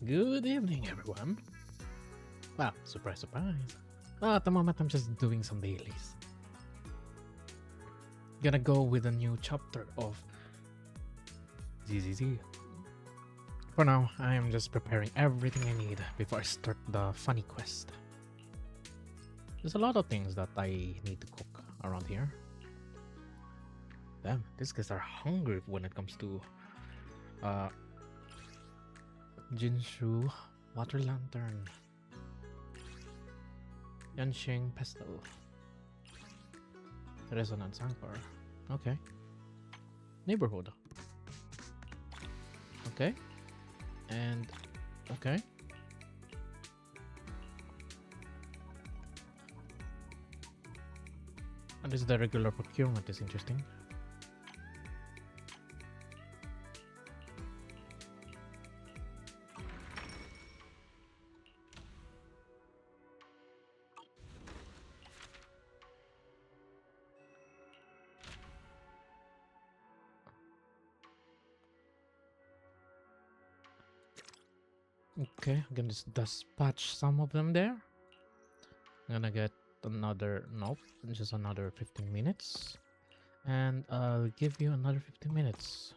Good evening, everyone. Well, surprise, surprise. Well, at the moment, I'm just doing some dailies. Gonna go with a new chapter of ZZZ. For now, I am just preparing everything I need before I start the funny quest. There's a lot of things that I need to cook around here. Damn, these guys are hungry when it comes to Jinshu, Water Lantern, Yanxing Pestle, Resonance Anchor. Okay. Neighborhood. Okay. And okay. And this is the regular procurement is interesting. Okay, I'm gonna just dispatch some of them there. I'm gonna get another, nope, just another 15 minutes. And I'll give you another 15 minutes.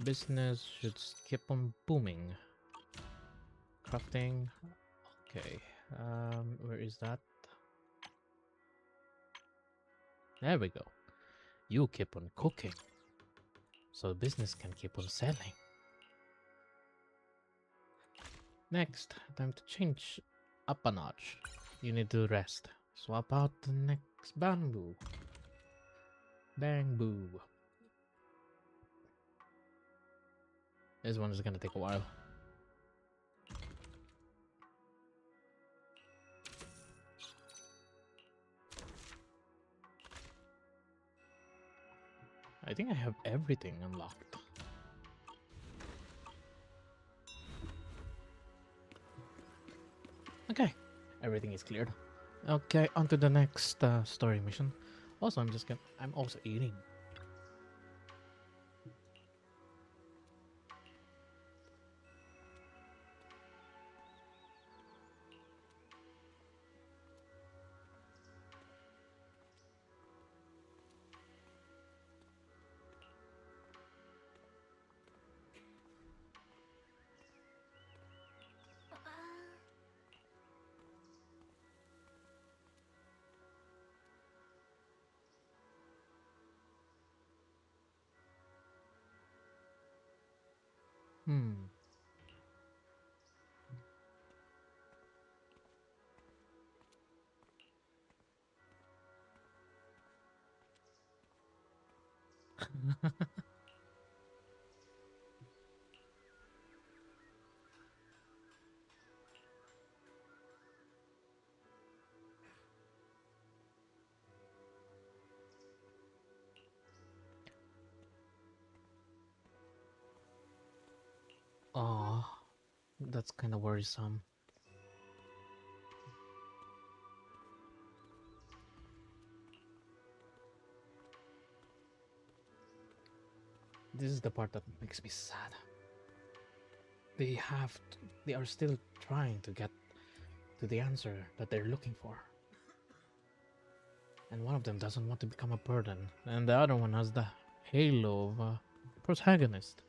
Business should keep on booming. Crafting, okay. Where is that? There we go. You keep on cooking, so business can keep on selling. Next, time to change up a notch. You need to rest. Swap out the next bamboo. Bamboo. This one is gonna take a while. I think I have everything unlocked. Okay, everything is cleared. Okay, on to the next story mission. Also, I'm also eating. Hmm. Oh, that's kind of worrisome. This is the part that makes me sad. They are still trying to get to the answer that they're looking for. And one of them doesn't want to become a burden, and the other one has the halo of a protagonist.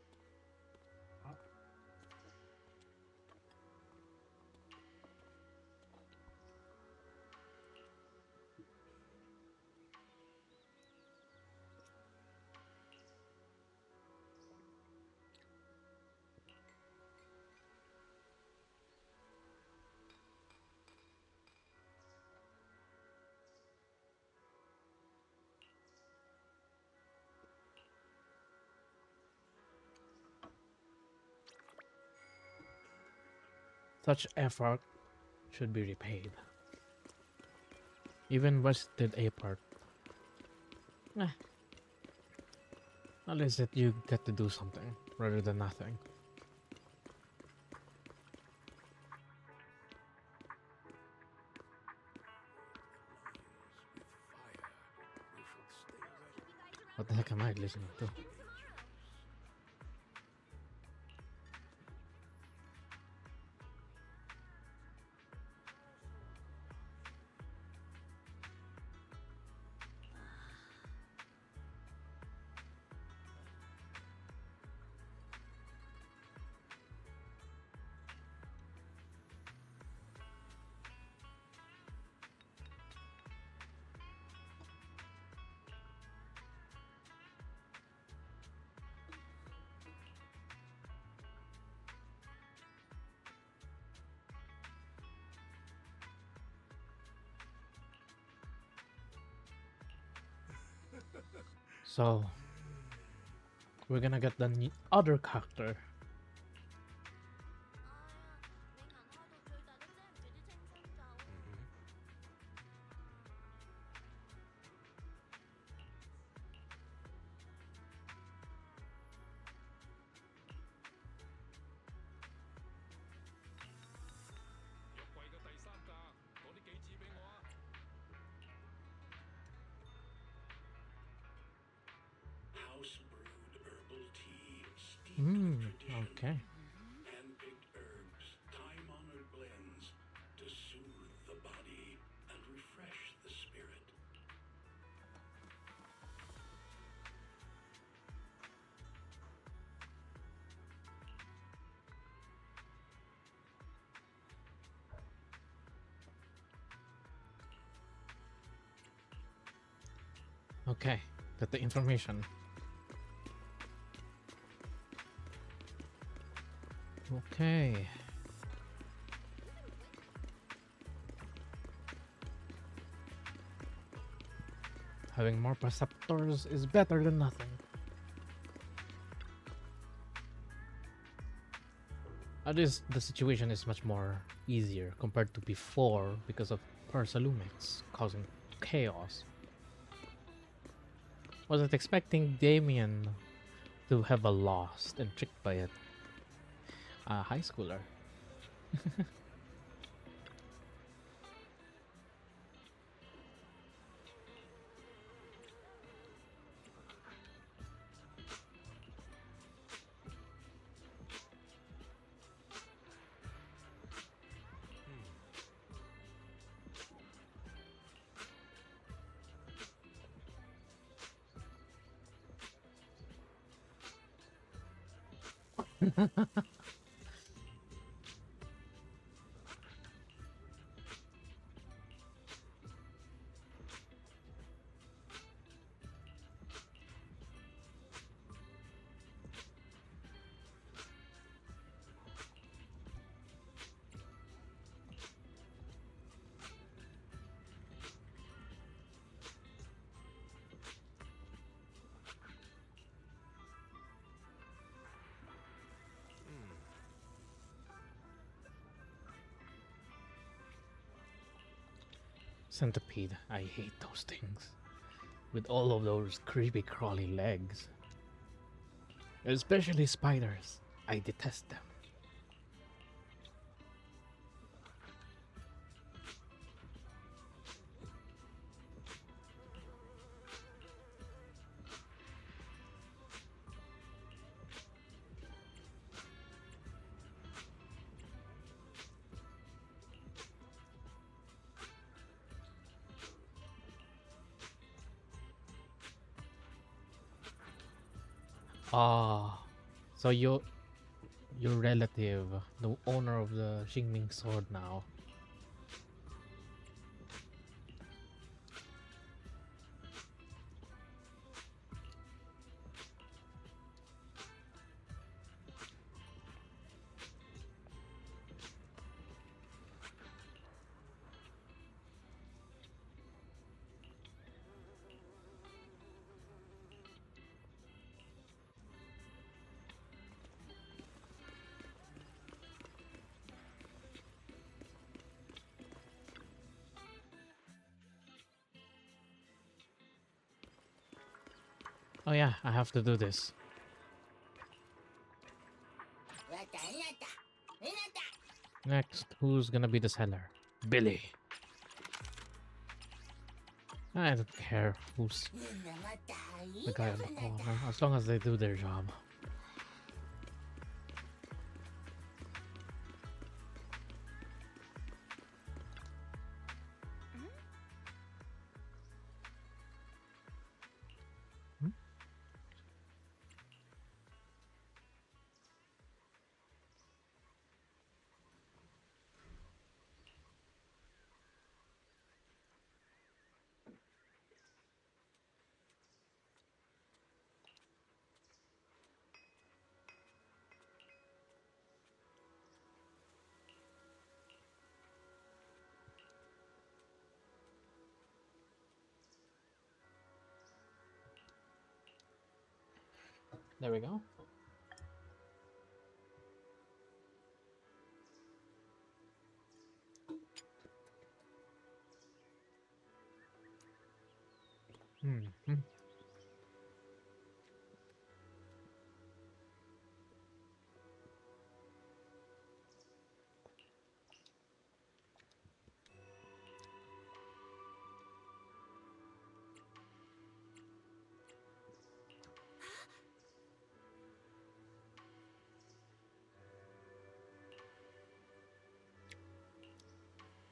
Such effort should be repaid. Even wasted effort. Eh, at least that you get to do something rather than nothing. What the heck am I listening to? So we're gonna get the other character. House brewed herbal tea steeped Hmm. with tradition. Okay. Hand-picked herbs, time-honored blends to soothe the body and refresh the spirit. Okay. Got the information. Okay. Having more preceptors is better than nothing. At least the situation is much more easier compared to before because of Persalumix causing chaos. Wasn't expecting Damien to have a lost and tricked by it. A high schooler. Centipede. I hate those things. With all of those creepy crawly legs. Especially spiders. I detest them. Ah, so your relative, the owner of the Xingming sword now. Oh yeah, I have to do this. Next, who's gonna be the seller? Billy. I don't care who's the guy on the corner, as long as they do their job. Hmm? There we go. Hmm.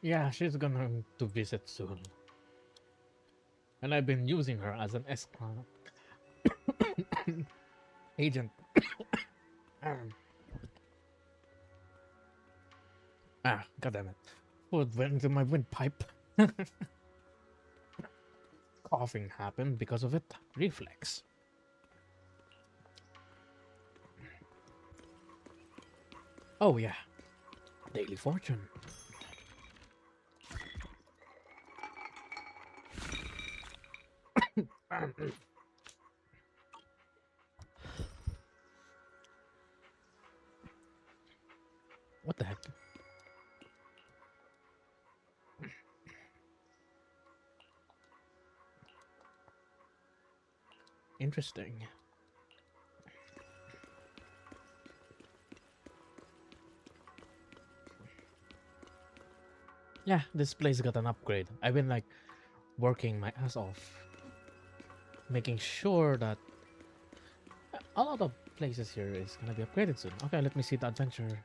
Yeah, she's gonna to visit soon. And I've been using her as an escort agent. God damn it. Food went into my windpipe. Coughing happened because of it. Reflex. Oh yeah. Daily fortune. What the heck? Interesting. Yeah, this place got an upgrade. I've been like working my ass off, making sure that a lot of places here is gonna be upgraded soon. Okay, let me see the adventure.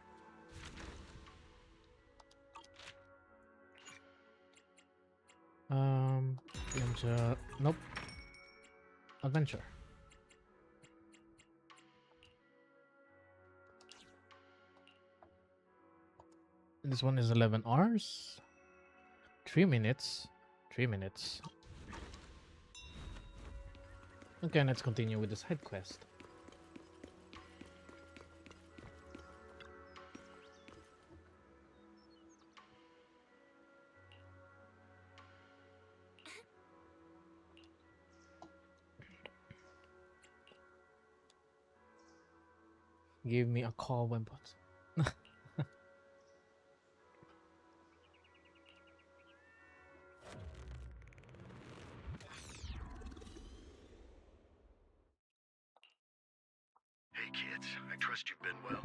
Adventure. Nope. Adventure. This one is 11 hours. 3 minutes. 3 minutes. Okay, let's continue with the side quest. Give me a call when possible. Hey kids, I trust you've been well.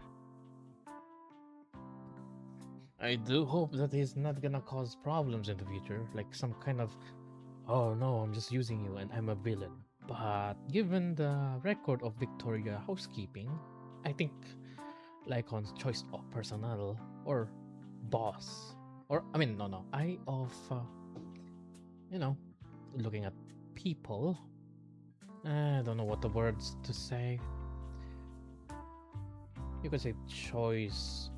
I do hope that he's not gonna cause problems in the future, like some kind of, oh no, I'm just using you and I'm a villain. But given the record of Victoria housekeeping, I think Lycon's choice of personnel or boss, or I mean, no, eye of, you know, looking at people. I don't know what the words to say. You could say choice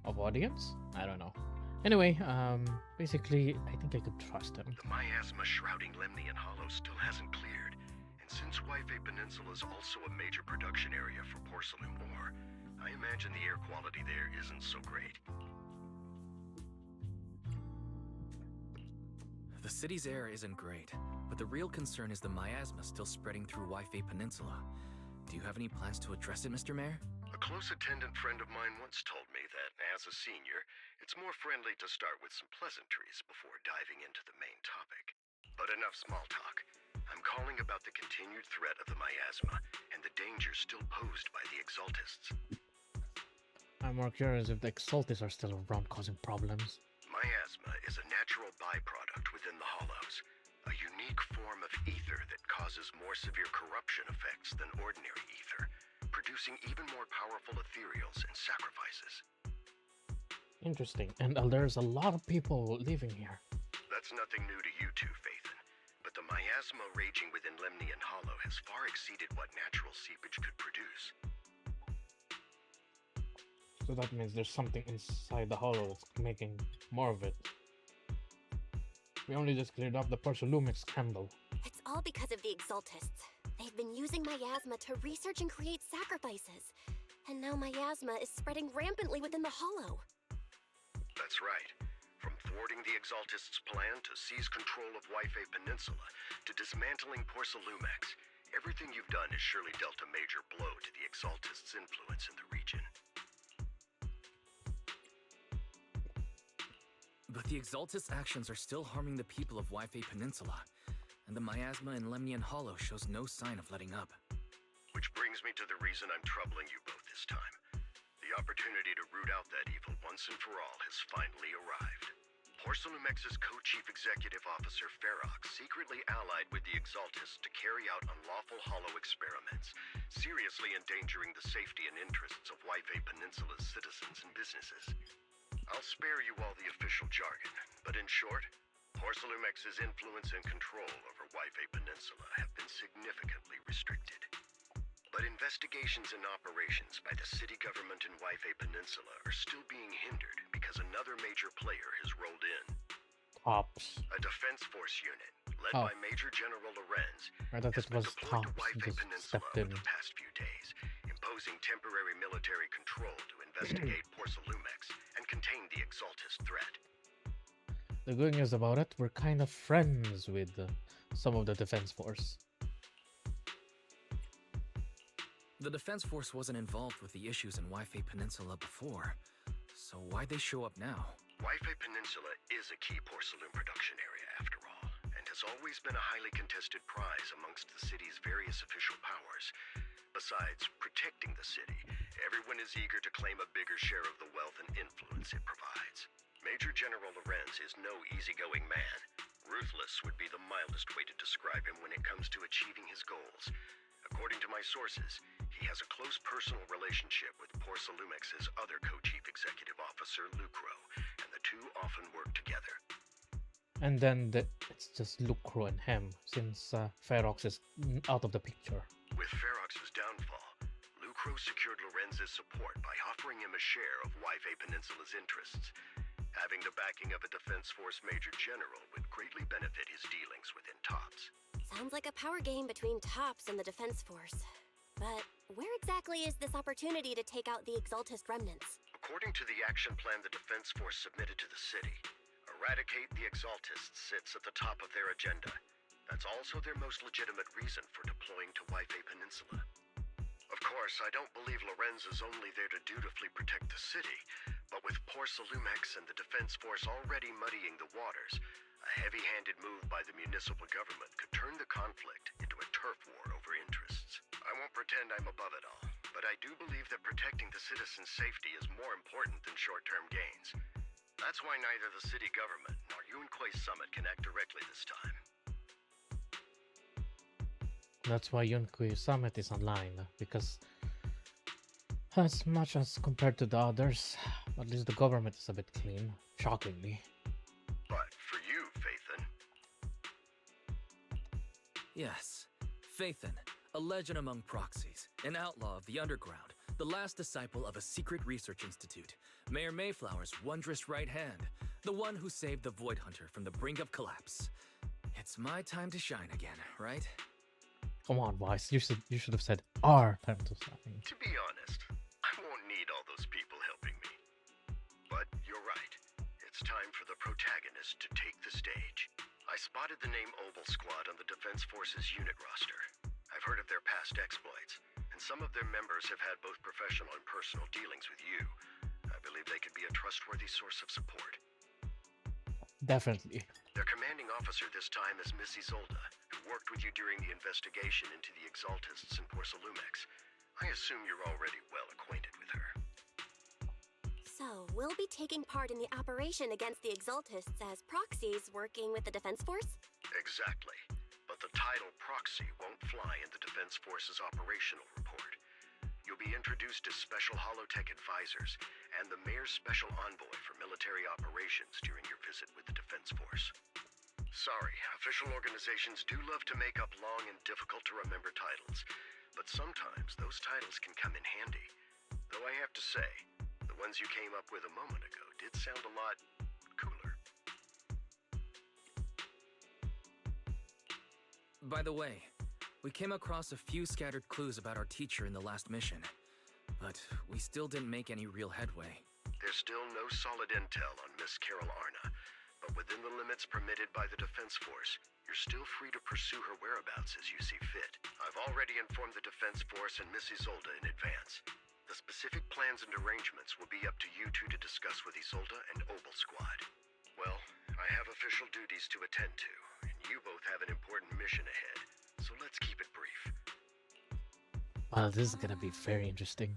of audience? I don't know. Anyway, basically, I think I could trust him. The miasma shrouding Lemnian Hollow still hasn't cleared, and since Wife Peninsula is also a major production area for porcelain ore, I imagine the air quality there isn't so great. The city's air isn't great, but the real concern is the miasma still spreading through Wife Peninsula. Do you have any plans to address it, Mr. Mayor? A close attendant friend of mine once told me that, as a senior, it's more friendly to start with some pleasantries before diving into the main topic. But enough small talk. I'm calling about the continued threat of the miasma and the danger still posed by the Exaltists. I'm more curious if the Exaltists are still around causing problems. Miasma is a natural byproduct within the Hollows, a unique form of ether that causes more severe corruption effects than ordinary ether, producing even more powerful ethereals and sacrifices. Interesting. And there's a lot of people living here. That's nothing new to you two, Phaethon, but the miasma raging within Lemnian Hollow has far exceeded what natural seepage could produce. So that means there's something inside the hollow that's making more of it. We only just cleared up the Porcelumix candle. It's all because of the Exaltists. They've been using miasma to research and create sacrifices. And now miasma is spreading rampantly within the hollow. That's right. From thwarting the Exaltists' plan to seize control of Wife Peninsula to dismantling Porcelumex, Everything you've done has surely dealt a major blow to the Exaltists' influence in the region. But the Exaltist actions are still harming the people of Wi-Fi Peninsula, and the miasma in Lemnian Hollow shows no sign of letting up. Which brings me to the reason I'm troubling you both this time. The opportunity to root out that evil once and for all has finally arrived. Porcelumex's co-chief executive officer Ferox secretly allied with the Exaltists to carry out unlawful hollow experiments, seriously endangering the safety and interests of Wi-Fi Peninsula's citizens and businesses. I'll spare you all the official jargon, but in short, Porcelumex's influence and control over Wi-Fi Peninsula have been significantly restricted. But investigations and operations by the city government in Wi-Fi Peninsula are still being hindered because another major player has rolled in. Tops. A defense force unit, led Oh. by Major General Lorenz, I thought has it been was deployed to Tops Wi-Fi just Peninsula stepped over in. the past few days, imposing temporary military control to investigate Porcelumex and contain the Exaltist threat. The good news about it, we're kind of friends with some of the defense force. The Defense Force wasn't involved with the issues in Wi-Fi Peninsula before, so why'd they show up now? Wi-Fi Peninsula is a key porcelain production area, after all, and has always been a highly contested prize amongst the city's various official powers. Besides protecting the city, everyone is eager to claim a bigger share of the wealth and influence it provides. Major General Lorenz is no easygoing man. Ruthless would be the mildest way to describe him when it comes to achieving his goals. According to my sources, he has a close personal relationship with Porcelumex's other co-chief executive officer, Lucro, and the two often work together. And then it's just Lucro and him, since Ferox is out of the picture. With Ferox's downfall, Lucro secured Lorenz's support by offering him a share of Wi-Fi Peninsula's interests. Having the backing of a Defense Force Major General would greatly benefit his dealings within TOPS. Sounds like a power game between Tops and the Defense Force. But where exactly is this opportunity to take out the Exaltist remnants? According to the action plan the Defense Force submitted to the city, eradicate the Exaltists sits at the top of their agenda. That's also their most legitimate reason for deploying to Wi-Fi Peninsula. Of course, I don't believe Lorenz is only there to dutifully protect the city, but with Porcelumex and the Defense Force already muddying the waters, a heavy-handed move by the municipal government could turn the conflict into a turf war over interests. I won't pretend I'm above it all, but I do believe that protecting the citizens' safety is more important than short-term gains. That's why neither the city government nor Yunquei Summit can act directly this time. That's why Yunquei Summit is online, because as much as compared to the others, at least the government is a bit clean, shockingly. But for you, Phaethon, Yes, Phaethon, a legend among proxies, an outlaw of the underground, the last disciple of a secret research institute, Mayor Mayflower's wondrous right hand, the one who saved the Void Hunter from the brink of collapse. It's my time to shine again, right? Come on, boys, you should have said our time to shine. to be honest, I won't need all those people helping me. But you're right. It's time for the protagonist to take the stage. I spotted the name Obel Squad on the Defense Force's unit roster. I've heard of their past exploits, and some of their members have had both professional and personal dealings with you. I believe they could be a trustworthy source of support. Definitely. Their commanding officer this time is Miss Isolda, who worked with you during the investigation into the Exaltists in Porcelumex. I assume you're already well acquainted with her. So, we'll be taking part in the operation against the Exaltists as proxies working with the Defense Force? Exactly. But the title proxy won't fly in the Defense Force's operational report. You'll be introduced as Special Holotech Advisors and the Mayor's Special Envoy for Military Operations during your visit with the Defense Force. Sorry, official organizations do love to make up long and difficult-to-remember titles, but sometimes those titles can come in handy. Though I have to say, the ones you came up with a moment ago did sound a lot cooler. By the way, we came across a few scattered clues about our teacher in the last mission, but we still didn't make any real headway. There's still no solid intel on Miss Carol Arna, but within the limits permitted by the Defense Force, you're still free to pursue her whereabouts as you see fit. I've already informed the Defense Force and Miss Isolde in advance. The specific plans and arrangements will be up to you two to discuss with Isolde and Obel Squad. Well, I have official duties to attend to, and you both have an important mission ahead, so let's keep it brief. Well, this is gonna be very interesting.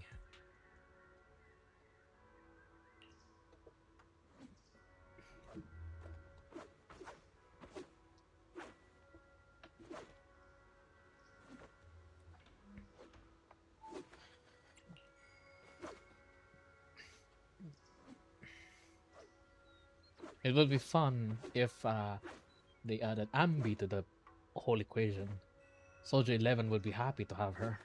It would be fun if they added Ambi to the whole equation. Soldier 11 would be happy to have her.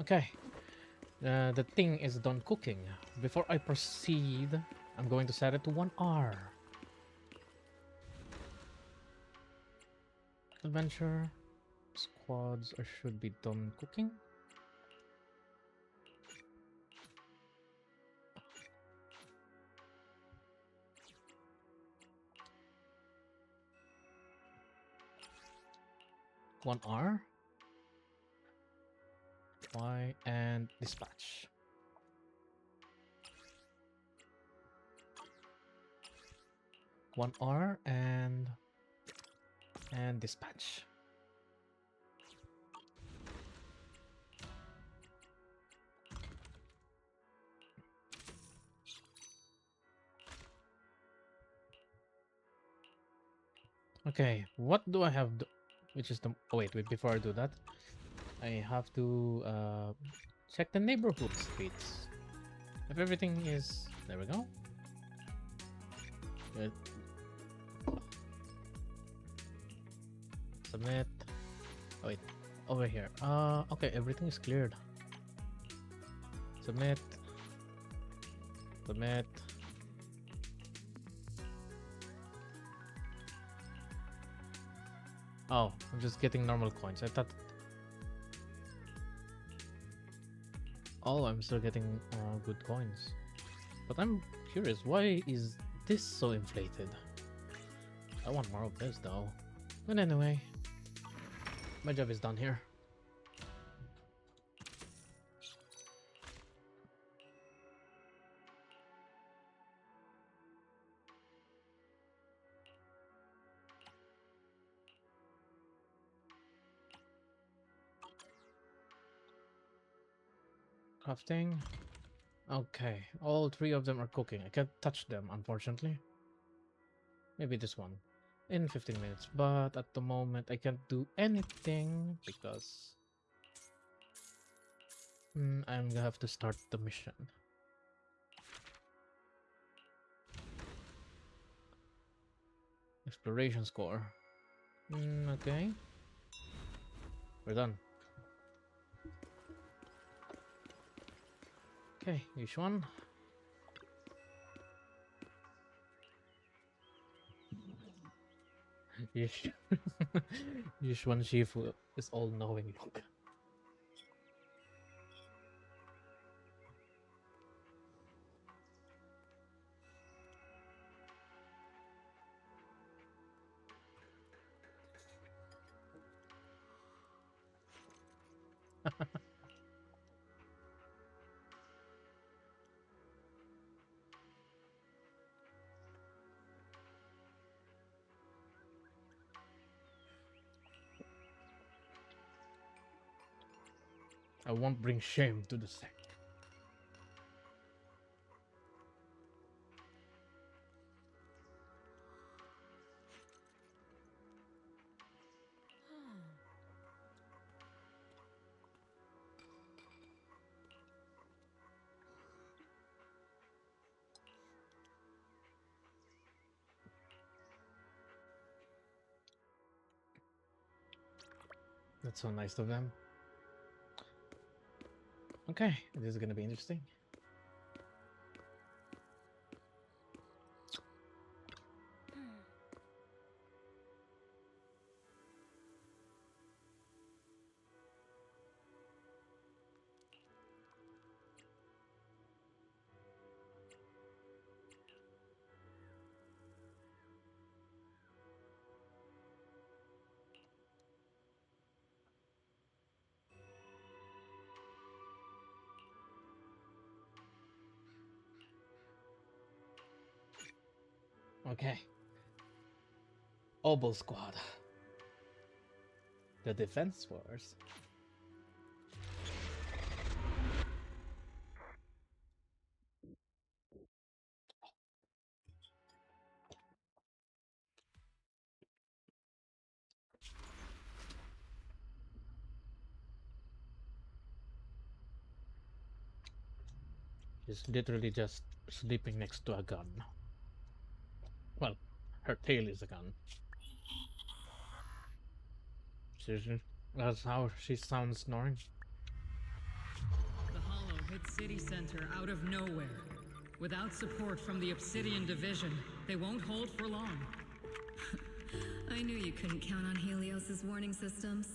Okay, the thing is done cooking. Before I proceed, I'm going to set it to 1R. Adventure squads should be done cooking. One R. Y and dispatch. One R and dispatch. Okay, what do I have? Which is the wait. Before I do that, I have to check the neighborhood streets. If everything is there, we go. Good. Submit. Oh, wait, over here. Okay, everything is cleared. Submit. Submit. Oh, I'm just getting normal coins. I thought. Oh, I'm still getting good coins. But I'm curious, why is this so inflated? I want more of this though. But anyway, my job is done here. Crafting. Okay, all three of them are cooking. I can't touch them, unfortunately. Maybe this one in 15 minutes, but at the moment I can't do anything because I'm gonna have to start the mission. Exploration score. Okay, we're done. Okay, each one. Yushwan Shifu is all knowing. Look. I won't bring shame to the sect. That's so nice of them. Okay, this is gonna be interesting. Okay. Oboe Squad. The Defense Force. She's literally just sleeping next to a gun. Well, her tail is a gun. Seriously? That's how she sounds snoring. The Hollow hit City Center out of nowhere. Without support from the Obsidian Division, they won't hold for long. I knew you couldn't count on Helios's warning systems.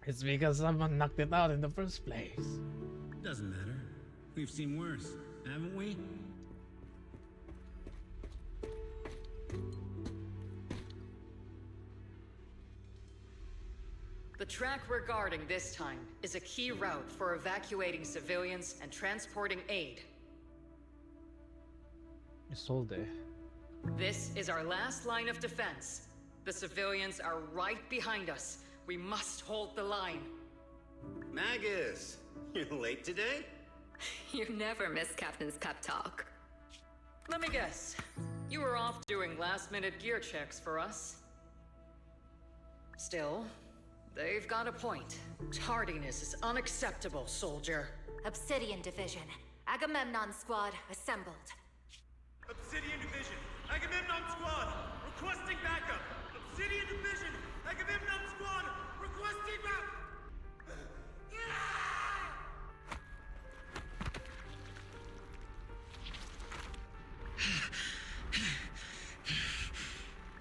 It's because someone knocked it out in the first place. Doesn't matter. We've seen worse, haven't we? The track we're guarding this time is a key route for evacuating civilians and transporting aid. It's all there. This is our last line of defense. The civilians are right behind us. We must hold the line. Magus, you're late today? You never miss Captain's pep talk. Let me guess. You were off doing last-minute gear checks for us. Still, they've got a point. Tardiness is unacceptable, soldier. Obsidian Division. Agamemnon Squad assembled. Obsidian Division, Agamemnon Squad, requesting backup! Obsidian Division, Agamemnon Squad, requesting backup!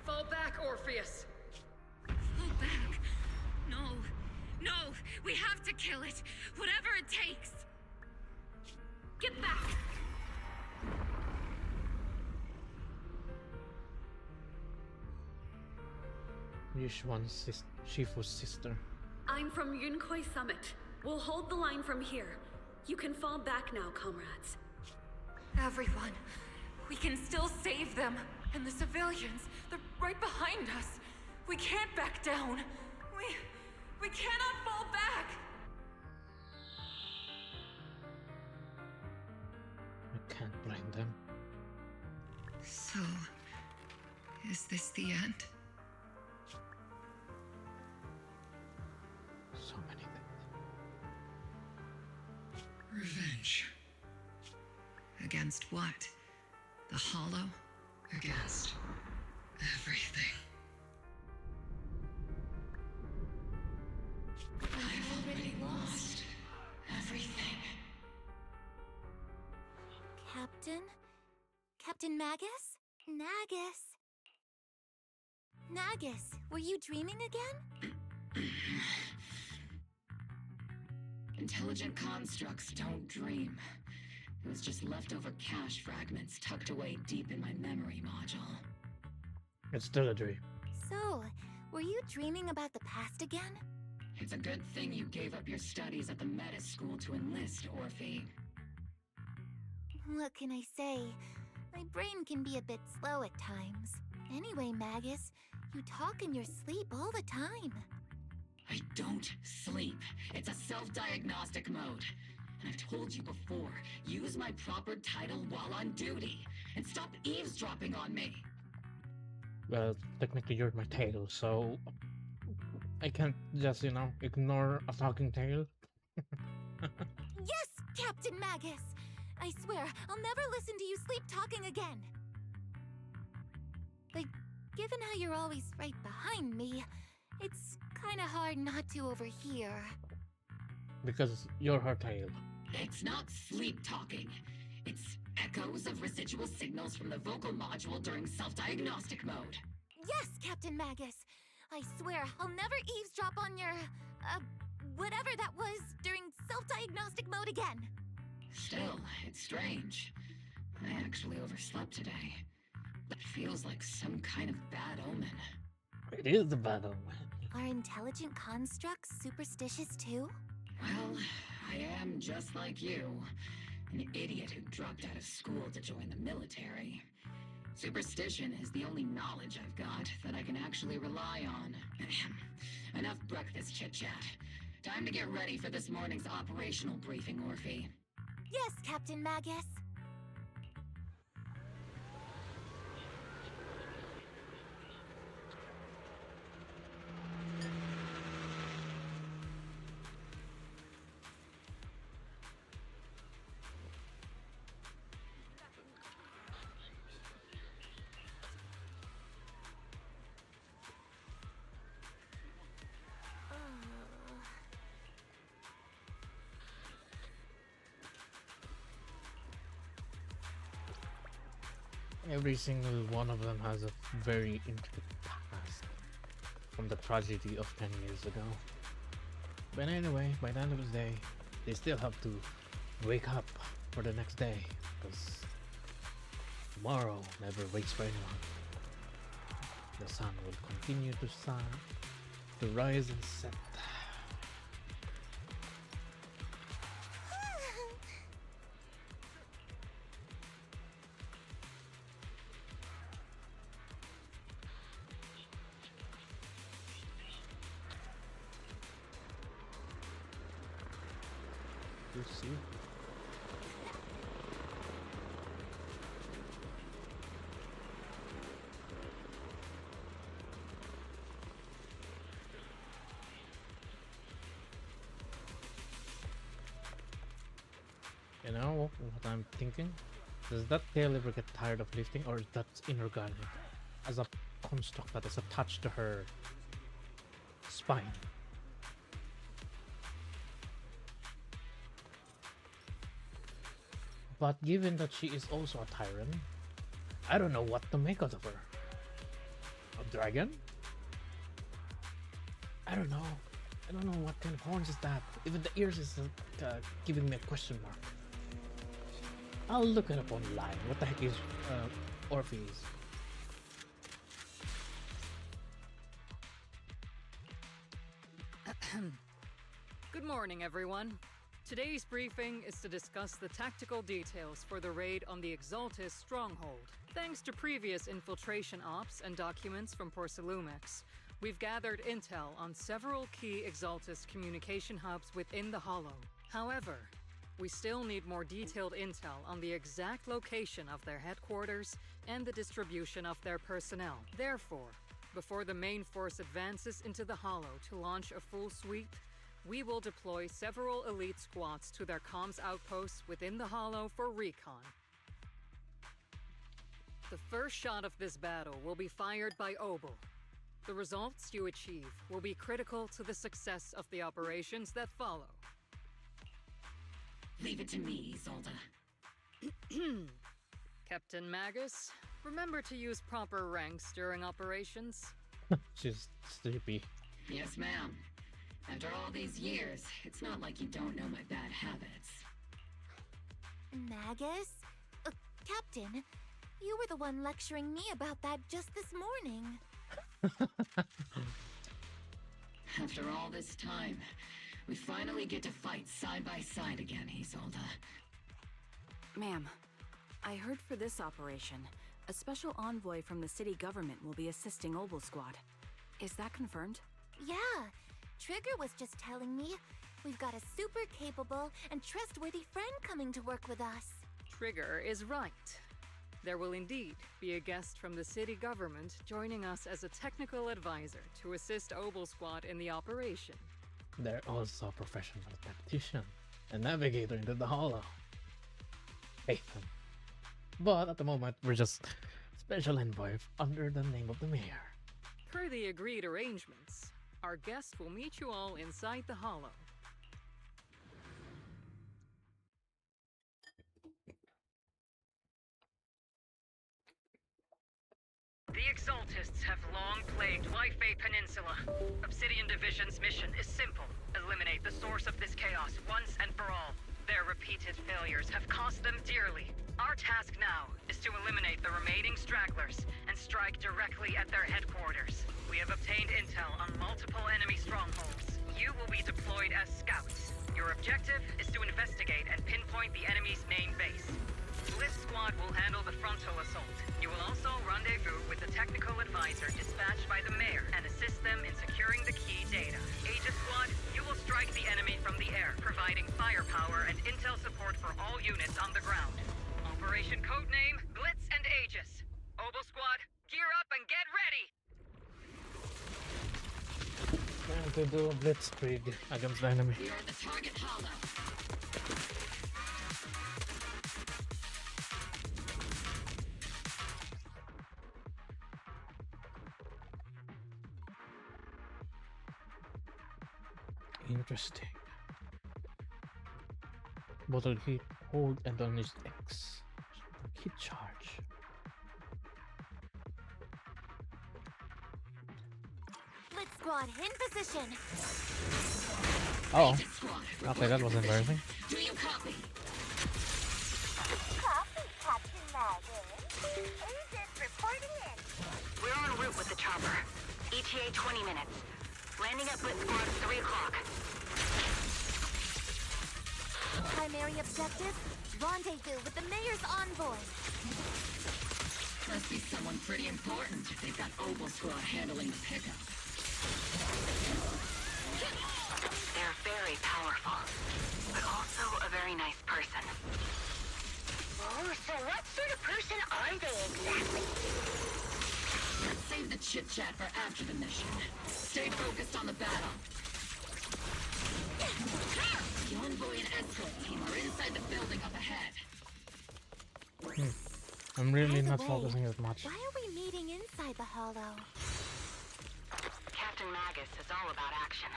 Fall back, Orpheus! Fall back. No. No. We have to kill it. Whatever it takes. Get back. Shifu's sister. I'm from Yunkoi Summit. We'll hold the line from here. You can fall back now, comrades. Everyone. We can still save them. And the civilians, they're right behind us. We can't back down. We cannot fall back. I can't blame them. So, is this the end? So many things. Revenge. Against what? The Hollow? Against everything. I've already lost everything. Captain? Captain Magus? Nagus? Nagus, were you dreaming again? Intelligent constructs don't dream. It was just leftover cache fragments tucked away deep in my memory module. It's still a dream. So, were you dreaming about the past again? It's a good thing you gave up your studies at the Meta School to enlist, Orphe. What can I say? My brain can be a bit slow at times. Anyway, Magus, you talk in your sleep all the time. I don't sleep. It's a self-diagnostic mode. And I've told you before, use my proper title while on duty. And stop eavesdropping on me. Well, technically you're my tail, so I can't just, ignore a talking tail. Yes, Captain Magus! I swear, I'll never listen to you sleep talking again. But given how you're always right behind me, it's kinda hard not to overhear. Because you're her tail. It's not sleep talking. It's echoes of residual signals from the vocal module during self-diagnostic mode. Yes, Captain Magus. I swear, I'll never eavesdrop on your, whatever that was during self-diagnostic mode again. Still, it's strange. I actually overslept today. It feels like some kind of bad omen. It is the bad omen. Are intelligent constructs superstitious too? Well, I am just like you. An idiot who dropped out of school to join the military. Superstition is the only knowledge I've got that I can actually rely on. Enough breakfast chit-chat. Time to get ready for this morning's operational briefing, Orphe. Yes, Captain Magus. Every single one of them has a very intricate past from the tragedy of 10 years ago. But anyway, by the end of the day, they still have to wake up for the next day, because tomorrow never waits for anyone. The sun will continue to rise and set. You see? You know what I'm thinking? Does that tail ever get tired of lifting, or is that inorganic as a construct that is attached to her spine? But given that she is also a tyrant, I don't know what to make out of her. A dragon? I don't know. I don't know what kind of horns is that. Even the ears is giving me a question mark. I'll look it up online. What the heck is Orpheus? Good morning, everyone. Today's briefing is to discuss the tactical details for the raid on the Exaltis stronghold. Thanks to previous infiltration ops and documents from Porcelumex, we've gathered intel on several key Exaltis communication hubs within the Hollow. However, we still need more detailed intel on the exact location of their headquarters and the distribution of their personnel. Therefore, before the main force advances into the Hollow to launch a full sweep, we will deploy several elite squads to their comms outposts within the Hollow for recon. The first shot of this battle will be fired by Obel. The results you achieve will be critical to the success of the operations that follow. Leave it to me, Isolde. Captain Magus, remember to use proper ranks during operations. She's sleepy. Yes, ma'am. After all these years, it's not like you don't know my bad habits. Magus? Captain, you were the one lecturing me about that just this morning. After all this time, we finally get to fight side by side again, Isolde. Ma'am, I heard for this operation, a special envoy from the city government will be assisting Obel Squad. Is that confirmed? Yeah. Trigger was just telling me we've got a super capable and trustworthy friend coming to work with us. Trigger is right. There will indeed be a guest from the city government joining us as a technical advisor to assist Obel Squad in the operation. They're also a professional tactician and navigator into the Hollow. Ethan. But at the moment, we're just special envoy under the name of the mayor. Per the agreed arrangements, our guest will meet you all inside the Hollow. The Exaltists have long plagued Life-Bay Peninsula. Obsidian Division's mission is simple. Eliminate the source of this chaos once and for all. Their repeated failures have cost them dearly. Our task now is to eliminate the remaining stragglers and strike directly at their headquarters. We have obtained intel on multiple enemy strongholds. You will be deployed as scouts. Your objective is to investigate and pinpoint the enemy's main base. Blitz Squad will handle the frontal assault. You will also to do blitzkrieg against the enemy. We are at the target hollow. Interesting. Bottle heat, hold and unleash X. Heat charge. Blitz squad in position. Oh. Okay, that was embarrassing. Do you copy? Copy, Captain Maggie. Agent reporting in. We're en route with the chopper. ETA 20 minutes. Landing at Blitz Squad 3 o'clock. Primary objective, rendezvous with the mayor's envoy. Must be someone pretty important if they've got Opal Squad handling the pickup. They're very powerful, but also a very nice person. Oh, so what sort of person are they exactly? Let's save the chit-chat for after the mission. Stay focused on the battle. The envoy and escort team are inside the building up ahead. I'm really By the not way, focusing as much. Why are we meeting inside the hollow? Captain Magus is all about action.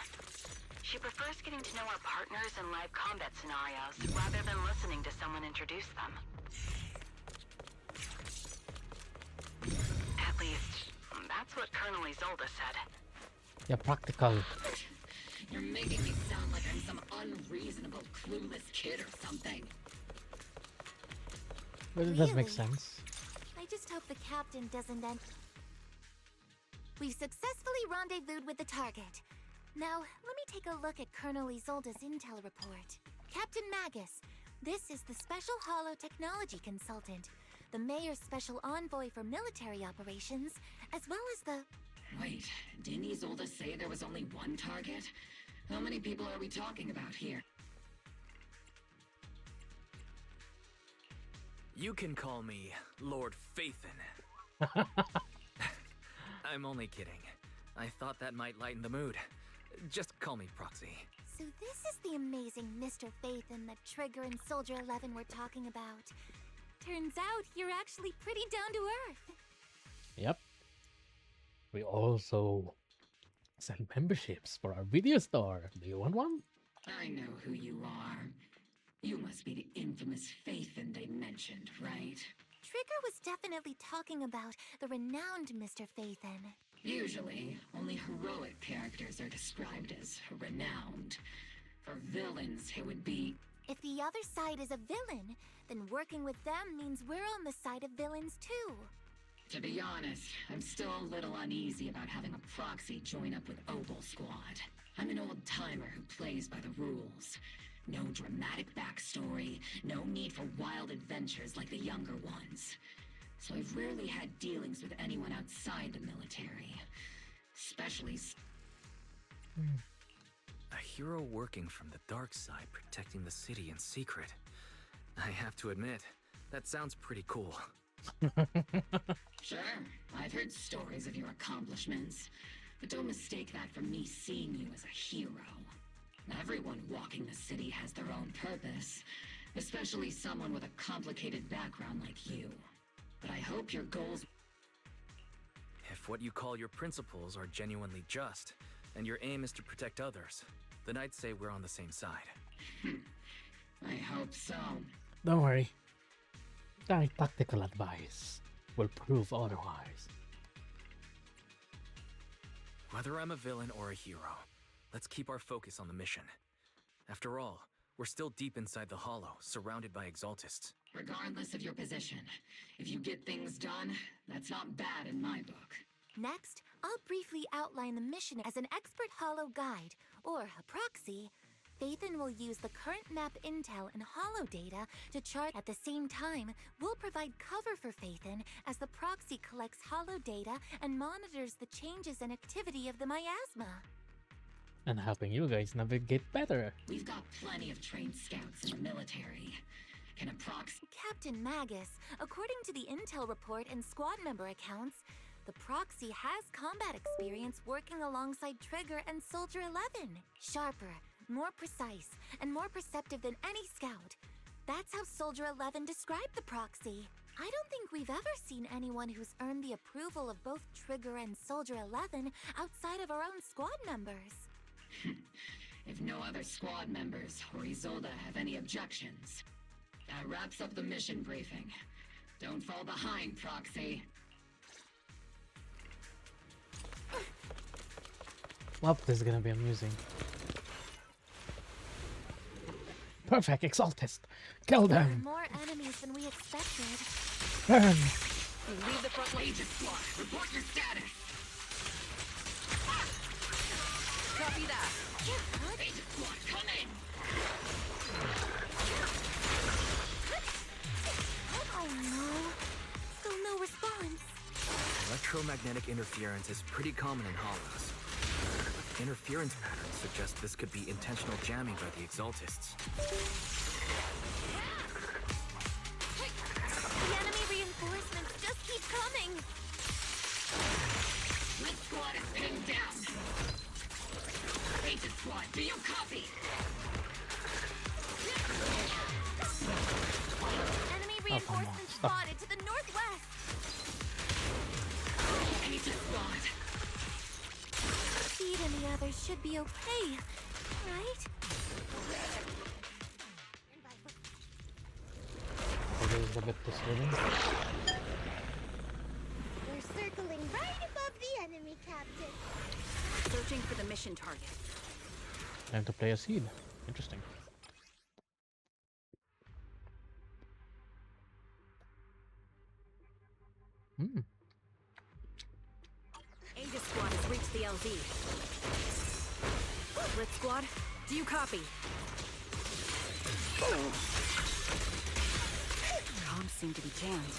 She prefers getting to know our partners in live combat scenarios rather than listening to someone introduce them. At least, that's what Colonel Isolde said. Yeah, practical. You're making me sound like I'm some unreasonable, clueless kid or something. But it does make Really? sense. I just hope the captain doesn't end. We've successfully rendezvoused with the target. Now, let me take a look at Colonel Isolde's intel report. Captain Magus, this is the Special Hollow Technology Consultant, the Mayor's Special Envoy for Military Operations, as well as the... Wait, didn't Isolde say there was only one target? How many people are we talking about here? You can call me Lord Phaethon. I'm only kidding. I thought that might lighten the mood. Just call me Proxy. So this is the amazing Mr. Phaethon that Trigger and Soldier 11 were talking about. Turns out you're actually pretty down to earth. Yep. We also sell memberships for our video store. Do you want one? I know who you are. You must be the infamous Phaethon they mentioned, right? Trigger was definitely talking about the renowned Mr. Phaethon. Usually, only heroic characters are described as renowned. For villains, it would be... If the other side is a villain, then working with them means we're on the side of villains too. To be honest, I'm still a little uneasy about having a proxy join up with Opal Squad. I'm an old-timer who plays by the rules. No dramatic backstory, no need for wild adventures like the younger ones. So I've rarely had dealings with anyone outside the military. Especially... A hero working from the dark side, protecting the city in secret. I have to admit, that sounds pretty cool. Sure, I've heard stories of your accomplishments. But don't mistake that for me seeing you as a hero. Everyone walking the city has their own purpose, especially someone with a complicated background like you. But I hope your goals... If what you call your principles are genuinely just, and your aim is to protect others, then I'd say we're on the same side. I hope so. Don't worry. My tactical advice will prove otherwise. Whether I'm a villain or a hero, let's keep our focus on the mission. After all, we're still deep inside the Hollow, surrounded by Exaltists. Regardless of your position, if you get things done, that's not bad in my book. Next, I'll briefly outline the mission as an expert Hollow guide, or a proxy. Phaethon will use the current map intel and Hollow data to chart. At the same time, we'll provide cover for Phaethon as the proxy collects Hollow data and monitors the changes and activity of the miasma. And helping you guys navigate better. We've got plenty of trained scouts in the military. Can a proxy... Captain Magus, according to the intel report and squad member accounts, The proxy has combat experience working alongside Trigger and Soldier 11. Sharper, more precise, and more perceptive than any scout. That's how Soldier 11 described the proxy. I don't think we've ever seen anyone who's earned the approval of both Trigger and Soldier 11 outside of our own squad members. If no other squad members or Isolde have any objections, that wraps up the mission briefing. Don't fall behind, Proxy. Well, this is gonna be amusing. Perfect, Exaltist! Kill There are them! more enemies than we expected. Burn! Leave the front line. Agent Squad, report your status! Copy that! Agent Squad, come in! Oh no. Still no response. Electromagnetic interference is pretty common in hollows. Interference patterns suggest this could be intentional jamming by the Exaltists. The enemy reinforcements just keep coming. This squad is pinned down. Agent Squad, do you copy? Enemy reinforcements spotted to the northwest. Agent Squad. Speed and the others should be okay, right? Okay, we'll get this ready. We're circling right above the enemy, Captain. Searching for the mission target. Time to play a seed. Interesting. Aegis Squad has reached the LZ. Blitz Squad, do you copy? Comms seem to be jammed.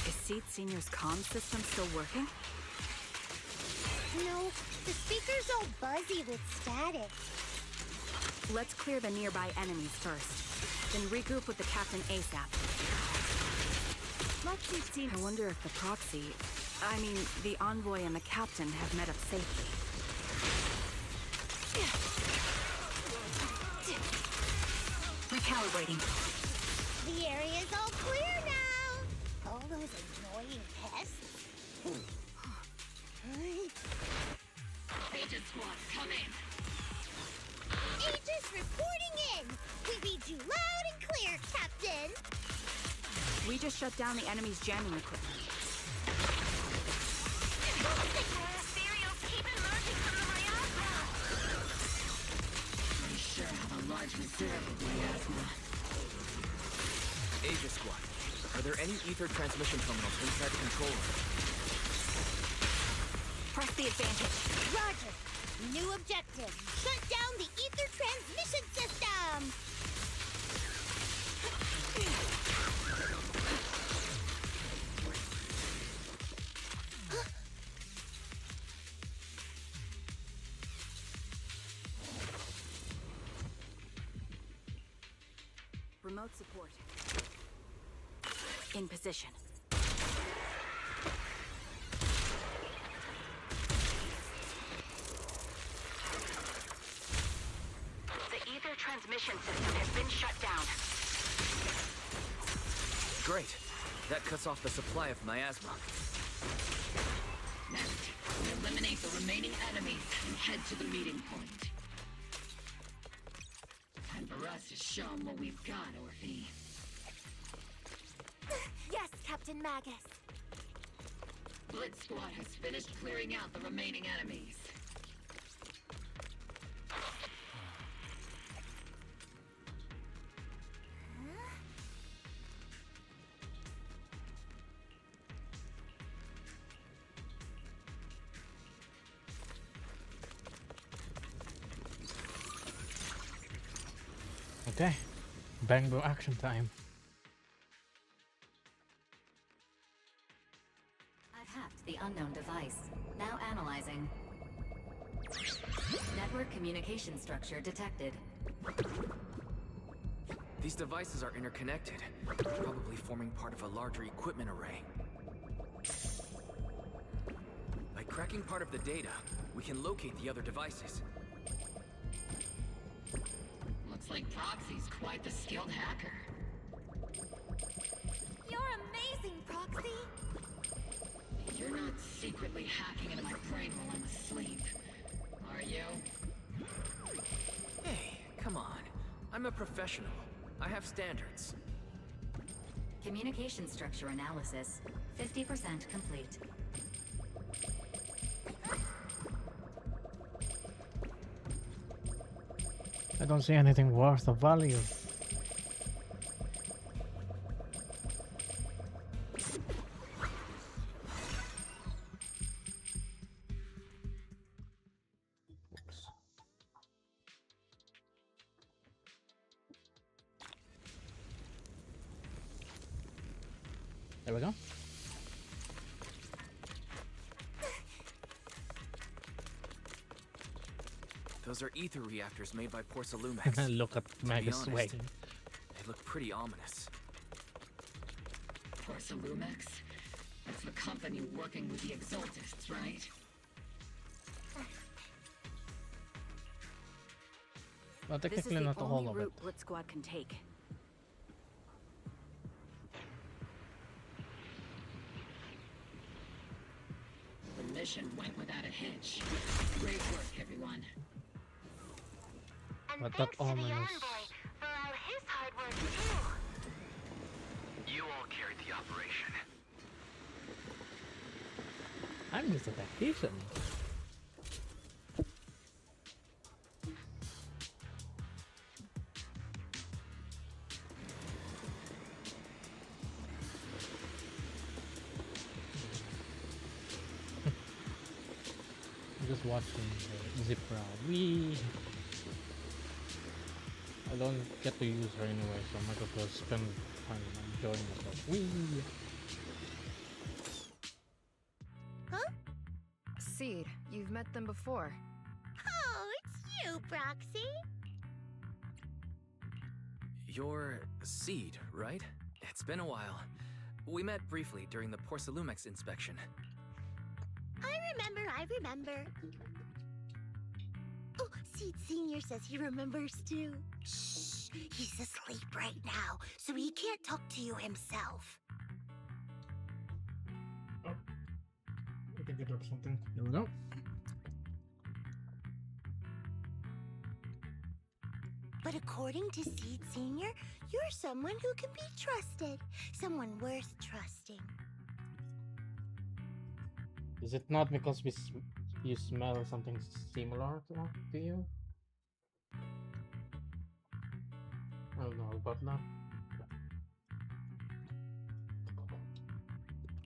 Is Seed Senior's comm system still working? No, the speaker's all buzzy with static. Let's clear the nearby enemies first, then regroup with the captain ASAP. I wonder if the proxy, I mean the envoy and the captain have met up safely. Recalibrating. The area's all clear now. All those annoying pests. Agent Squad, come in. Aegis reporting in. We read you loud and clear, Captain. We just shut down the enemy's jamming equipment. Stereos keep emerging from the miasma. We sure have a large reserve of miasma. Aegis Squad, are there any ether transmission terminals inside the control room? Press the advantage. Roger. New objective. Shut down the ether transmission system. Remote support. In position. The ether transmission system has been shut down. Great. That cuts off the supply of miasma. Next, we eliminate the remaining enemies and head to the meeting point. Time for us to show them what we've got, Orphe. Yes, Captain Magus. Blitz Squad has finished clearing out the remaining enemies. Okay. Bang bro action time. I've hacked the unknown device. Now analyzing. Network communication structure detected. These devices are interconnected, probably forming part of a larger equipment array. tracking part of the data, we can locate the other devices. Looks like Proxy's quite the skilled hacker. You're amazing, Proxy! You're not secretly hacking into my brain while I'm asleep, are you? Hey, come on. I'm a professional. I have standards. Communication structure analysis, 50% complete. I don't see anything worth of value. There we go. Those are ether reactors made by Porcelumex. Look at Magus sweating. They look pretty ominous. Porcelumex? That's the company working with the Exaltists, right? Well, This is technically the not the only whole of it. route Blitz Squad can take. The mission went without a hitch. Great work, everyone. But that ominous. For all his hard work, too. You all carried the operation. I'm just a tactician. I'm just watching the zip round. Wee. I don't get to use her anyway, so I might as well spend time enjoying myself. Wee. Huh? Seed, you've met them before. Oh, it's you, Proxy. You're Seed, right? It's been a while. We met briefly during the Porcelumex inspection. I remember. Oh, Seed Senior says he remembers too. Shh, he's asleep right now, so he can't talk to you himself. Oh, I think I dropped something. There we go. But according to Seed Senior, you're someone who can be trusted. Someone worth trusting. Is it not because you smell something similar to you? I don't know about that.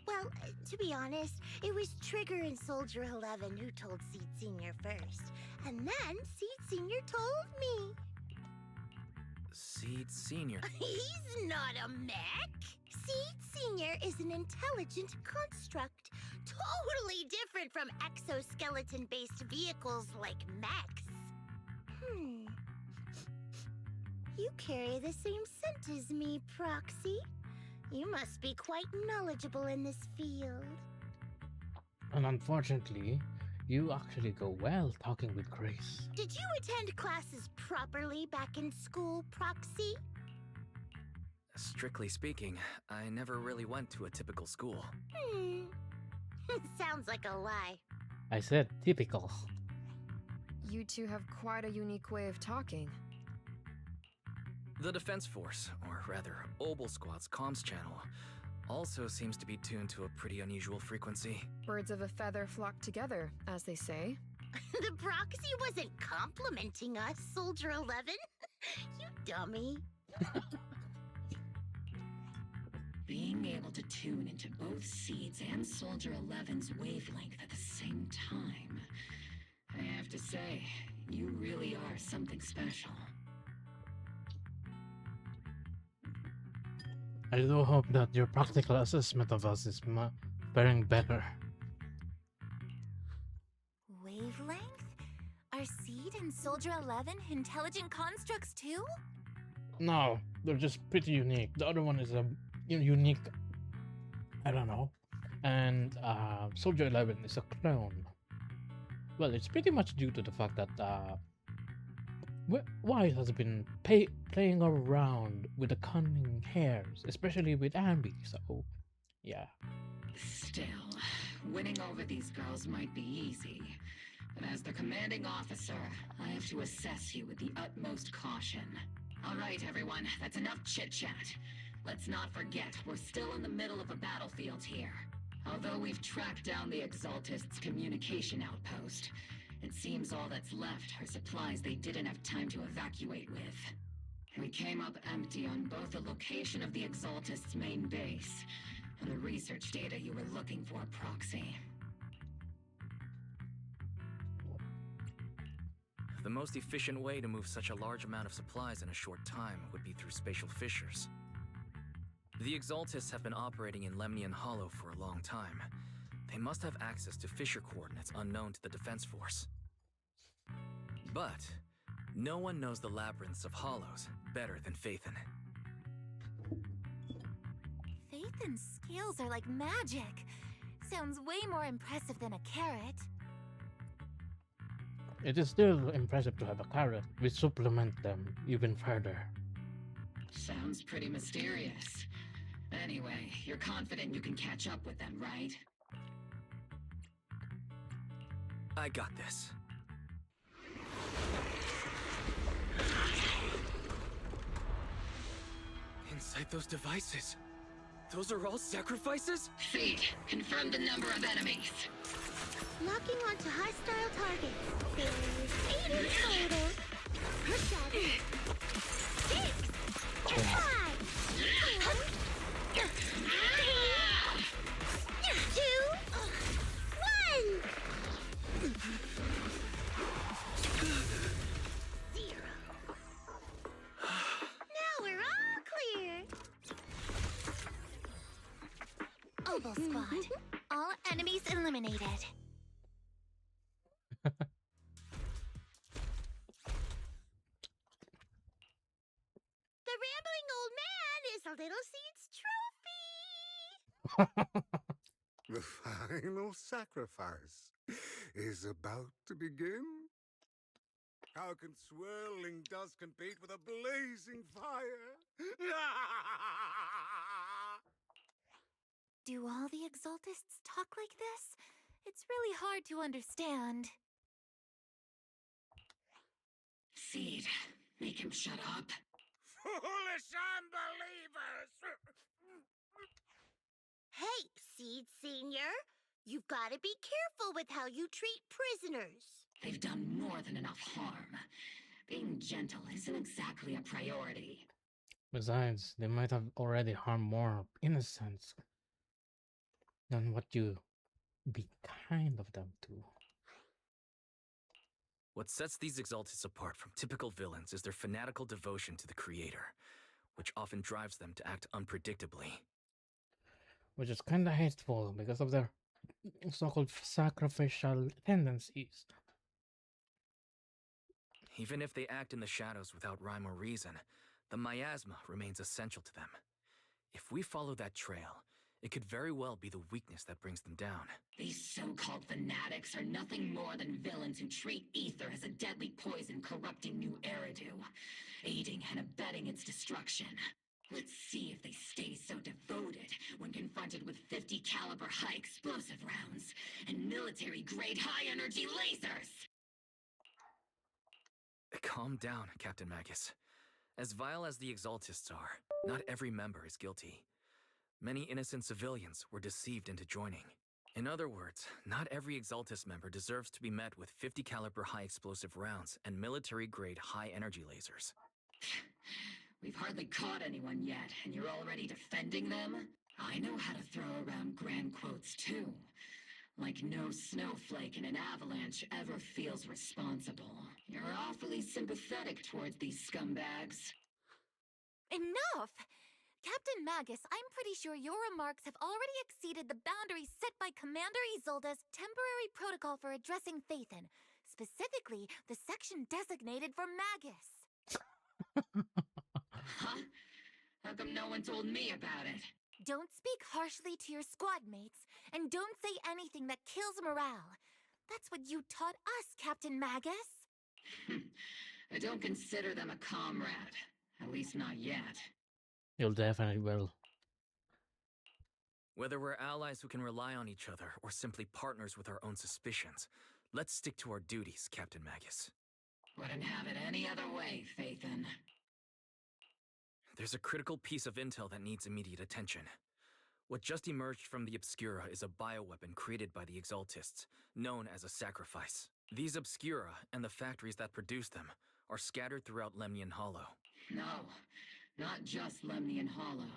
Well, to be honest, it was Trigger and Soldier 11 who told Seed Senior first. And then Seed Senior told me. Seed Senior. He's not a mech. Seed Senior is an intelligent construct, totally different from exoskeleton-based vehicles like mechs. You carry the same scent as me, Proxy. You must be quite knowledgeable in this field. And unfortunately, you actually go well talking with Grace. Did you attend classes properly back in school, Proxy? Strictly speaking, I never really went to a typical school. Sounds like a lie. I said typical. You two have quite a unique way of talking. The Defense Force, or rather, Obel Squad's comms channel, also seems to be tuned to a pretty unusual frequency. Birds of a feather flock together, as they say. The Proxy wasn't complimenting us, Soldier 11. You dummy. Being able to tune into both Seeds and Soldier 11's wavelength at the same time, I have to say, you really are something special. I do hope that your practical assessment of us is faring better. Wavelength? Are Seed and Soldier 11 intelligent constructs too? No, they're just pretty unique. The other one is a unique, I don't know. And Soldier 11 is a clone. Well, it's pretty much due to the fact that Wise has been playing around with the cunning hairs, especially with Ambi. So, yeah. Still, winning over these girls might be easy. But as the commanding officer, I have to assess you with the utmost caution. All right, everyone, that's enough chit-chat. Let's not forget, we're still in the middle of a battlefield here. Although we've tracked down the Exaltists' communication outpost, it seems all that's left are supplies they didn't have time to evacuate with. We came up empty on both the location of the Exaltists' main base and the research data you were looking for, Proxy. The most efficient way to move such a large amount of supplies in a short time would be through spatial fissures. The Exaltists have been operating in Lemnian Hollow for a long time. They must have access to fissure coordinates unknown to the Defense Force. But no one knows the labyrinths of hollows better than Phaethon. Phaethon's scales are like magic. Sounds way more impressive than a carrot. It is still impressive to have a carrot. We supplement them even further. Sounds pretty mysterious. Anyway, you're confident you can catch up with them, right? I got this. Inside those devices, those are all sacrifices? Feed, confirm the number of enemies. Locking onto hostile targets. There's 8 in total. 7, 6, 5, 4, 2, 1. 0. Now we're all clear. Oboe Squad. All enemies eliminated. The rambling old man is a little seed's trophy. The final sacrifice is about to begin. How can swirling dust compete with a blazing fire? Do all the Exaltists talk like this? It's really hard to understand. Seed, make him shut up. Foolish unbelievers! Hey, Seed Senior. You've got to be careful with how you treat prisoners. They've done more than enough harm. Being gentle isn't exactly a priority. Besides, they might have already harmed more innocents than what you be kind of them to. What sets these Exaltists apart from typical villains is their fanatical devotion to the Creator, which often drives them to act unpredictably. Which is kinda hateful because of their so-called sacrificial tendencies. Even if they act in the shadows without rhyme or reason, the miasma remains essential to them. If we follow that trail, it could very well be the weakness that brings them down. These so-called fanatics are nothing more than villains who treat ether as a deadly poison corrupting New Eridu, aiding and abetting its destruction. Let's see if they stay so devoted when confronted with 50 caliber high explosive rounds and military-grade high-energy lasers! Calm down, Captain Magus. As vile as the Exaltists are, not every member is guilty. Many innocent civilians were deceived into joining. In other words, not every Exaltist member deserves to be met with 50 caliber high explosive rounds and military-grade high-energy lasers. We've hardly caught anyone yet, and you're already defending them? I know how to throw around grand quotes too. Like no snowflake in an avalanche ever feels responsible. You're awfully sympathetic towards these scumbags. Enough! Captain Magus, I'm pretty sure your remarks have already exceeded the boundaries set by Commander Isolde's temporary protocol for addressing Phaethon, specifically the section designated for Magus. Huh? How come no one told me about it? Don't speak harshly to your squad mates, and don't say anything that kills morale. That's what you taught us, Captain Magus. I don't consider them a comrade. At least not yet. You'll definitely will. Whether we're allies who can rely on each other or simply partners with our own suspicions, let's stick to our duties, Captain Magus. Wouldn't have it any other way, Phaethon. There's a critical piece of intel that needs immediate attention. What just emerged from the Obscura is a bioweapon created by the Exaltists, known as a sacrifice. These Obscura, and the factories that produce them, are scattered throughout Lemnian Hollow. No, not just Lemnian Hollow.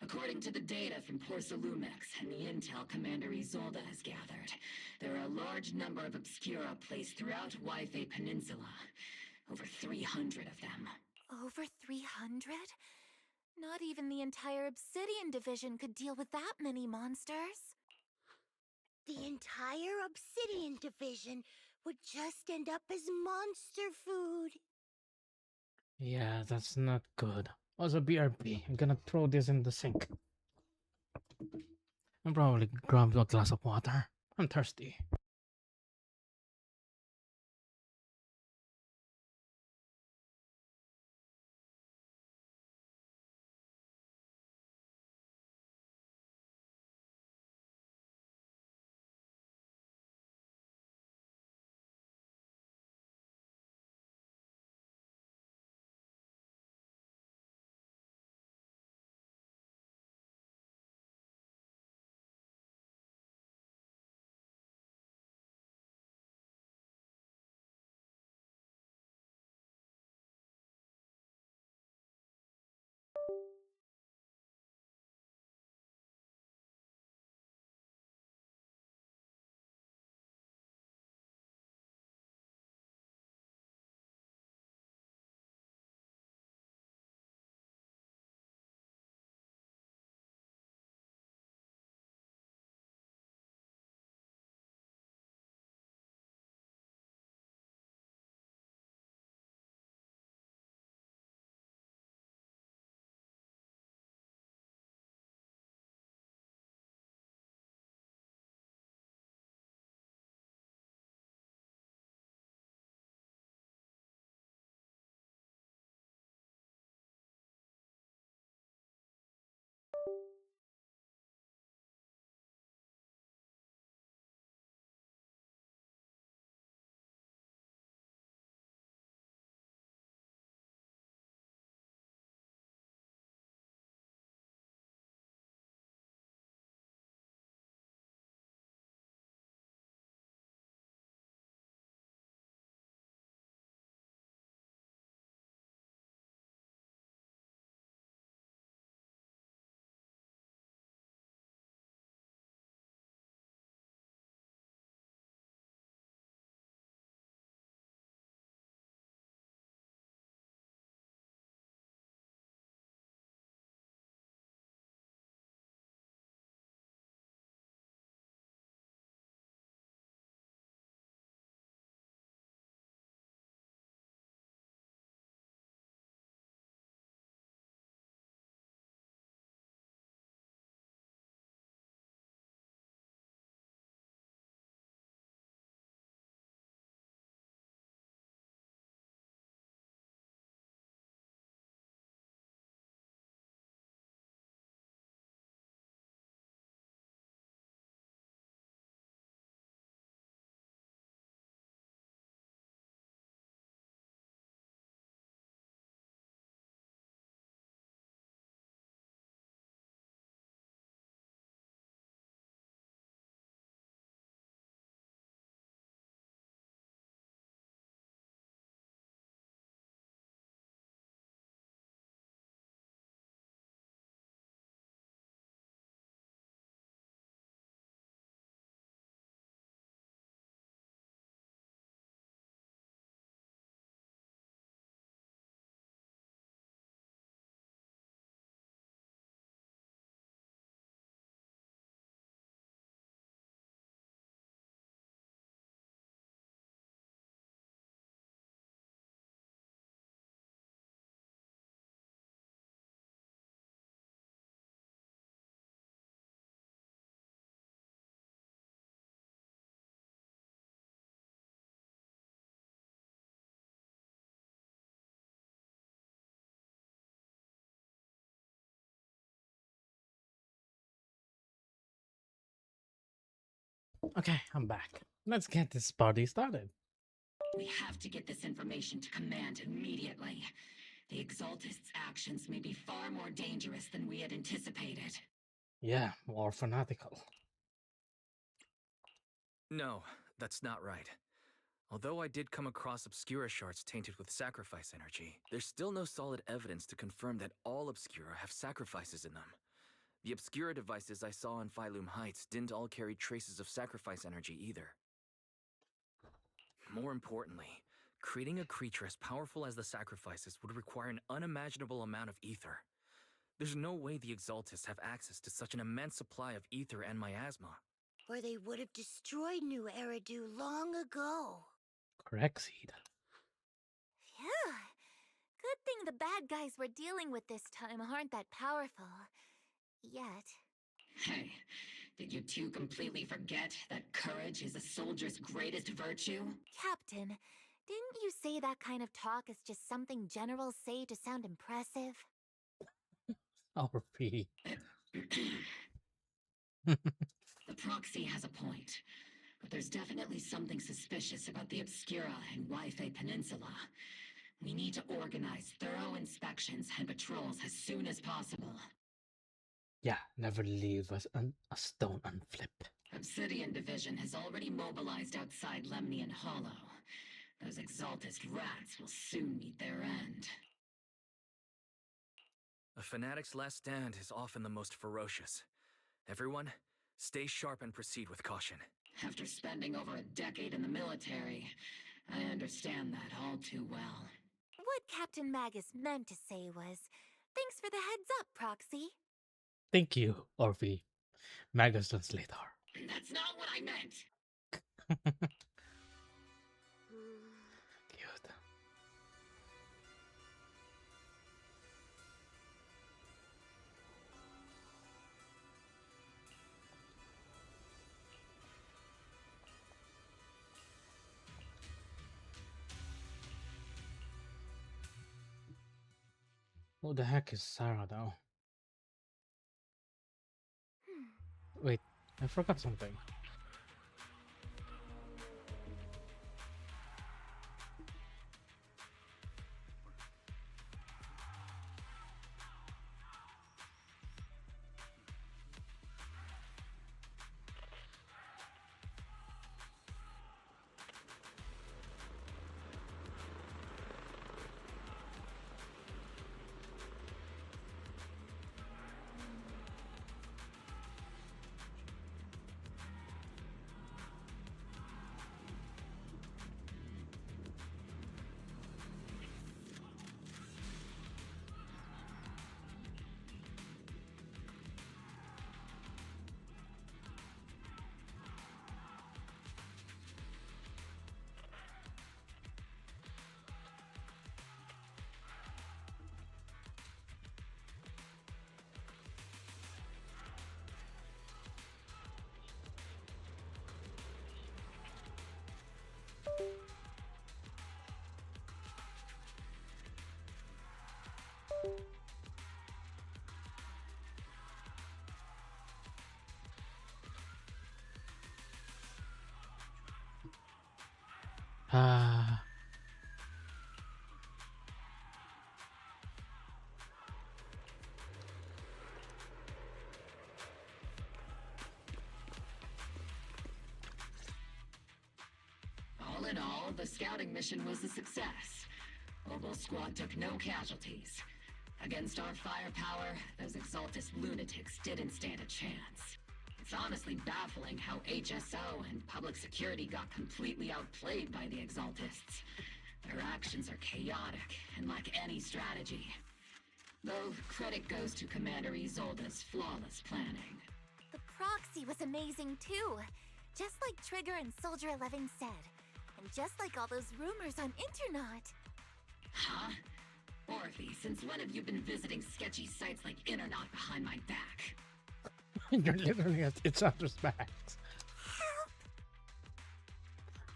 According to the data from Porcelumex and the intel Commander Isolde has gathered, there are a large number of Obscura placed throughout Yfei Peninsula. Over 300 of them. Over 300? Not even the entire Obsidian Division could deal with that many monsters. The entire Obsidian Division would just end up as monster food. Yeah, that's not good. Also, BRB, I'm gonna throw this in the sink. And probably grab a glass of water. I'm thirsty. Okay, I'm back. Let's get this party started. We have to get this information to Command immediately. The Exaltists' actions may be far more dangerous than we had anticipated. Yeah, more fanatical. No, that's not right. Although I did come across Obscura shards tainted with sacrifice energy, there's still no solid evidence to confirm that all Obscura have sacrifices in them. The Obscura devices I saw in Phylum Heights didn't all carry traces of sacrifice energy either. More importantly, creating a creature as powerful as the sacrifices would require an unimaginable amount of ether. There's no way the Exaltists have access to such an immense supply of ether and miasma. Or they would have destroyed New Eridu long ago. Correct, Seed. Phew. Good thing the bad guys we're dealing with this time aren't that powerful. Yet. Hey, did you two completely forget that courage is a soldier's greatest virtue? Captain, didn't you say that kind of talk is just something generals say to sound impressive? RP. The proxy has a point, but there's definitely something suspicious about the Obscura and Wi-Fi Peninsula. We need to organize thorough inspections and patrols as soon as possible. Yeah, never leave a stone unflipped. Obsidian Division has already mobilized outside Lemnian Hollow. Those Exaltist rats will soon meet their end. A fanatic's last stand is often the most ferocious. Everyone, stay sharp and proceed with caution. After spending over a decade in the military, I understand that all too well. What Captain Magus meant to say was, thanks for the heads up, Proxy. Thank you, Orphe. Magus Translator. That's not what I meant! Cute. Who the heck is Sarah, though? Wait, I forgot something. All in all, the scouting mission was a success. Oboe Squad took no casualties. Against our firepower, those Exaltist lunatics didn't stand a chance. It's honestly baffling how HSO and public security got completely outplayed by the Exaltists. Their actions are chaotic and lack any strategy. Though credit goes to Commander Isolde's flawless planning. The proxy was amazing too. Just like Trigger and Soldier 11 said. And just like all those rumors on Internet. Huh? Orphe, since when have you been visiting sketchy sites like Internet behind my back? You're literally at each other's backs.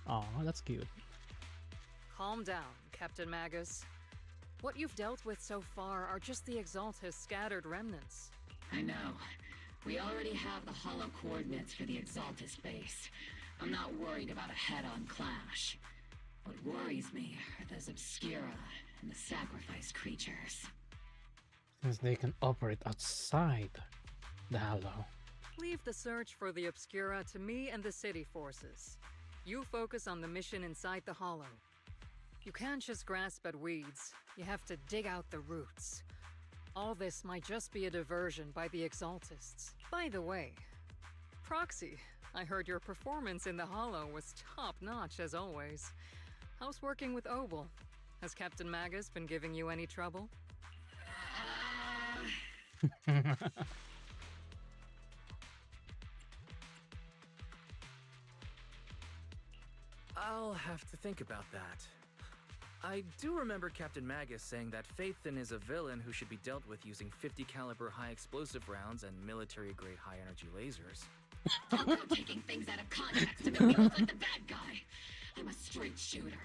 Aw, that's cute. Calm down, Captain Magus. What you've dealt with so far are just the Exaltist scattered remnants. I know. We already have the hollow coordinates for the Exaltus base. I'm not worried about a head-on clash. What worries me are those Obscura and the Sacrifice creatures. Since they can operate outside the Hollow. Leave the search for the Obscura to me and the city forces. You focus on the mission inside the Hollow. You can't just grasp at weeds. You have to dig out the roots. All this might just be a diversion by the Exaltists. By the way, Proxy, I heard your performance in the Hollow was top-notch as always. How's working with Obel? Has Captain Magus been giving you any trouble? I'll have to think about that. I do remember Captain Magus saying that Phaethon is a villain who should be dealt with using 50 caliber high explosive rounds and military grade high energy lasers. Don't go taking things out of context to make me look like the bad guy. I'm a straight shooter.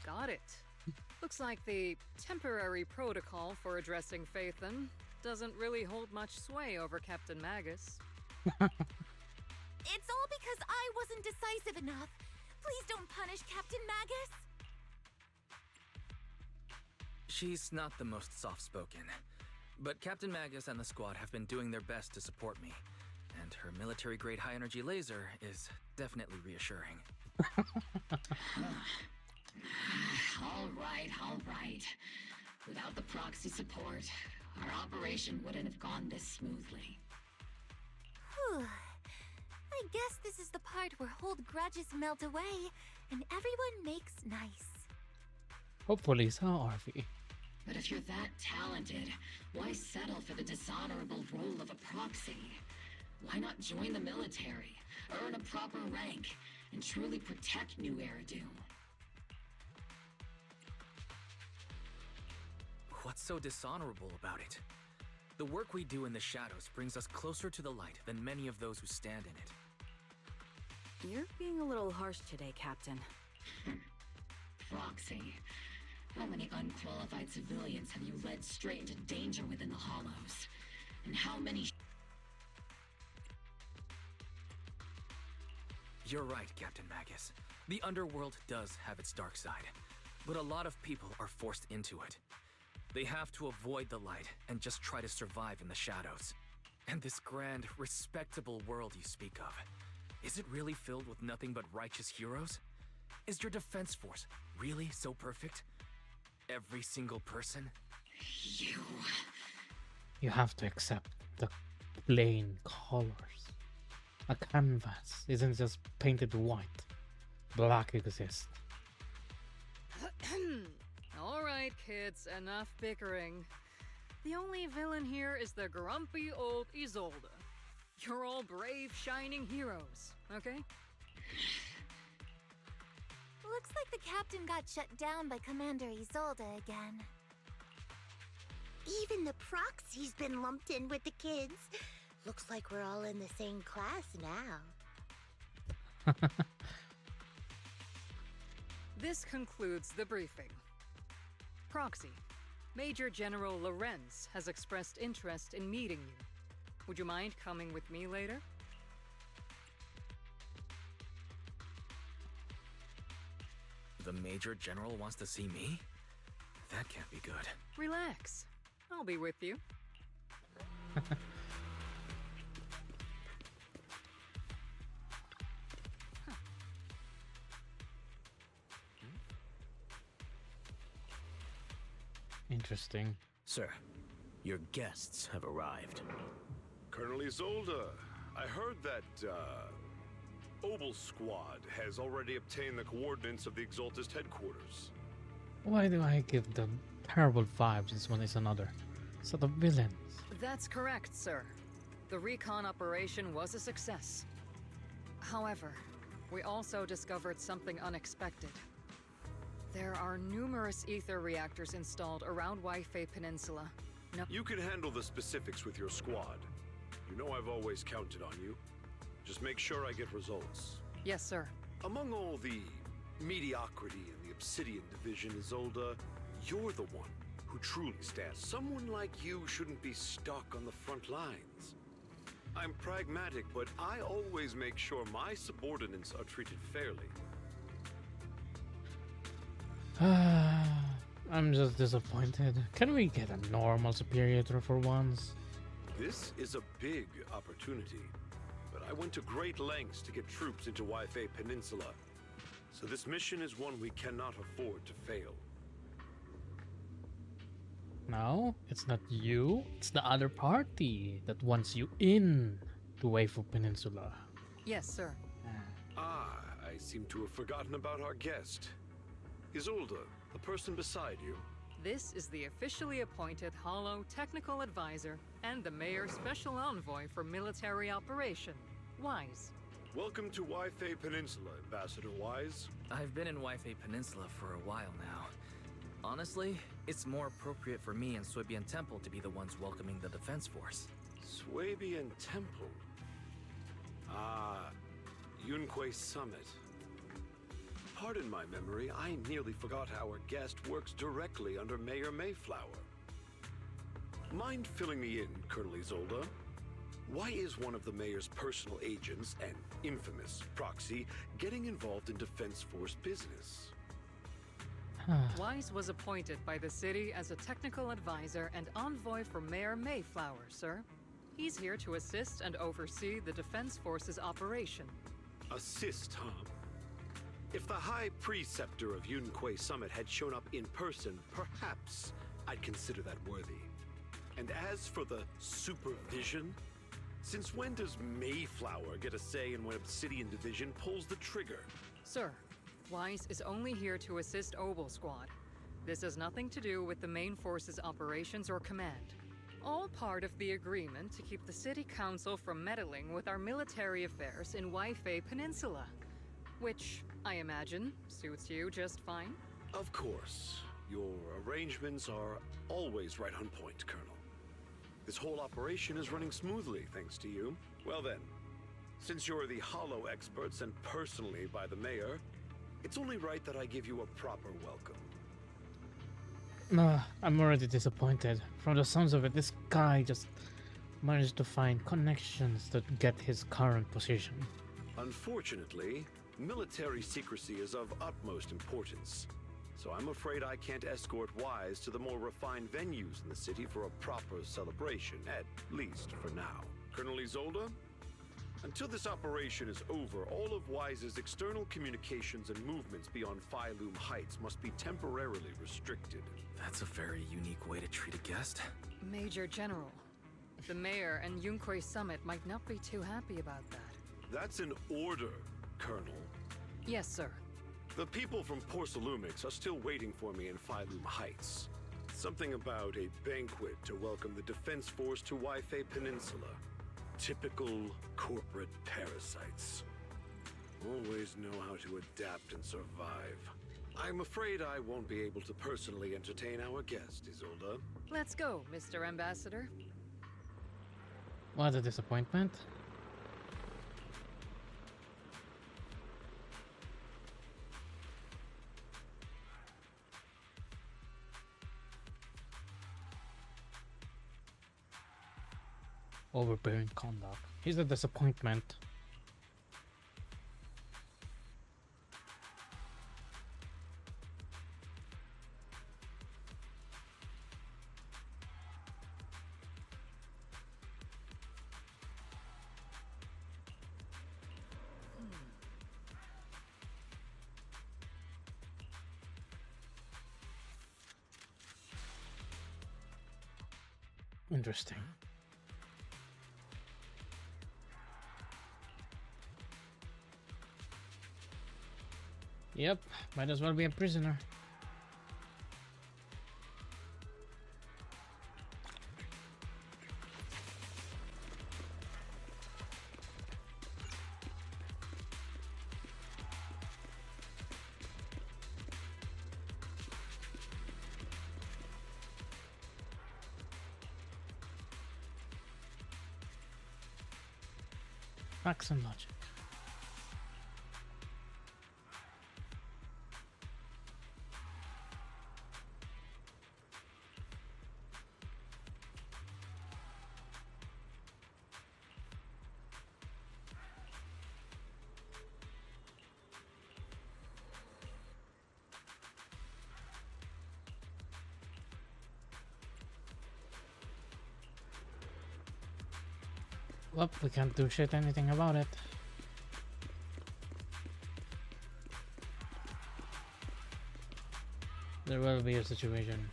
Got it. Looks like the temporary protocol for addressing Phaethon doesn't really hold much sway over Captain Magus. It's all because I wasn't decisive enough. Please don't punish Captain Magus. She's not the most soft-spoken, but Captain Magus and the squad have been doing their best to support me, and her military-grade high-energy laser is definitely reassuring. All right. Without the proxy support, our operation wouldn't have gone this smoothly. Whew. I guess this is the part where old grudges melt away and everyone makes nice. Hopefully so, RV. But if you're that talented, why settle for the dishonorable role of a proxy? Why not join the military, earn a proper rank, and truly protect New Eridu? What's so dishonorable about it? The work we do in the shadows brings us closer to the light than many of those who stand in it. You're being a little harsh today, Captain. Proxy, how many unqualified civilians have you led straight into danger within the Hollows? And how many... You're right, Captain Magus. The underworld does have its dark side, but a lot of people are forced into it. They have to avoid the light and just try to survive in the shadows. And this grand, respectable world you speak of, is it really filled with nothing but righteous heroes? Is your defense force really so perfect? Every single person? You have to accept the plain colors. A canvas isn't just painted white. Black exists. All right, kids, enough bickering. The only villain here is the grumpy old Isolde. You're all brave, shining heroes, okay? Looks like the captain got shut down by Commander Isolde again. Even the proxy's been lumped in with the kids. Looks like we're all in the same class now. This concludes the briefing. Proxy, Major General Lorenz has expressed interest in meeting you. Would you mind coming with me later? The Major General wants to see me? That can't be good. Relax. I'll be with you. Interesting. Sir, your guests have arrived. Colonel Isolde, I heard that, Obel Squad has already obtained the coordinates of the Exaltist headquarters. Why do I give them terrible vibes this one is another set of villains? That's correct, sir. The recon operation was a success. However, we also discovered something unexpected. There are numerous ether reactors installed around Wi-Fi Peninsula. No. You can handle the specifics with your squad. You know I've always counted on you. Just make sure I get results. Yes, sir. Among all the mediocrity in the Obsidian Division, Isolde, you're the one who who truly stands. Someone like you shouldn't be stuck on the front lines. I'm pragmatic, but I always make sure my subordinates are treated fairly. I'm just disappointed. Can we get a normal superior for once? This is a big opportunity, but I went to great lengths to get troops into Waifei Peninsula. So this mission is one we cannot afford to fail. No, it's not you. It's the other party that wants you in to Waifei Peninsula. Yes, sir. Ah, I seem to have forgotten about our guest. Isolde, the person beside you. This is the officially appointed Hollow Technical Advisor and the Mayor's Special Envoy for Military Operation, Wise. Welcome to Waifei Peninsula, Ambassador Wise. I've been in Waifei Peninsula for a while now. Honestly, it's more appropriate for me and Swabian Temple to be the ones welcoming the Defense Force. Swabian Temple? Ah, Yunquei Summit. Pardon my memory, I nearly forgot our guest works directly under Mayor Mayflower. Mind filling me in, Colonel Isolde? Why is one of the mayor's personal agents, an infamous proxy, getting involved in Defense Force business? Wise was appointed by the city as a technical advisor and envoy for Mayor Mayflower, sir. He's here to assist and oversee the Defense Force's operation. Assist, huh? If the High Preceptor of Yunquei Summit had shown up in person, perhaps I'd consider that worthy. And as for the supervision, since when does Mayflower get a say in when Obsidian Division pulls the trigger? Sir, Wise is only here to assist Obel Squad. This has nothing to do with the main force's operations or command. All part of the agreement to keep the City Council from meddling with our military affairs in Waifei Peninsula. Which, I imagine, suits you just fine? Of course. Your arrangements are always right on point, Colonel. This whole operation is running smoothly, thanks to you. Well then, since you're the Hollow expert sent personally by the Mayor, it's only right that I give you a proper welcome. I'm already disappointed. From the sounds of it, this guy just managed to find connections that get his current position. Unfortunately, military secrecy is of utmost importance. So I'm afraid I can't escort Wise to the more refined venues in the city for a proper celebration, at least for now. Colonel Isolde? Until this operation is over, all of Wise's external communications and movements beyond Phylum Heights must be temporarily restricted. That's a very unique way to treat a guest. Major General, the Mayor and Yunquei Summit might not be too happy about that. That's an order, Colonel. Yes, sir. The people from Porcelumix are still waiting for me in Phylum Heights. Something about a banquet to welcome the Defense Force to Waifei Peninsula. Typical corporate parasites. Always know how to adapt and survive. I'm afraid I won't be able to personally entertain our guest, Isolde. Let's go, Mr. Ambassador. What a disappointment. Overbearing conduct. He's a disappointment. Interesting. Yep, might as well be a prisoner. Facts and logic. Well, we can't do shit anything about it. There will be a situation.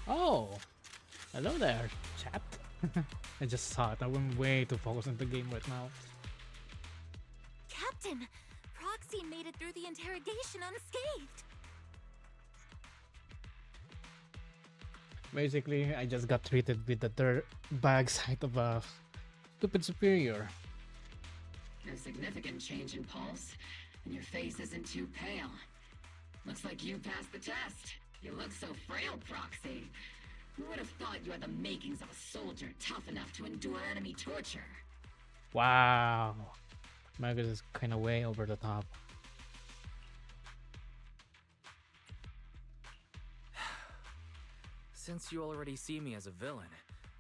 Oh! Hello there, chat. I just saw it. I'm way too focused on the game right now. Captain, Proxy made it through the interrogation unscathed. Basically, I just got treated with the dirt bag side of a stupid superior. No significant change in pulse, and your face isn't too pale. Looks like you passed the test. You look so frail, Proxy. Who would have thought you had the makings of a soldier tough enough to endure enemy torture? Wow. Magus is kind of way over the top. Since you already see me as a villain,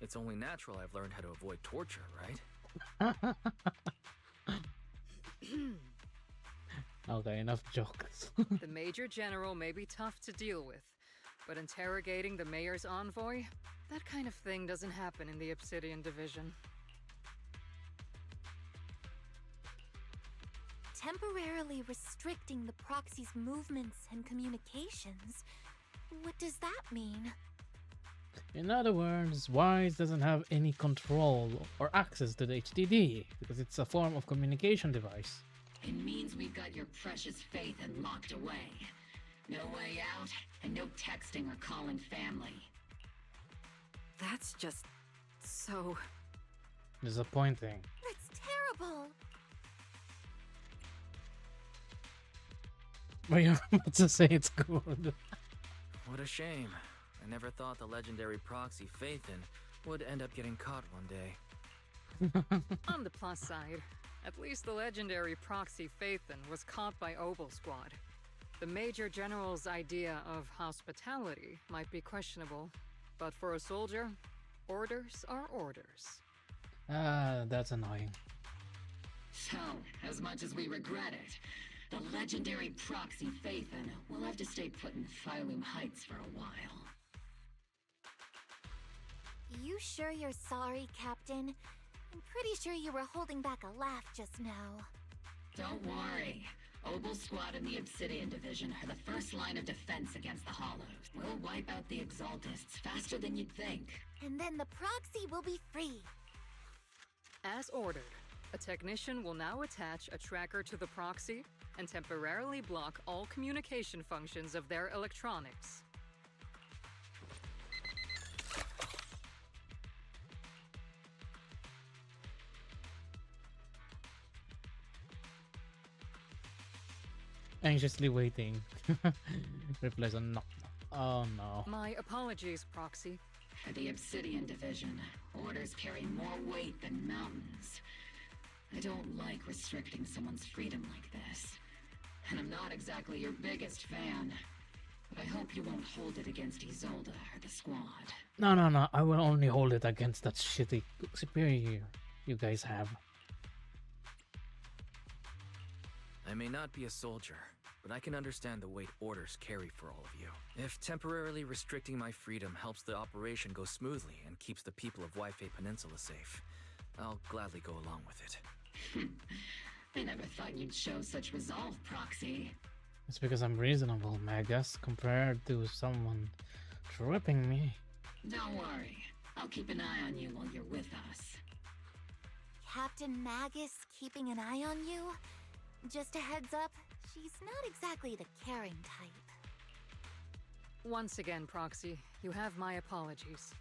it's only natural I've learned how to avoid torture, right? Okay, enough jokes. The Major General may be tough to deal with, but interrogating the Mayor's envoy? That kind of thing doesn't happen in the Obsidian Division. Temporarily restricting the Proxy's movements and communications? What does that mean? In other words, Wise doesn't have any control or access to the HDD because it's a form of communication device. It means we've got your precious Phaethon locked away. No way out, and no texting or calling family. That's just so disappointing. That's terrible. But you're about to say it's good. What a shame. I never thought the legendary proxy Phaethon would end up getting caught one day. On the plus side, at least the legendary proxy Phaethon was caught by Obel Squad. The Major General's idea of hospitality might be questionable, but for a soldier, orders are orders. That's annoying. So, as much as we regret it, the legendary proxy Phaethon will have to stay put in Phylum Heights for a while. You sure you're sorry, Captain? I'm pretty sure you were holding back a laugh just now. Don't worry. Obel Squad and the Obsidian Division are the first line of defense against the Hollows. We'll wipe out the Exaltists faster than you'd think. And then the Proxy will be free. As ordered, a technician will now attach a tracker to the proxy and temporarily block all communication functions of their electronics. Anxiously waiting. Replies on knock knock. Oh no. My apologies, Proxy. For the Obsidian Division, orders carry more weight than mountains. I don't like restricting someone's freedom like this. And I'm not exactly your biggest fan. But I hope you won't hold it against Isolde or the squad. No. I will only hold it against that shitty superior you guys have. I may not be a soldier, but I can understand the weight orders carry for all of you. If temporarily restricting my freedom helps the operation go smoothly and keeps the people of Waifei Peninsula safe, I'll gladly go along with it. I never thought you'd show such resolve, Proxy. It's because I'm reasonable, Magus, compared to someone tripping me. Don't worry. I'll keep an eye on you while you're with us. Captain Magus keeping an eye on you? Just a heads up, she's not exactly the caring type. Once again, Proxy, you have my apologies.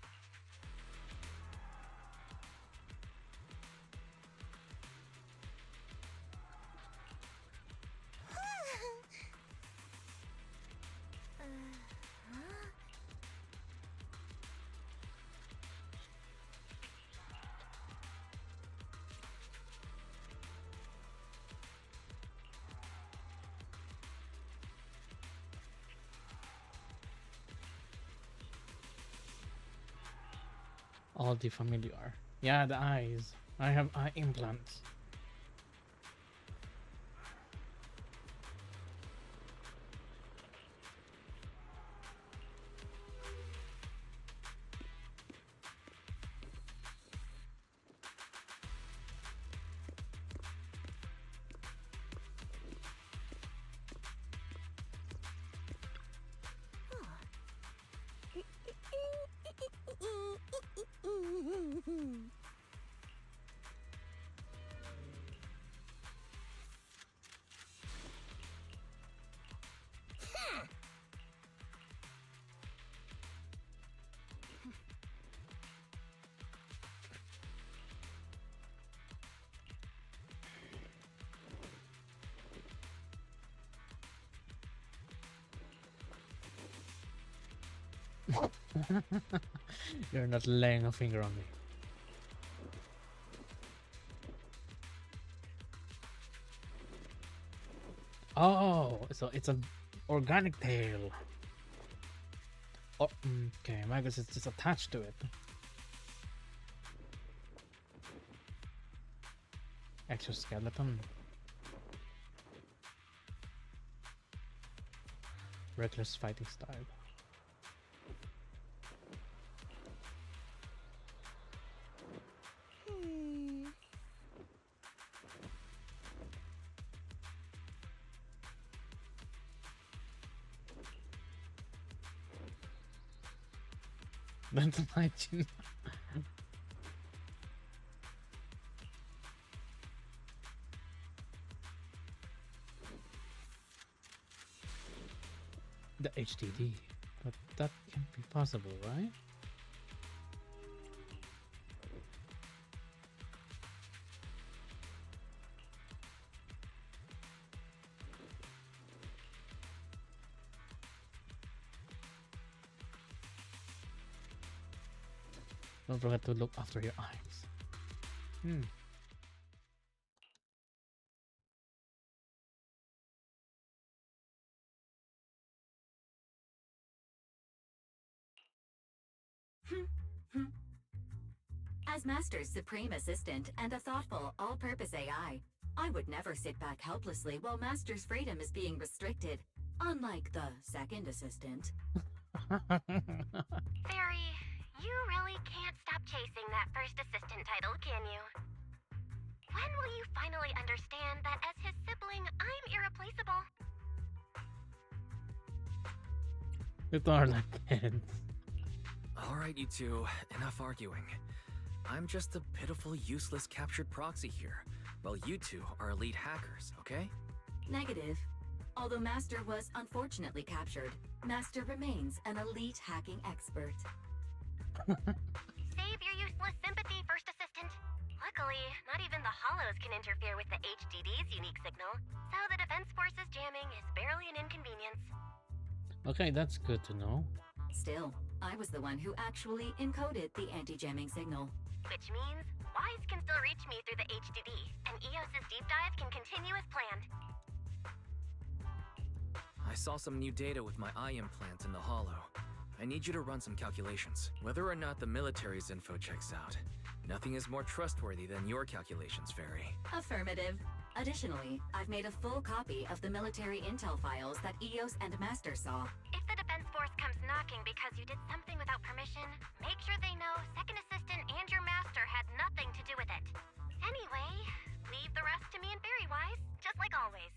All the familiar. Yeah, the eyes. I have eye implants. You're not laying a finger on me. Oh, so it's an organic tail. Oh, okay, I guess it's just attached to it. Exoskeleton. Reckless fighting style. Dental hygiene. The HDD, but that can't be possible, right? Don't forget to look after your eyes. As Master's supreme assistant and a thoughtful, all-purpose AI, I would never sit back helplessly while Master's freedom is being restricted, unlike the second assistant. Fairy, you really can't stop chasing that first assistant title, can you? When will you finally understand that as his sibling, I'm irreplaceable? You are like kids. Alright, you two, enough arguing. I'm just a pitiful, useless captured proxy here, while you two are elite hackers, okay? Negative. Although Master was unfortunately captured, Master remains an elite hacking expert. Save your useless sympathy, First Assistant. Luckily, not even the Hollows can interfere with the HDD's unique signal, so the Defense Force's jamming is barely an inconvenience. Okay, that's good to know. Still, I was the one who actually encoded the anti-jamming signal. Which means Wise can still reach me through the HDD, and EOS's deep dive can continue as planned. I saw some new data with my eye implant in the hollow. I need you to run some calculations. Whether or not the military's info checks out, nothing is more trustworthy than your calculations, Fairy. Affirmative. Additionally, I've made a full copy of the military intel files that EOS and Master saw. If the Defense Force comes knocking because you did something without permission, make sure they know Second Assistant and your Master had nothing to do with it. Anyway, leave the rest to me and Fairy Wise, just like always.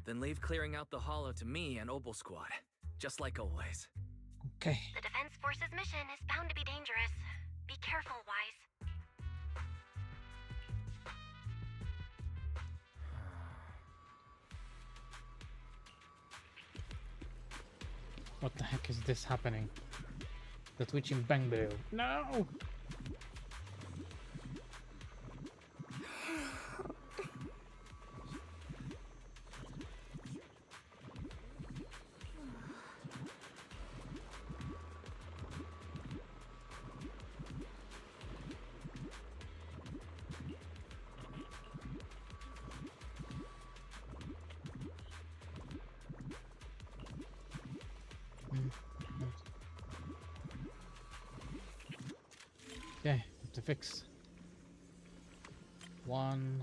Then leave clearing out the hollow to me and Obel Squad, just like always. Okay. The Defense Force's mission is bound to be dangerous. Be careful, Wise. What the heck is this happening? The twitching bang bill. No! Okay, to fix. One.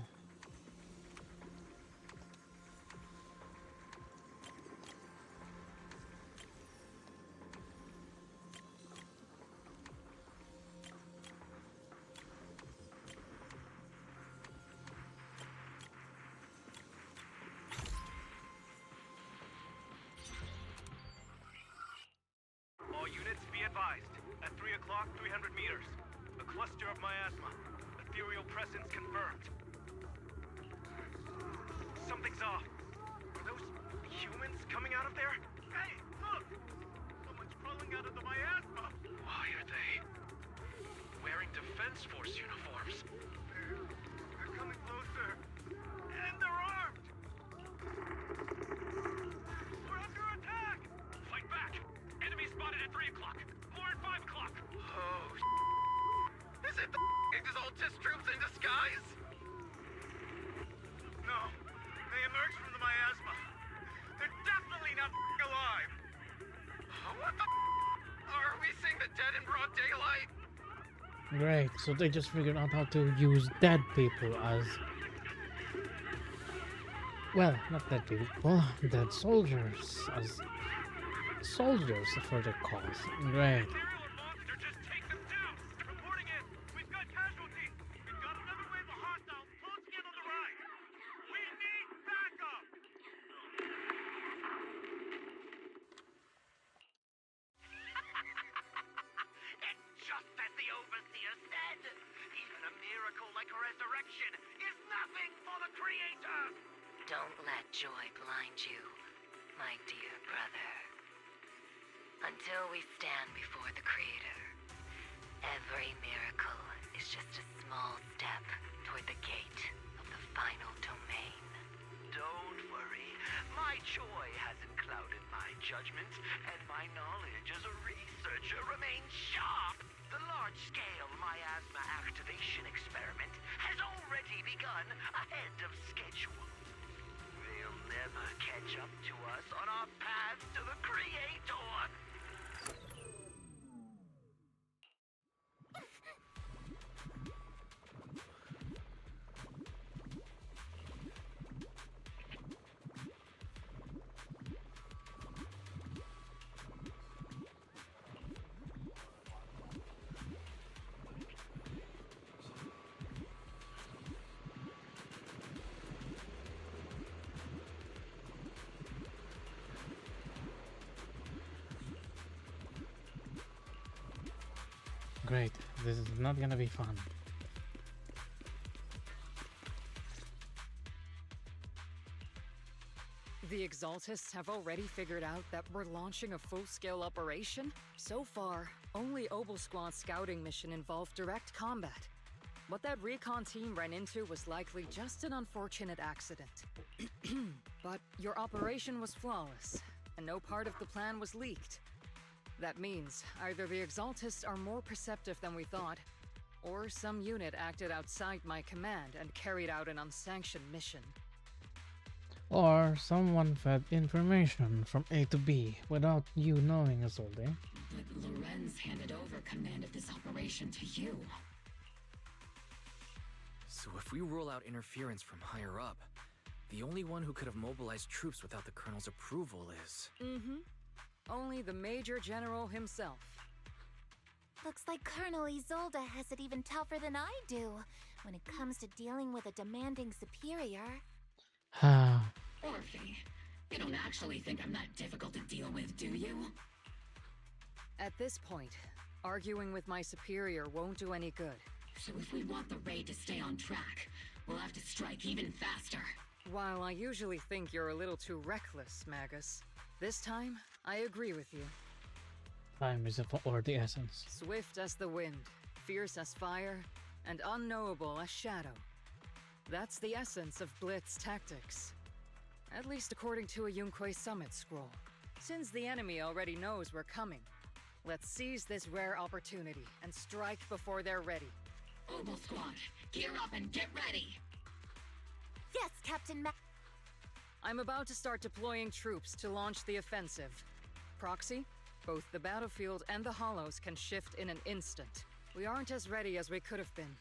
All units, be advised. At 3 o'clock, 300 meters. A cluster of miasma. Ethereal presence confirmed. Something's off. Are those humans coming out of there? Hey, look! Someone's crawling out of the miasma! Why are they wearing Defense Force uniforms? They're coming closer. And they're armed! We're under attack! Fight back! Enemy spotted 3 o'clock. More at 5 o'clock. Oh, is it the Exaltis troops in disguise? No, they emerged from the miasma. They're definitely not alive. What the Are we seeing the dead in broad daylight? Great, so they just figured out how to use dead people as... Well, not dead people, dead soldiers as... soldiers for their cause. Great. Just as the Overseer said, even a miracle like resurrection is nothing for the Creator! Don't let joy blind you, my dear brother. Until we stand before the Creator, every miracle is just a small step toward the gate of the final domain. Don't worry, my joy hasn't clouded my judgment, and my knowledge as a researcher remains sharp. The large-scale miasma activation experiment has already begun ahead of schedule. They'll never catch up to us on our path to the Creator. Great, this is not gonna be fun. The Exaltists have already figured out that we're launching a full-scale operation? So far, only Obel Squad's scouting mission involved direct combat. What that recon team ran into was likely just an unfortunate accident. But your operation was flawless, and no part of the plan was leaked. That means either the Exaltists are more perceptive than we thought, or some unit acted outside my command and carried out an unsanctioned mission. Or someone fed information from A to B without you knowing, Isolde. But Lorenz handed over command of this operation to you. So if we rule out interference from higher up, the only one who could have mobilized troops without the Colonel's approval is... Only the Major General himself. Looks like Colonel Isolde has it even tougher than I do when it comes to dealing with a demanding superior. Orphe, you don't actually think I'm that difficult to deal with, do you? At this point, arguing with my superior won't do any good. So if we want the raid to stay on track, we'll have to strike even faster. While I usually think you're a little too reckless, Magus, this time, I agree with you. Time is or the essence. Swift as the wind, fierce as fire, and unknowable as shadow. That's the essence of Blitz tactics. At least according to a Yunque Summit scroll. Since the enemy already knows we're coming, let's seize this rare opportunity and strike before they're ready. Obel Squad, gear up and get ready! Yes, Captain I'm about to start deploying troops to launch the offensive. Proxy, both the battlefield and the hollows can shift in an instant. We aren't as ready as we could have been.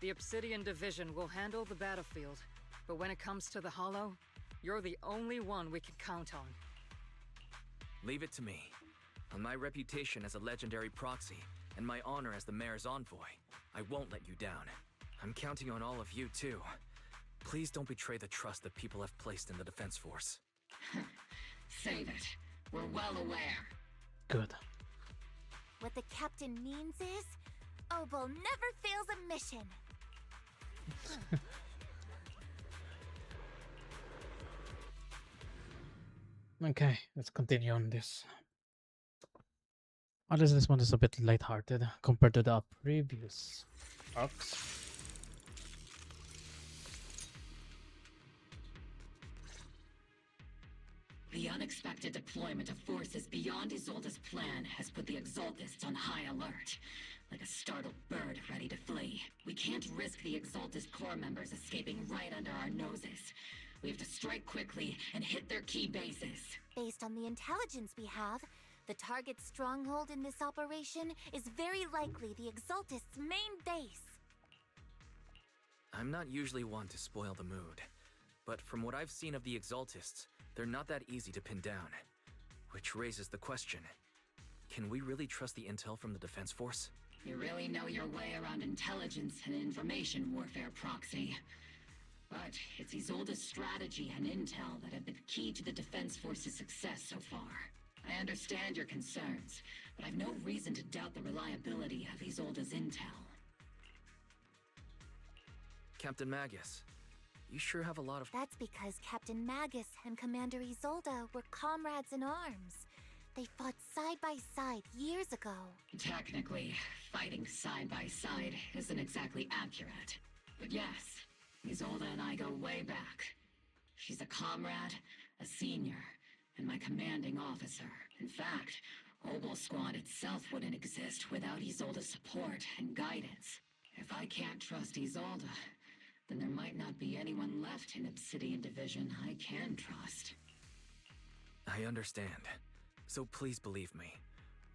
The Obsidian Division will handle the battlefield, but when it comes to the hollow, you're the only one we can count on. Leave it to me. On my reputation as a legendary proxy, and my honor as the mayor's envoy, I won't let you down. I'm counting on all of you, too. Please don't betray the trust that people have placed in the Defense Force. Save it. We're well aware. Good. What the captain means is, Obel never fails a mission. Okay, let's continue on this. At least this one is a bit lighthearted compared to the previous arcs. The unexpected deployment of forces beyond Isolde's plan plan has put the Exaltists on high alert. Like a startled bird ready to flee. We can't risk the Exaltist Corps members escaping right under our noses. We have to strike quickly and hit their key bases. Based on the intelligence we have, the target's stronghold in this operation is very likely the Exaltists' main base. I'm not usually one to spoil the mood, but from what I've seen of the Exaltists, they're not that easy to pin down. Which raises the question, can we really trust the intel from the Defense Force? You really know your way around intelligence and information warfare, Proxy. But it's Isolde's strategy and intel that have been key to the Defense Force's success so far. I understand your concerns, but I've no reason to doubt the reliability of Isolde's intel. Captain Magus, you sure have a lot of... That's because Captain Magus and Commander Isolde were comrades in arms. They fought side by side years ago. Technically, fighting side by side isn't exactly accurate. But yes, Isolde and I go way back. She's a comrade, a senior, and my commanding officer. In fact, Obel Squad itself wouldn't exist without Isolde's support and guidance. If I can't trust Isolde, then there might not be anyone left in Obsidian Division I can trust. I understand. So please believe me.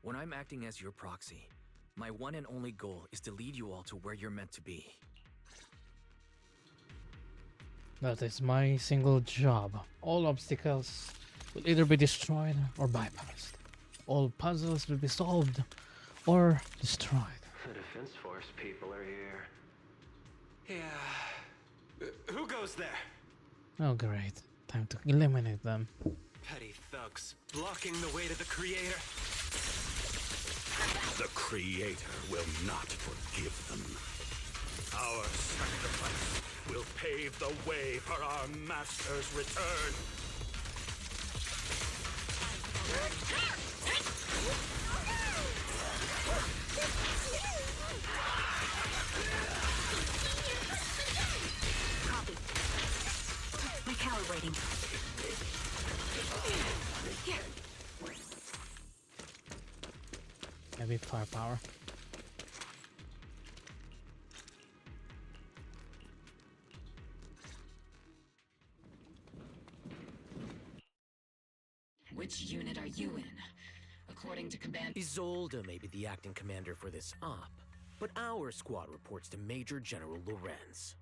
When I'm acting as your proxy, my one and only goal is to lead you all to where you're meant to be. That is my single job. All obstacles will either be destroyed or bypassed. All puzzles will be solved or destroyed. The Defense Force people are here. Yeah. Who goes there? Oh great. Time to eliminate them. Petty thugs, blocking the way to the Creator. The Creator will not forgive them. Our sacrifice will pave the way for our Master's return. Copy. Recalibrating. Here. Maybe firepower. Which unit are you in? According to Command... Isolde may be the acting commander for this op, but our squad reports to Major General Lorenz.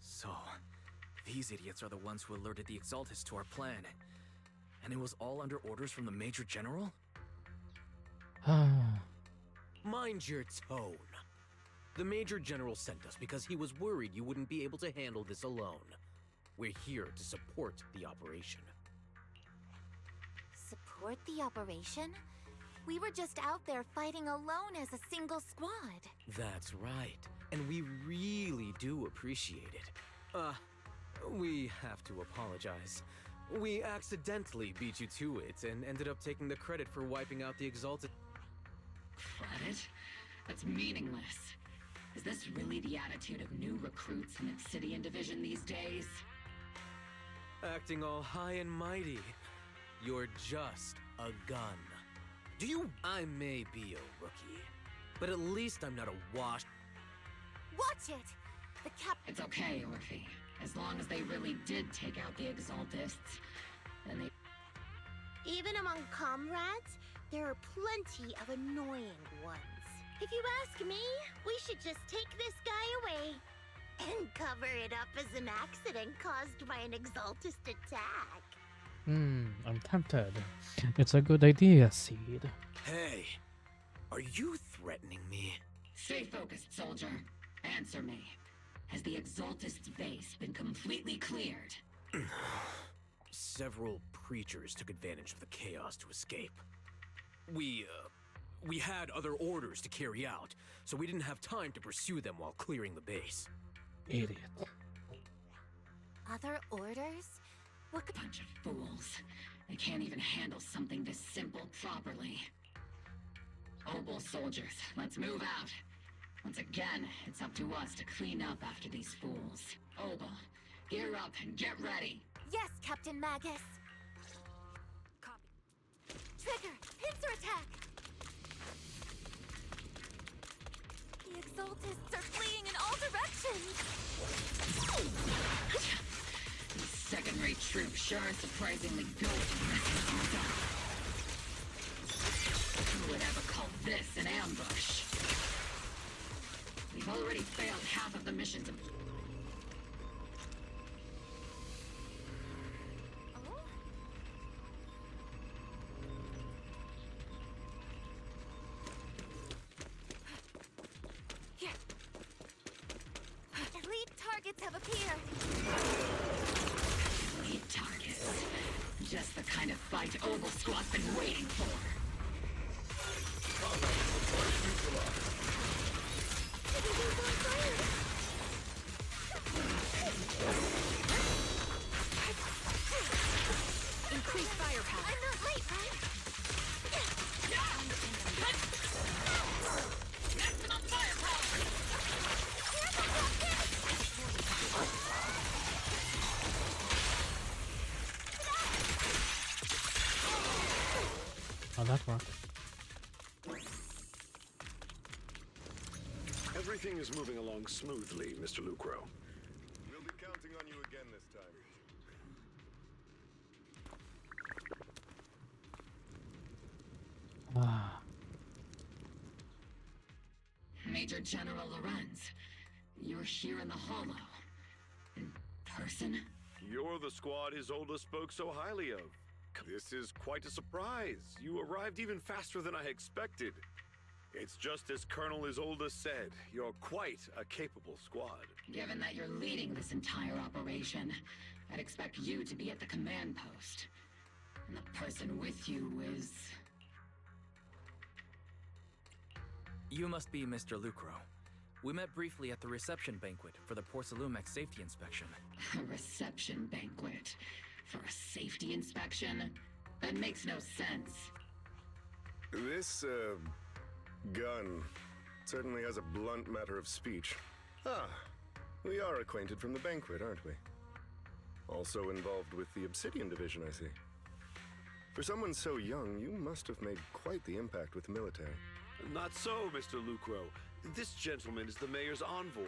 So, these idiots are the ones who alerted the Exaltists to our plan. And it was all under orders from the Major General? Mind your tone. The Major General sent us because he was worried you wouldn't be able to handle this alone. We're here to support the operation. Support the operation? We were just out there fighting alone as a single squad. That's right. And we really do appreciate it. We have to apologize. We accidentally beat you to it and ended up taking the credit for wiping out the Exalted. Credit? That's meaningless. Is this really the attitude of new recruits in Obsidian Division these days? Acting all high and mighty. You're just a gun. I may be a rookie, but at least I'm not a wash. Watch it! The cap- It's okay, Orphe. As long as they really did take out the Exaltists, then they... Even among comrades, there are plenty of annoying ones. If you ask me, we should just take this guy away and cover it up as an accident caused by an Exaltist attack. I'm tempted. It's a good idea, Seed. Hey, are you threatening me? Stay focused, soldier. Answer me. Has the Exaltist's base been completely cleared? Several preachers took advantage of the chaos to escape. We had other orders to carry out, so we didn't have time to pursue them while clearing the base. Idiot. Other orders? What could... Bunch of fools. They can't even handle something this simple properly. Obel soldiers, let's move out. Once again, it's up to us to clean up after these fools. Obel, gear up and get ready. Yes, Captain Magus. Copy. sure surprisingly good at messing things up. Who would ever call this an ambush? We've already failed half of the missions. Elite targets have appeared. Elite targets. Just the kind of fight Ogle Squad's been waiting for. Increased firepower. I'm not late, right? Maximum firepower! Oh, that worked. Everything is moving along smoothly, Mr. Lucro. We'll be counting on you again this time. Major General Lorenz, you're here in the Hollow. In person? You're the squad Isolde spoke so highly of. This is quite a surprise. You arrived even faster than I expected. It's just as Colonel Isolde said, you're quite a capable squad. Given that you're leading this entire operation, I'd expect you to be at the command post. And the person with you is... You must be Mr. Lucro. We met briefly at the reception banquet for the Porcelumex safety inspection. A reception banquet? For a safety inspection? That makes no sense. This, gun certainly has a blunt matter of speech. Ah, we are acquainted from the banquet, aren't we? Also involved with the Obsidian Division, I see. For someone so young, you must have made quite the impact with the military. Not so, Mr. Lucro. This gentleman is the mayor's envoy,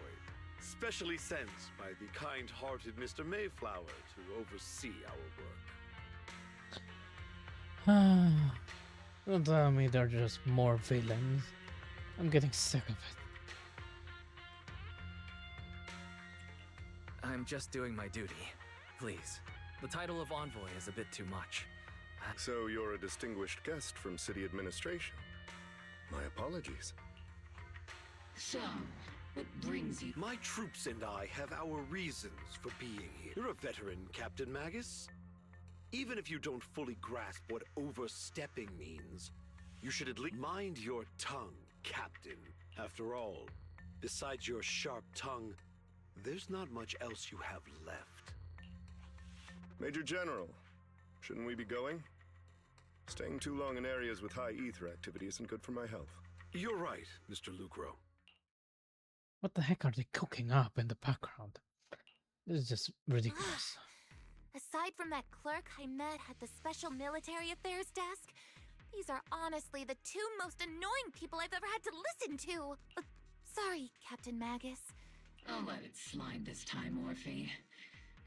specially sent by the kind-hearted Mr. Mayflower to oversee our work. Don't tell me they're just more villains. I'm getting sick of it. I'm just doing my duty. Please. The title of envoy is a bit too much. So you're a distinguished guest from city administration. My apologies. So, what brings you? My troops and I have our reasons for being here. You're a veteran, Captain Magus. Even if you don't fully grasp what overstepping means, you should at least mind your tongue, Captain. After all, besides your sharp tongue, there's not much else you have left. Major General, shouldn't we be going? Staying too long in areas with high ether activity isn't good for my health. You're right, Mr. Lucro. What the heck are they cooking up in the background? This is just ridiculous. Aside from that clerk I met at the Special Military Affairs desk, these are honestly the two most annoying people I've ever had to listen to. Sorry, Captain Magus. I'll let it slide this time, Orphe.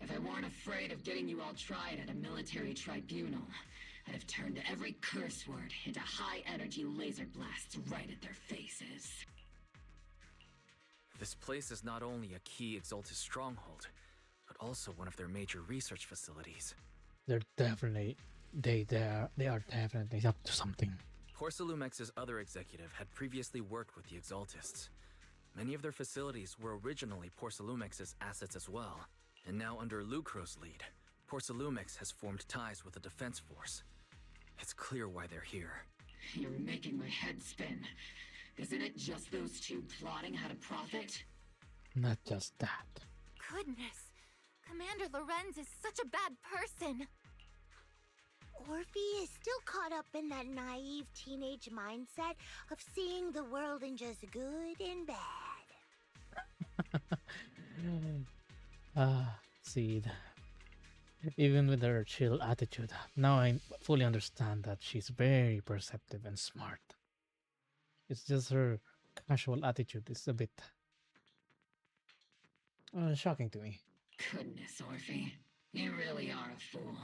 If I weren't afraid of getting you all tried at a military tribunal, I'd have turned every curse word into high-energy laser blasts right at their faces. This place is not only a key Exaltus stronghold, but also one of their major research facilities. They're definitely they are definitely up to something. Porcelumex's other executive had previously worked with the Exaltists. Many of their facilities were originally Porcelumex's assets as well, and now under Lucro's lead, Porcelumex has formed ties with the defense force. It's clear why they're here. You're making my head spin. Isn't it just those two plotting how to profit? Not just that. Goodness, Commander Lorenz is such a bad person. Orphe is still caught up in that naive teenage mindset of seeing the world in just good and bad. Seed. Even with her chill attitude, now I fully understand that she's very perceptive and smart. It's just her casual attitude is a bit shocking to me. Goodness, Orphe. You really are a fool.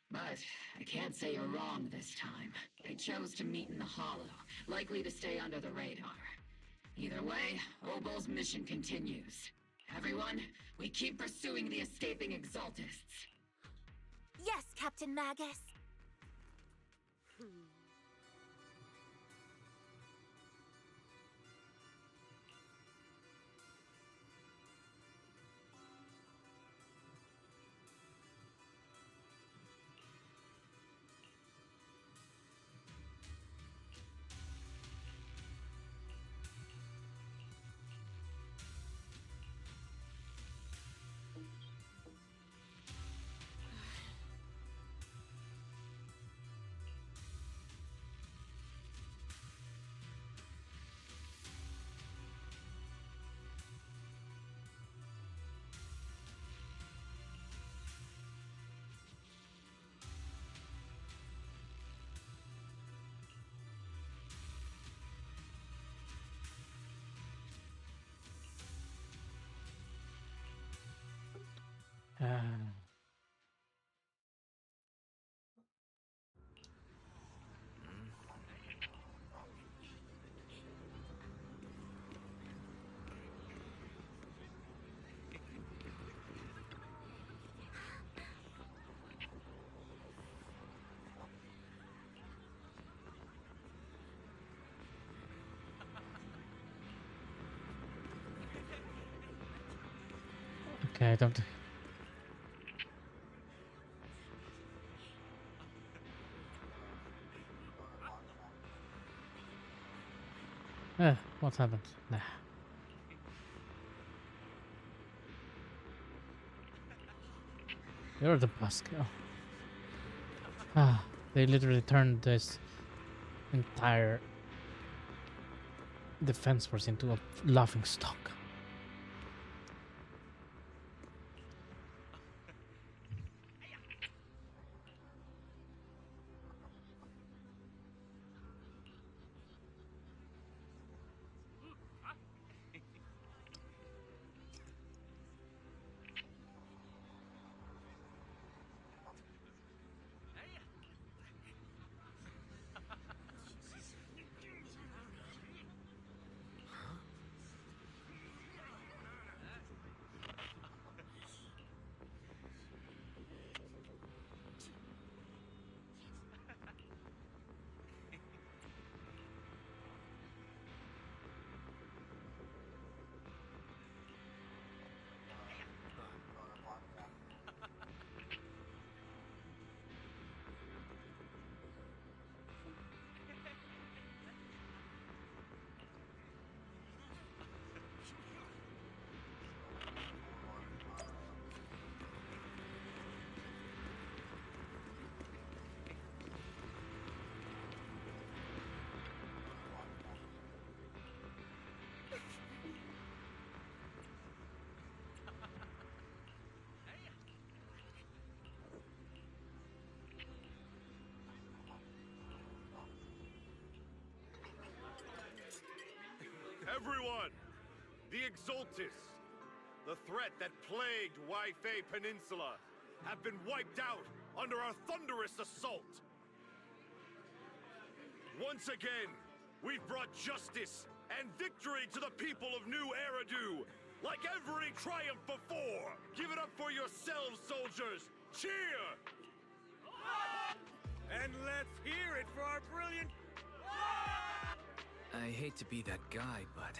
But I can't say you're wrong this time. They chose to meet in the Hollow, likely to stay under the radar. Either way, Obol's mission continues. Everyone, we keep pursuing the escaping Exaltists. Yes, Captain Magus. Okay, I don't. What happened? Nah. You're the boss girl. They literally turned this entire defense force into a laughing stock. Everyone! The Exaltists, the threat that plagued Waifei Peninsula, have been wiped out under our thunderous assault! Once again, we've brought justice and victory to the people of New Eridu, like every triumph before! Give it up for yourselves, soldiers! Cheer! And let's hear it for our brilliant... I hate to be that guy, but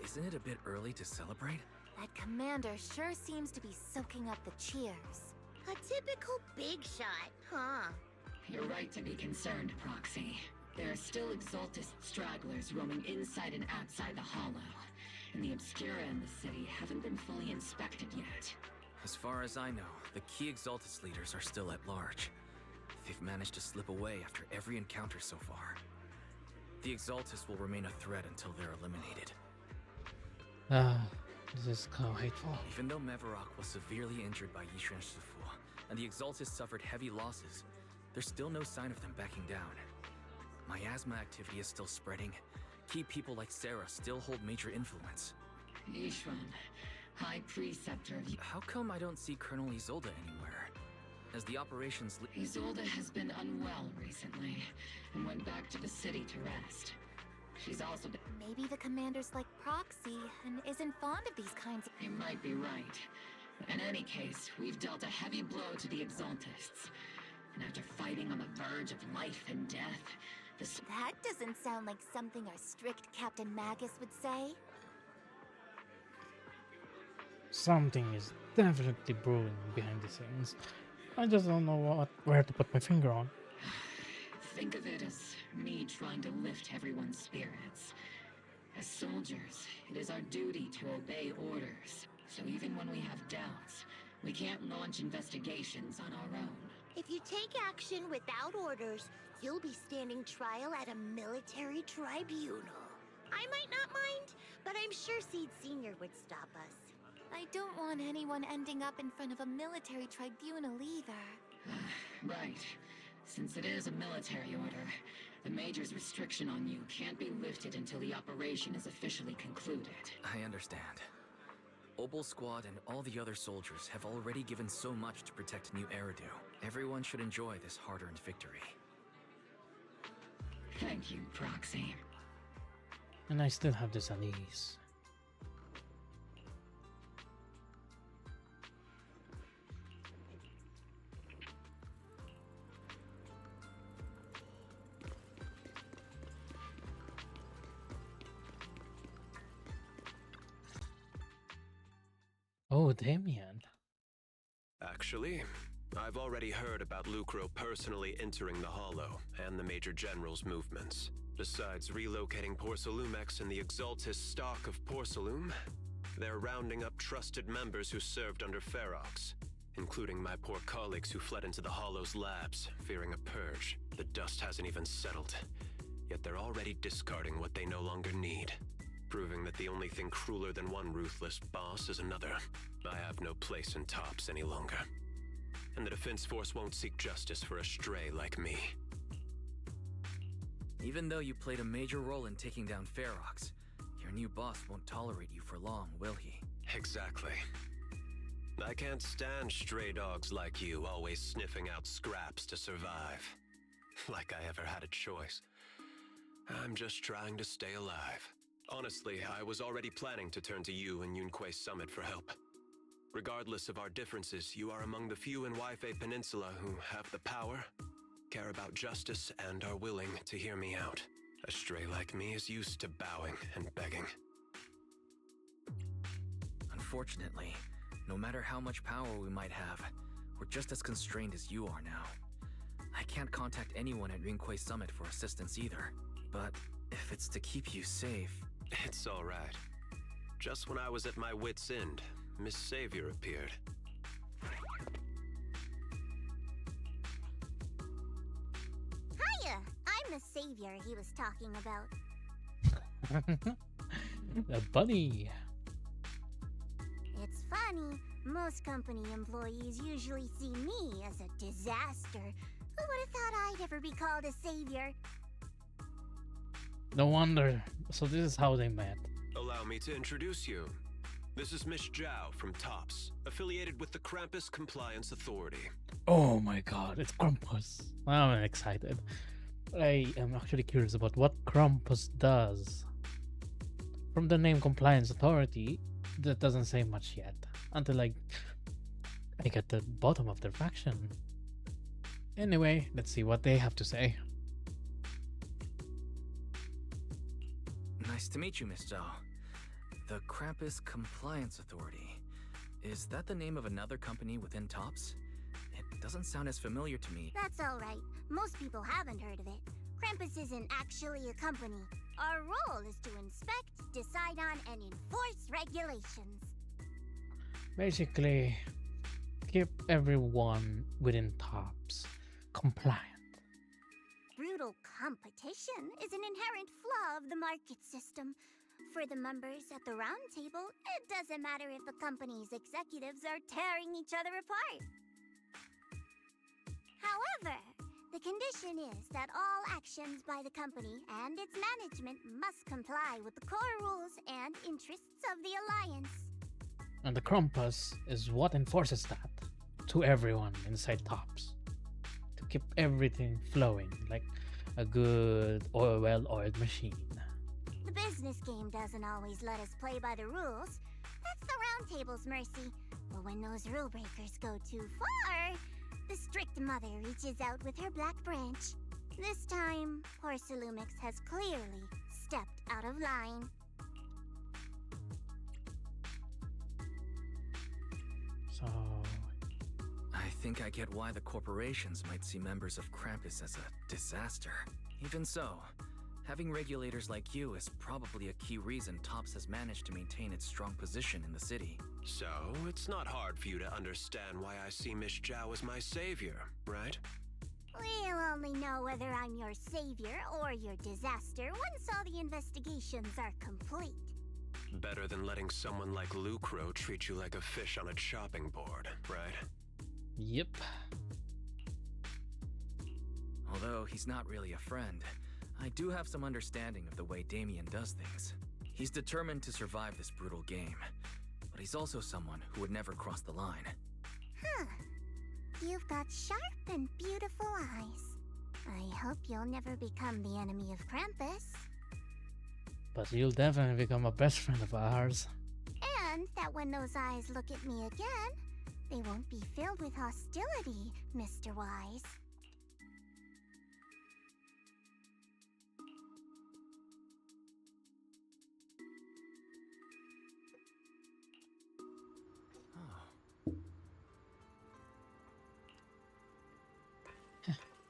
isn't it a bit early to celebrate? That commander sure seems to be soaking up the cheers. A typical big shot, huh? You're right to be concerned, Proxy. There are still Exaltist stragglers roaming inside and outside the Hollow, and the Obscura in the city haven't been fully inspected yet. As far as I know, the key Exaltist leaders are still at large. They've managed to slip away after every encounter so far. The Exaltists will remain a threat until they're eliminated. This is so hateful. Even though Mevarok was severely injured by Yishan Shifu, and the Exaltists suffered heavy losses, there's still no sign of them backing down. Miasma activity is still spreading. Key people like Sarah still hold major influence. Yishuan, High Preceptor of... How come I don't see Colonel Isolde anywhere? As the operations... Isolde has been unwell recently, and went back to the city to rest. She's also been... Maybe the commander's like Proxy, and isn't fond of these kinds of... You might be right. In any case, we've dealt a heavy blow to the Exaltists. And after fighting on the verge of life and death, this... That doesn't sound like something our strict Captain Magus would say. Something is definitely brewing behind the scenes. I just don't know where to put my finger on. Think of it as me trying to lift everyone's spirits. As soldiers, it is our duty to obey orders. So even when we have doubts, we can't launch investigations on our own. If you take action without orders, you'll be standing trial at a military tribunal. I might not mind, but I'm sure Seed Sr. would stop us. I don't want anyone ending up in front of a military tribunal either. Right. Since it is a military order, the Major's restriction on you can't be lifted until the operation is officially concluded. I understand. Obol Squad and all the other soldiers have already given so much to protect New Eridu. Everyone should enjoy this hard-earned victory. Thank you, Proxy. And I still have this unease. Oh, Damien. Actually, I've already heard about Lucro personally entering the Hollow and the Major General's movements. Besides relocating Porcelumex and the Exaltist stock of Porcelume, they're rounding up trusted members who served under Ferox, including my poor colleagues who fled into the Hollow's labs, fearing a purge. The dust hasn't even settled, yet they're already discarding what they no longer need. Proving that the only thing crueler than one ruthless boss is another. I have no place in Tops any longer. And the Defense Force won't seek justice for a stray like me. Even though you played a major role in taking down Ferox, your new boss won't tolerate you for long, will he? Exactly. I can't stand stray dogs like you always sniffing out scraps to survive. Like I ever had a choice. I'm just trying to stay alive. Honestly, I was already planning to turn to you and Yunque Summit for help. Regardless of our differences, you are among the few in Waifei Peninsula who have the power, care about justice, and are willing to hear me out. A stray like me is used to bowing and begging. Unfortunately, no matter how much power we might have, we're just as constrained as you are now. I can't contact anyone at Yunque Summit for assistance either. But if it's to keep you safe... It's all right. Just when I was at my wit's end, Miss Savior appeared. Hiya! I'm the savior he was talking about. A bunny. It's funny. Most company employees usually see me as a disaster. Who would have thought I'd ever be called a savior? No wonder. So this is how they met. Allow me to introduce you. This is Miss Zhao from TOPS, affiliated with the Krampus Compliance Authority. Oh my god, it's Krampus. I'm excited. I am actually curious about what Krampus does. From the name Compliance Authority, that doesn't say much yet. Until I get the bottom of their faction. Anyway, let's see what they have to say. Nice to meet you, Miss Zhao. The Krampus Compliance Authority. Is that the name of another company within TOPS? It doesn't sound as familiar to me. That's alright. Most people haven't heard of it. Krampus isn't actually a company. Our role is to inspect, decide on, and enforce regulations. Basically, keep everyone within TOPS compliant. Brutal competition is an inherent flaw of the market system. For the members at the round table, it doesn't matter if a company's executives are tearing each other apart. However, the condition is that all actions by the company and its management must comply with the core rules and interests of the Alliance. And the Krampus is what enforces that to everyone inside Tops. To keep everything flowing like a good well-oiled machine. The business game doesn't always let us play by the rules. That's the Round Table's mercy. But when those rule breakers go too far, the strict mother reaches out with her black branch. This time, poor Salumix has clearly stepped out of line. So... I think I get why the corporations might see members of Krampus as a disaster. Even so, having regulators like you is probably a key reason Tops has managed to maintain its strong position in the city. So, it's not hard for you to understand why I see Miss Zhao as my savior, right? We'll only know whether I'm your savior or your disaster once all the investigations are complete. Better than letting someone like Lucro treat you like a fish on a chopping board, right? Yep. Although he's not really a friend, I do have some understanding of the way Damien does things. He's determined to survive this brutal game, but he's also someone who would never cross the line. Huh. You've got sharp and beautiful eyes. I hope you'll never become the enemy of Krampus. But you'll definitely become a best friend of ours. And that when those eyes look at me again, they won't be filled with hostility, Mr. Wise.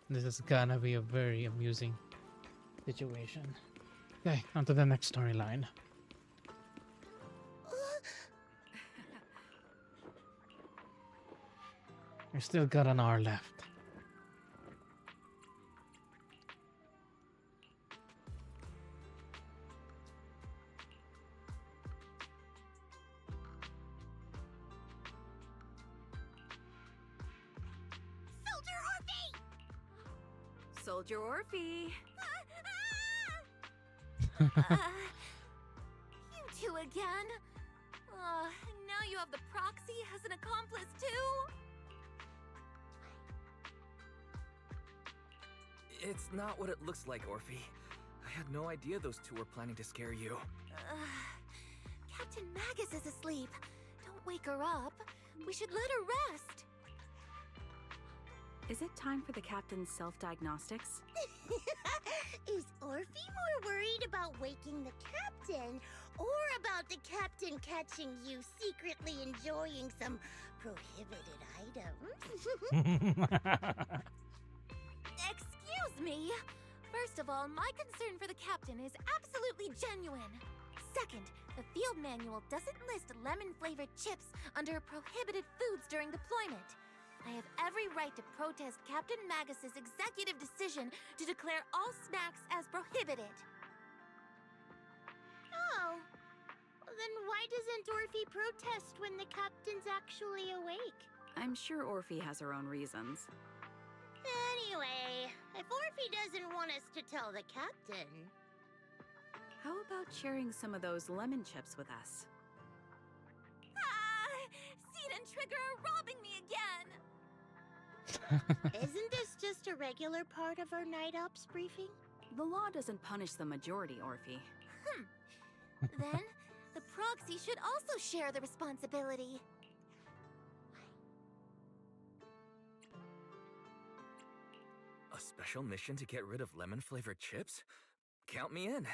This is gonna be a very amusing situation. Okay, on to the next storyline. We still got an hour left. Soldier Orphe! You two again? Now you have the proxy as an accomplice too? It's not what it looks like, Orphe. I had no idea those two were planning to scare you. Captain Magus is asleep. Don't wake her up. We should let her rest. Is it time for the captain's self-diagnostics? Is Orphe more worried about waking the captain or about the captain catching you secretly enjoying some prohibited items? Excuse me. First of all, my concern for the captain is absolutely genuine. Second, the field manual doesn't list lemon-flavored chips under prohibited foods during deployment. I have every right to protest Captain Magus's executive decision to declare all snacks as prohibited. Oh, then why doesn't Orphe protest when the captain's actually awake? I'm sure Orphe has her own reasons. Anyway, if Orphe doesn't want us to tell the captain... How about sharing some of those lemon chips with us? Seed and Trigger are robbing me again! Isn't this just a regular part of our night ops briefing? The law doesn't punish the majority, Orphe. Then, the proxy should also share the responsibility. A special mission to get rid of lemon-flavored chips? Count me in.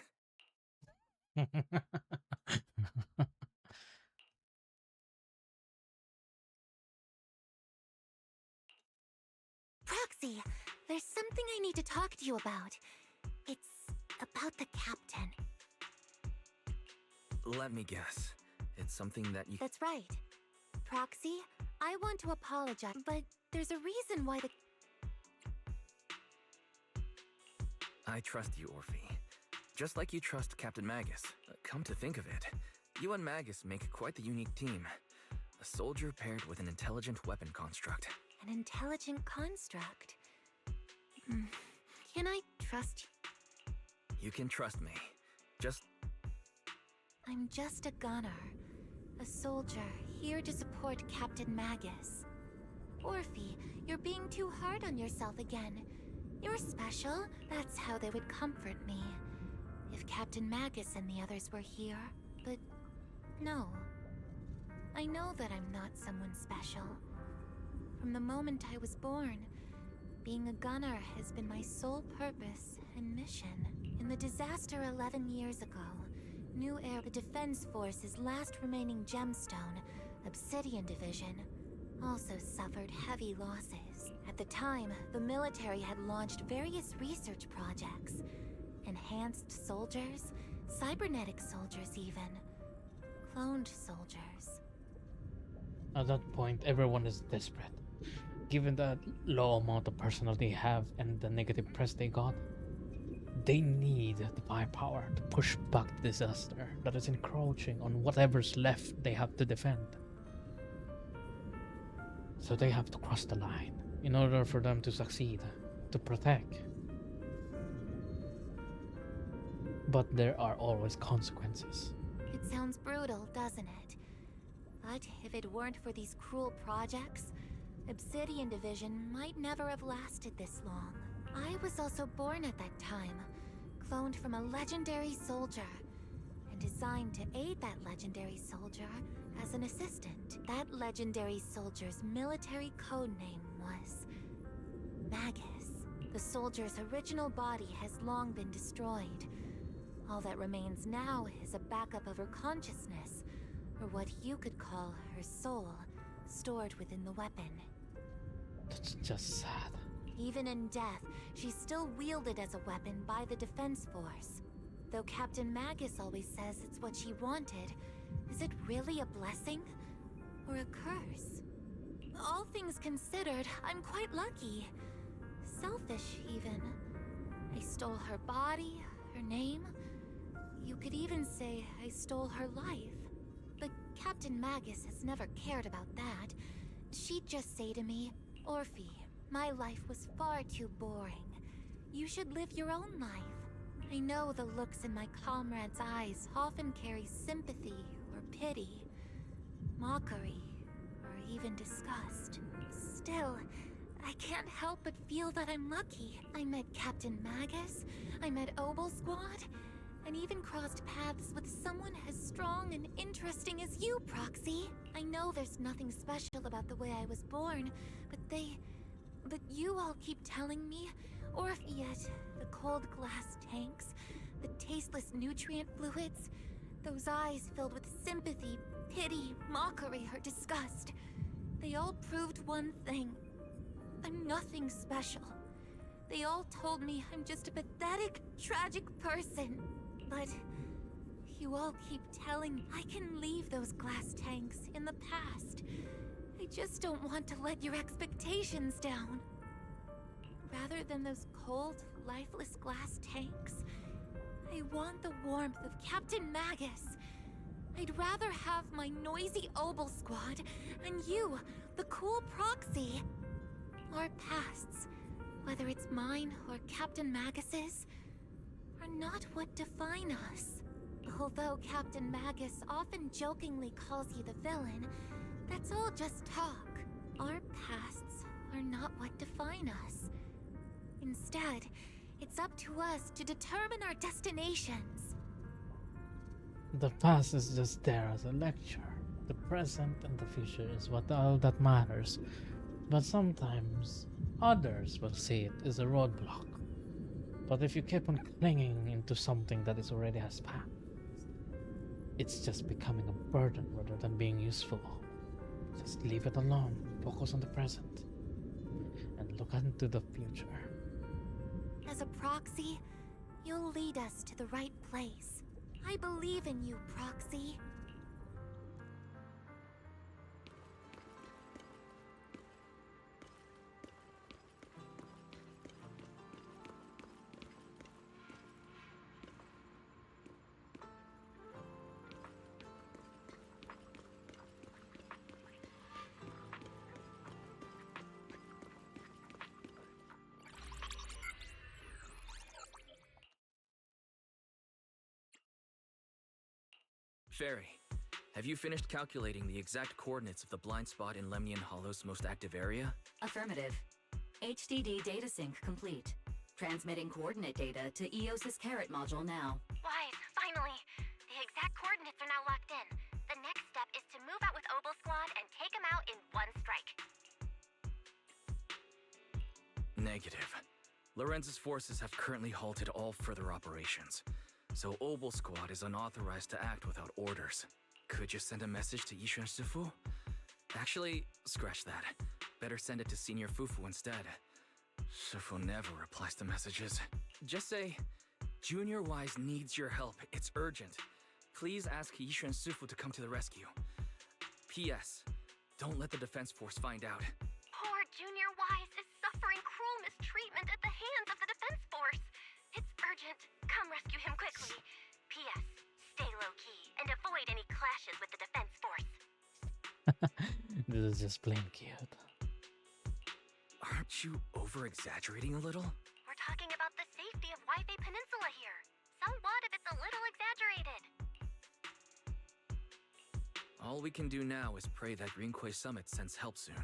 Proxy, there's something I need to talk to you about. It's about the captain. Let me guess. It's something that you... That's right. Proxy, I want to apologize, but there's a reason why the... I trust you, Orphe. Just like you trust Captain Magus. Come to think of it, you and Magus make quite the unique team. A soldier paired with an intelligent weapon construct. An intelligent construct? Can I trust you? You can trust me. I'm just a gunner. A soldier here to support Captain Magus. Orphe, you're being too hard on yourself again. You're special, that's how they would comfort me. If Captain Magus and the others were here, but no. I know that I'm not someone special. From the moment I was born, being a gunner has been my sole purpose and mission. In the disaster 11 years ago, New Era, the Defense Force's last remaining gemstone, Obsidian Division, also suffered heavy losses. At the time, the military had launched various research projects. Enhanced soldiers, cybernetic soldiers even. Cloned soldiers. At that point, everyone is desperate. Given the low amount of personnel they have and the negative press they got, they need the firepower to push back the disaster that is encroaching on whatever's left they have to defend. So they have to cross the line in order for them to succeed, to protect. But there are always consequences. It sounds brutal, doesn't it? But if it weren't for these cruel projects, Obsidian Division might never have lasted this long. I was also born at that time, cloned from a legendary soldier, and designed to aid that legendary soldier as an assistant. That legendary soldier's military code name was Magus. The soldier's original body has long been destroyed. All that remains now is a backup of her consciousness, or what you could call her soul, stored within the weapon. That's just sad. Even in death, she's still wielded as a weapon by the Defense Force. Though Captain Magus always says it's what she wanted, is it really a blessing? Or a curse? All things considered, I'm quite lucky. Selfish, even. I stole her body, her name. You could even say I stole her life. But Captain Magus has never cared about that. She'd just say to me, Orphe, my life was far too boring. You should live your own life. I know the looks in my comrades' eyes often carry sympathy or pity, mockery, or even disgust. Still, I can't help but feel that I'm lucky. I met Captain Magus, I met Obel Squad, and even crossed paths with someone as strong and interesting as you, Proxy. I know there's nothing special about the way I was born, but you all keep telling me, Orpheus, the cold glass tanks, the tasteless nutrient fluids, those eyes filled with sympathy, pity, mockery, or disgust. They all proved one thing. I'm nothing special. They all told me I'm just a pathetic, tragic person. But you all keep telling me I can leave those glass tanks in the past. I just don't want to let your expectations down. Rather than those cold, lifeless glass tanks, I want the warmth of Captain Magus. I'd rather have my noisy Obel Squad and you, the cool Proxy. Our pasts, whether it's mine or Captain Magus's, are not what define us. Although Captain Magus often jokingly calls you the villain, that's all just talk. Our pasts are not what define us. Instead, it's up to us to determine our destinations. The past is just there as a lecture. The present and the future is what all that matters. But sometimes, others will see it as a roadblock. But if you keep on clinging into something that is already has passed, it's just becoming a burden rather than being useful. Just leave it alone, focus on the present, and look into the future. As a Proxy, you'll lead us to the right place. I believe in you, Proxy. Fairy, Have you finished calculating the exact coordinates of the blind spot in Lemnian Hollow's most active area? Affirmative. HDD data sync complete. Transmitting coordinate data to EOS's Carrot module now. Wise, finally! The exact coordinates are now locked in. The next step is to move out with Obel Squad and take them out in one strike. Negative. Lorenz's forces have currently halted all further operations, so Obel Squad is unauthorized to act without orders. Could you send a message to Yishuan Shifu? Actually, scratch that. Better send it to Senior Fufu instead. Shifu never replies to messages. Just say, Junior Wise needs your help. It's urgent. Please ask Yishuan Shifu to come to the rescue. P.S. Don't let the defense force find out. Poor Junior Wise is suffering cruel mistreatment at the hands of the defense force. It's urgent. Come rescue him quickly. P.S. Stay low-key and avoid any clashes with the defense force. This is just plain cute. Aren't you over-exaggerating a little? We're talking about the safety of Waifei Peninsula here. Somewhat if it's a little exaggerated. All we can do now is pray that Rinquei Summit sends help soon.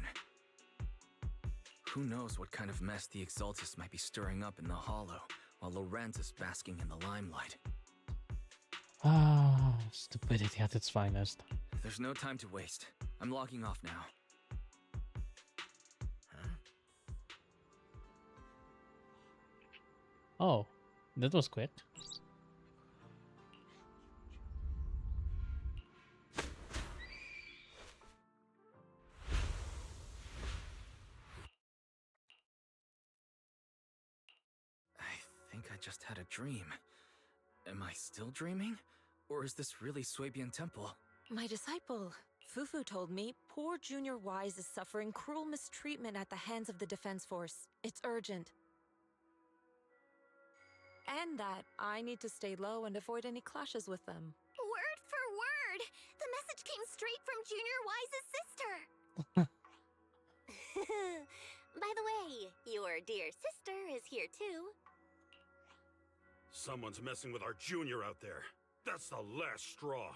Who knows what kind of mess the Exaltists might be stirring up in the Hollow, while Lorenz is basking in the limelight. Ah, stupidity at its finest. There's no time to waste. I'm logging off now. Oh, that was quick. I think I just had a dream. Am I still dreaming? Or is this really Swabian Temple? My disciple, Fufu told me poor Junior Wise is suffering cruel mistreatment at the hands of the defense force. It's urgent. And that I need to stay low and avoid any clashes with them. Word for word! The message came straight from Junior Wise's sister! By the way, your dear sister is here too. Someone's messing with our junior out there. That's the last straw.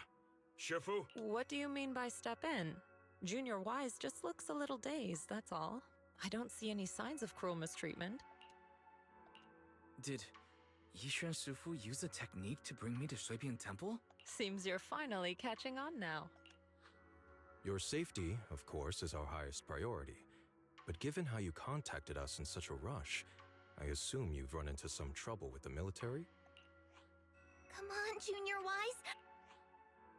Shifu? What do you mean by step in? Junior Wise just looks a little dazed, that's all. I don't see any signs of cruel mistreatment. Did Yishuan Shifu use a technique to bring me to Swabian Temple? Seems you're finally catching on now. Your safety, of course, is our highest priority. But given how you contacted us in such a rush, I assume you've run into some trouble with the military? Come on, Junior Wise!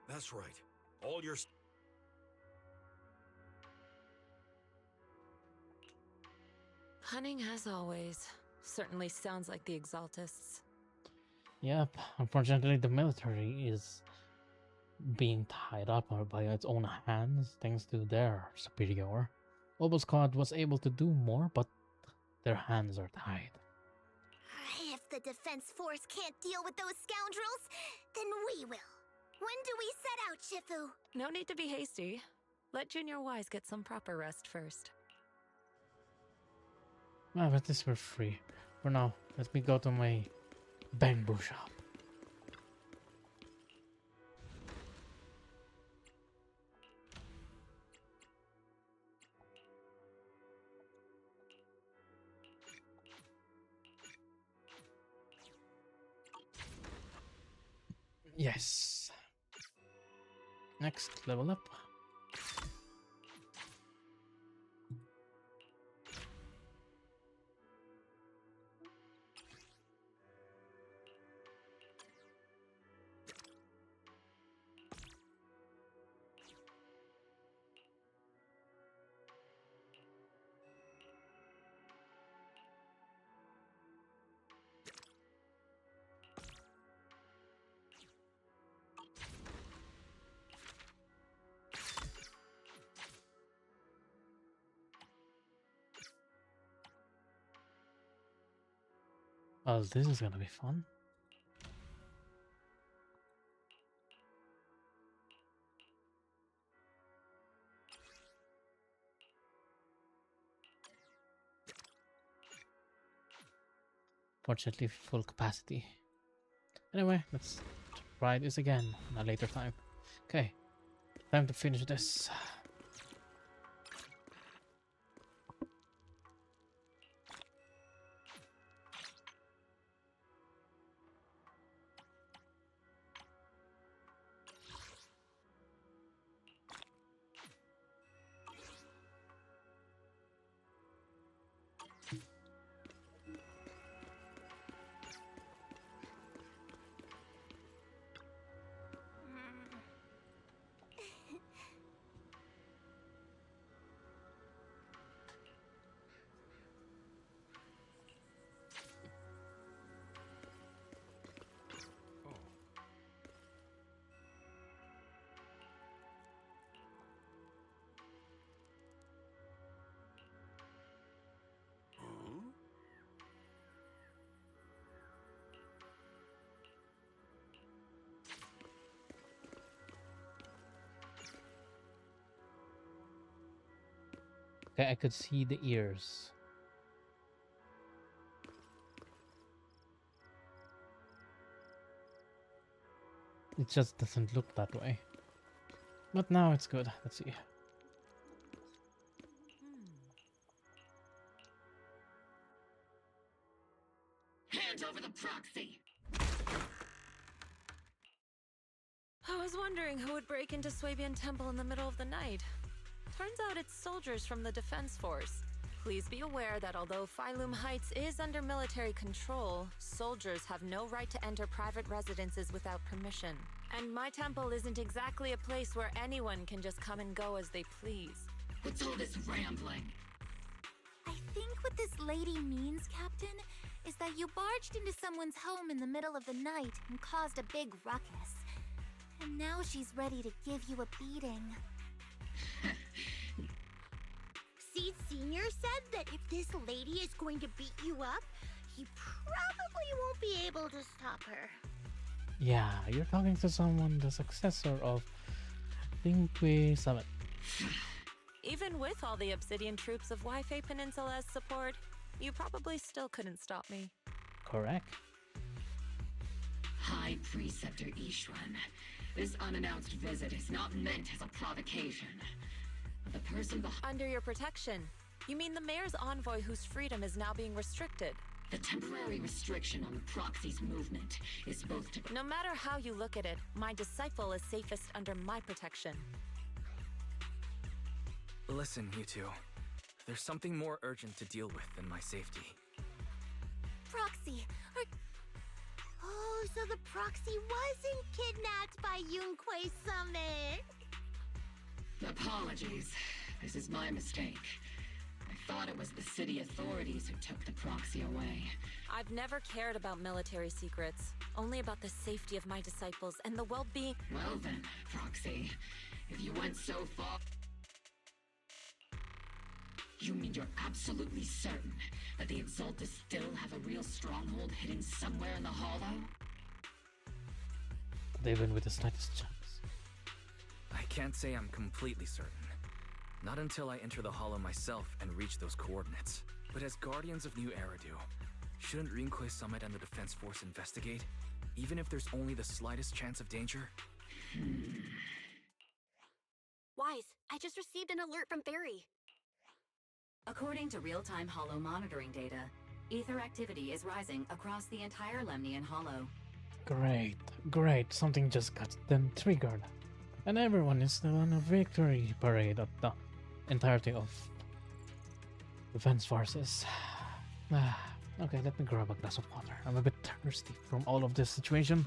That's right. All your... Cunning as always. Certainly sounds like the Exaltists. Yep, unfortunately the military is being tied up by its own hands thanks to their superior. Obel Squad was able to do more, but their hands are tied. If the defense force can't deal with those scoundrels, then we will. When do we set out, Shifu? No need to be hasty. Let Junior Wise get some proper rest first. Ah, but this we're free. For now, let me go to my bamboo shop. Yes. Next, level up. Oh, this is gonna be fun. Fortunately, full capacity. Anyway, let's try this again at a later time. Okay, Time to finish this. Okay, I could see the ears. It just doesn't look that way. But now it's good. Let's see. Hand over the proxy! I was wondering who would break into Swabian Temple in the middle of the night. Turns out it's soldiers from the Defense Force. Please be aware that although Phylum Heights is under military control, soldiers have no right to enter private residences without permission. And my temple isn't exactly a place where anyone can just come and go as they please. What's all this rambling? I think what this lady means, Captain, is that you barged into someone's home in the middle of the night and caused a big ruckus. And now she's ready to give you a beating. Seed Senior said that if this lady is going to beat you up, he probably won't be able to stop her. Yeah, you're talking to someone, the successor of Lingui Summit. Even with all the Obsidian troops of Wi-Fi Peninsula's support, you probably still couldn't stop me. Correct. High Preceptor Ishwan, this unannounced visit is not meant as a provocation. The person under your protection. You mean the mayor's envoy whose freedom is now being restricted? The temporary restriction on the proxy's movement is both to... No matter how you look at it, my disciple is safest under my protection. Listen, you two. There's something more urgent to deal with than my safety. Proxy, oh, so the proxy wasn't kidnapped by Yunquei Summit. Apologies. This is my mistake. I thought it was the city authorities who took the proxy away. I've never cared about military secrets, only about the safety of my disciples and the well-being... Well then, Proxy, if you went so far... You mean you're absolutely certain that the Exaltus still have a real stronghold hidden somewhere in the Hollow? Even with the slightest chance. I can't say I'm completely certain. Not until I enter the Hollow myself and reach those coordinates. But as Guardians of New Eridu, shouldn't Rinquei Summit and the Defense Force investigate? Even if there's only the slightest chance of danger? Wise, I just received an alert from Barry. According to real-time Hollow monitoring data, ether activity is rising across the entire Lemnian Hollow. Great, great. Something just got them triggered. And everyone is still on a victory parade of the entirety of Defense Forces. Okay, let me grab a glass of water. I'm a bit thirsty from all of this situation.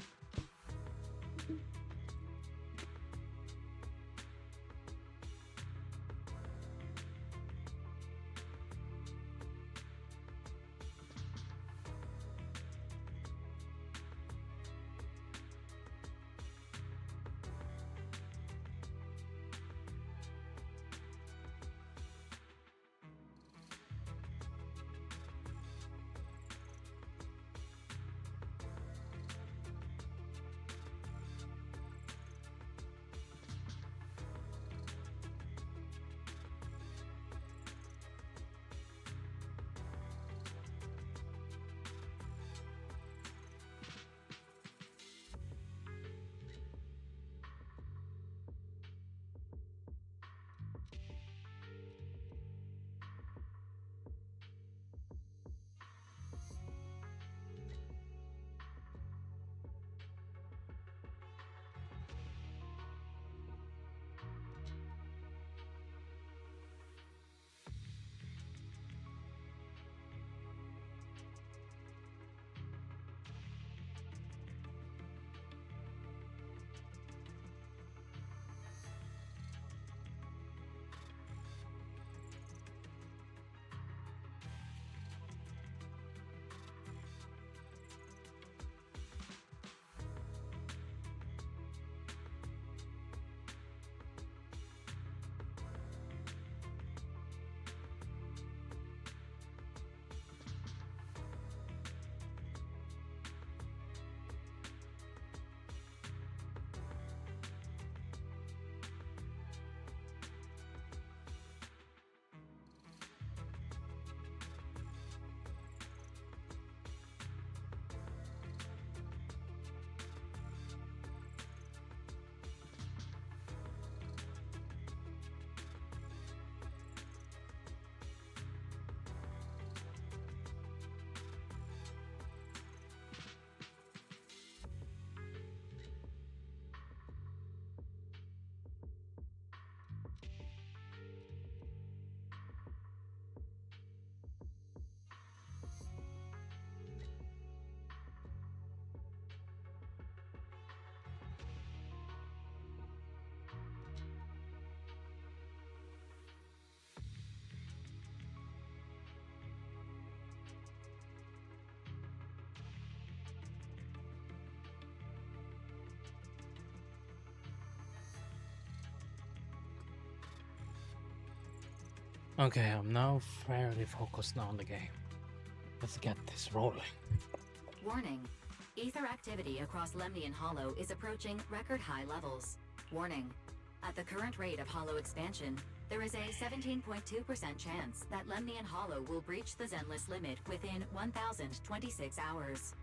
Okay, I'm now fairly focused now on the game. Let's get this rolling. Warning. Ether activity across Lemnian Hollow is approaching record high levels. Warning. At the current rate of Hollow expansion, there is a 17.2% chance that Lemnian Hollow will breach the Zenless limit within 1,026 hours.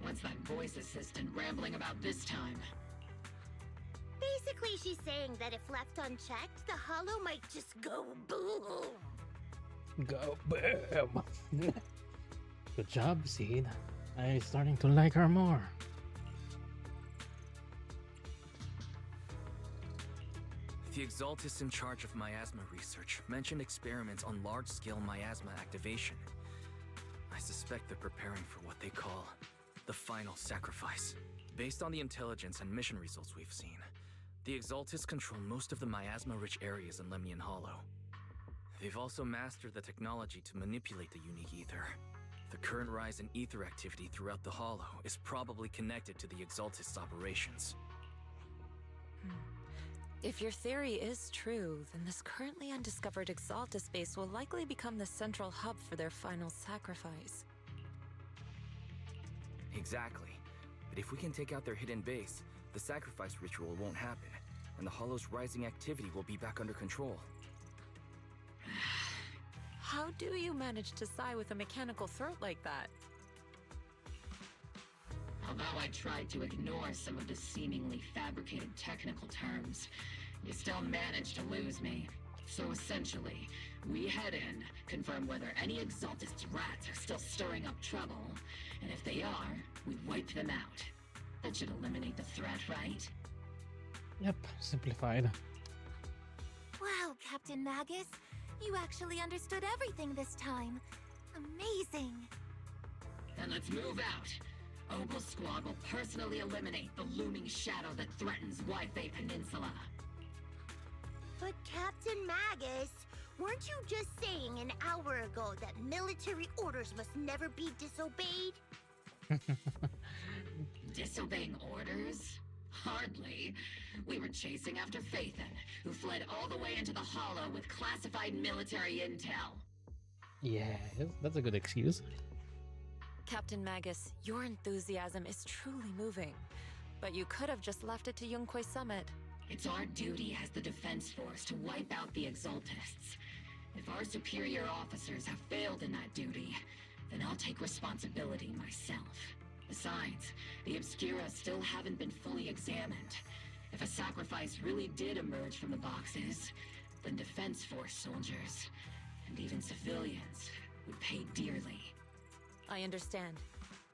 What's that voice assistant rambling about this time? Basically, she's saying that if left unchecked, the hollow might just go boom. Go boom. Good job, Seed. I'm starting to like her more. The exaltists in charge of miasma research mentioned experiments on large-scale miasma activation. I suspect they're preparing for what they call the final sacrifice. Based on the intelligence and mission results we've seen, the exaltists control most of the miasma-rich areas in Lemnian Hollow. They've also mastered the technology to manipulate the unique ether. The current rise in ether activity throughout the Hollow is probably connected to the exaltists' operations. If your theory is true, then this currently undiscovered Exaltus base will likely become the central hub for their final sacrifice. Exactly. But if we can take out their hidden base, the sacrifice ritual won't happen, and the Hollow's rising activity will be back under control. How do you manage to sigh with a mechanical throat like that? Although I tried to ignore some of the seemingly fabricated technical terms, you still managed to lose me. So essentially, we head in, confirm whether any Exaltist rats are still stirring up trouble, and if they are, we wipe them out. That should eliminate the threat, right? Yep, simplified. Wow, Captain Magus. You actually understood everything this time. Amazing. Then let's move out. Opal Squad will personally eliminate the looming shadow that threatens Wi-Fi Peninsula. But Captain Magus, weren't you just saying an hour ago that military orders must never be disobeyed? Disobeying orders? Hardly. We were chasing after Phaethon, who fled all the way into the Hollow with classified military intel. Yeah, that's a good excuse. Captain Magus, your enthusiasm is truly moving. But you could have just left it to Yunquay Summit. It's our duty as the Defense Force to wipe out the Exaltists. If our superior officers have failed in that duty, then I'll take responsibility myself. Besides, the Obscura still haven't been fully examined. If a sacrifice really did emerge from the boxes, then Defense Force soldiers, and even civilians, would pay dearly. I understand.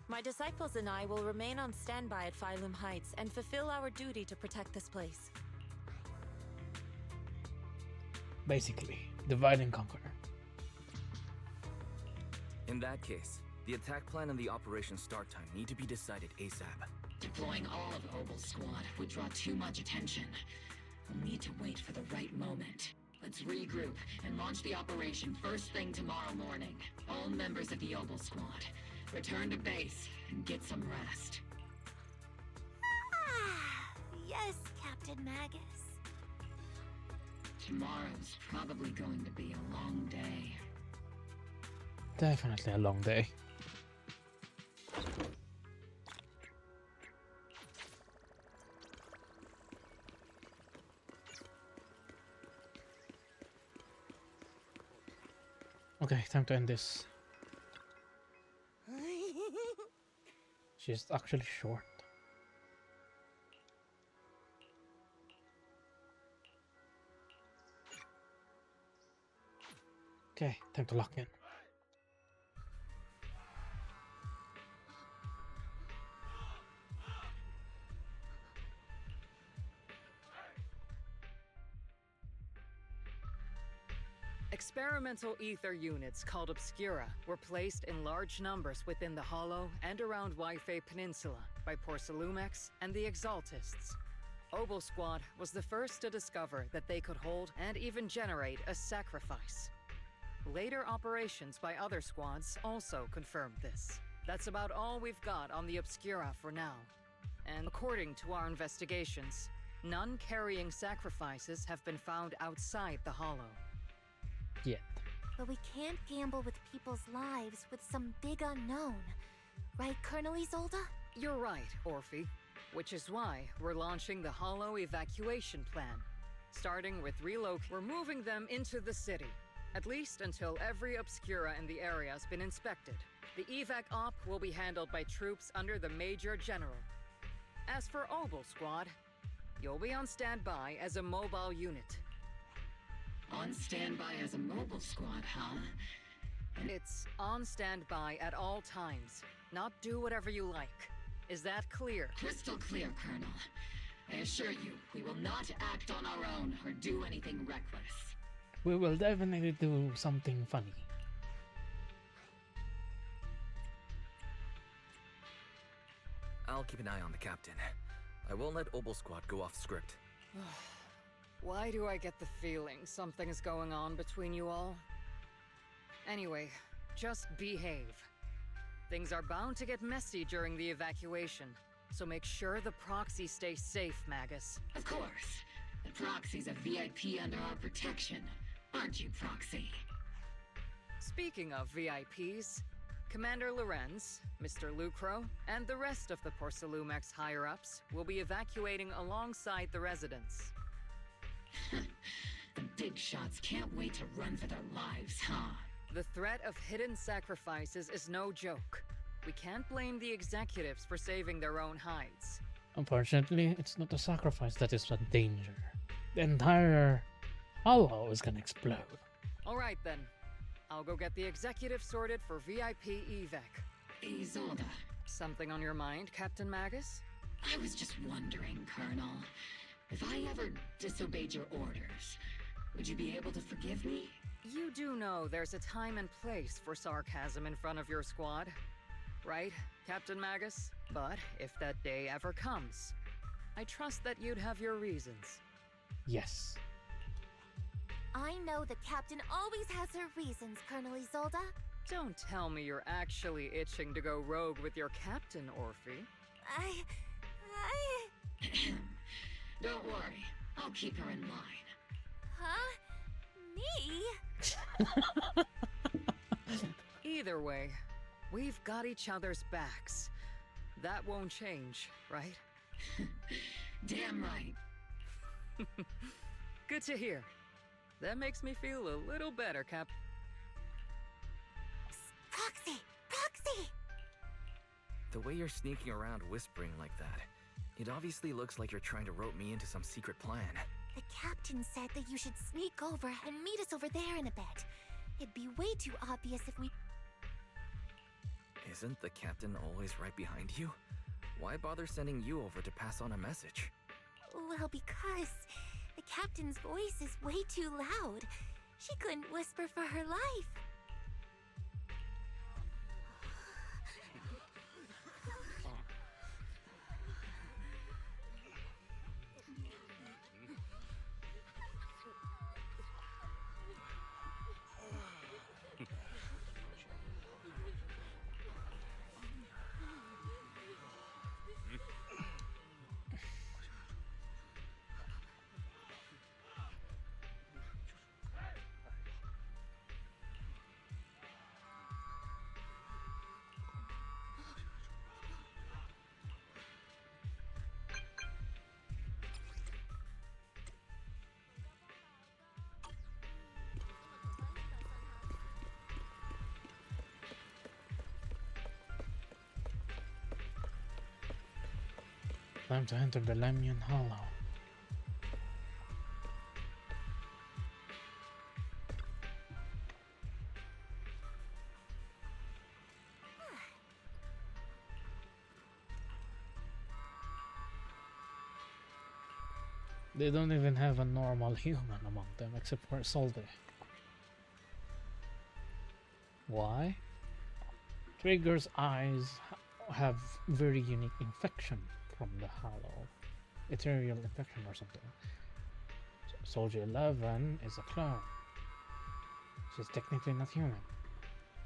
My disciples and I will remain on standby at Phylum Heights and fulfill our duty to protect this place. Basically, divide and conquer. In that case, the attack plan and the operation start time need to be decided ASAP. Deploying all of Opal Squad would draw too much attention. We'll need to wait for the right moment. Let's regroup and launch the operation first thing tomorrow morning. All members of the Opal Squad, return to base and get some rest. Ah, yes, Captain Magus. Tomorrow's probably going to be a long day. Definitely a long day. Okay, time to end this. She's actually short. Okay, time to lock in. Experimental ether units called Obscura were placed in large numbers within the Hollow and around Wi-Fi Peninsula by Porcelumex and the Exaltists. Opal Squad was the first to discover that they could hold and even generate a sacrifice. Later operations by other squads also confirmed this. That's about all we've got on the Obscura for now. And according to our investigations, none carrying sacrifices have been found outside the Hollow. yet. But we can't gamble with people's lives with some big unknown. Right, Colonel Isolde? You're right, Orphe. Which is why we're launching the Hollow evacuation plan. Starting with we're moving them into the city. At least until every obscura in the area has been inspected. The evac op will be handled by troops under the Major General. As for Obel Squad, you'll be on standby as a mobile unit. On standby as a mobile squad, huh? It's on standby at all times. Not do whatever you like. Is that clear? Crystal clear, Colonel. I assure you, we will not act on our own or do anything reckless. We will definitely do something funny. I'll keep an eye on the captain. I won't let Obel Squad go off script. Why do I get the feeling something is going on between you all? Anyway, just behave. Things are bound to get messy during the evacuation, so make sure the proxy stays safe, Magus. Of course. The proxy's a VIP under our protection. Aren't you, Proxy? Speaking of VIPs, Commander Lorenz, Mr. Lucro, and the rest of the Porcelumex higher-ups will be evacuating alongside the residents. The big shots can't wait to run for their lives, huh? The threat of hidden sacrifices is no joke. We can't blame the executives for saving their own hides. Unfortunately, it's not a sacrifice that is a danger. The entire hollow is gonna explode. Alright then. I'll go get the executive sorted for VIP evac. Isolde. Something on your mind, Captain Magus? I was just wondering, Colonel. If I ever disobeyed your orders, would you be able to forgive me? You do know there's a time and place for sarcasm in front of your squad, right, Captain Magus? But if that day ever comes, I trust that you'd have your reasons. Yes. I know the captain always has her reasons, Colonel Isolde. Don't tell me you're actually itching to go rogue with your captain, Orphe. Don't worry, I'll keep her in line. Huh? Me? Either way, we've got each other's backs. That won't change, right? Damn right. Good to hear. That makes me feel a little better, Cap. Proxy! Proxy! The way you're sneaking around whispering like that, it obviously looks like you're trying to rope me into some secret plan. The captain said that you should sneak over and meet us over there in a bit. It'd be way too obvious if we... Isn't the captain always right behind you? Why bother sending you over to pass on a message? Well, because the captain's voice is way too loud. She couldn't whisper for her life. Time to enter the Lemian Hollow. They don't even have a normal human among them except for Isolde. Why? Trigger's eyes have very unique infection from the hollow. Ethereal infection or something. Soldier 11 is a clone. She's technically not human.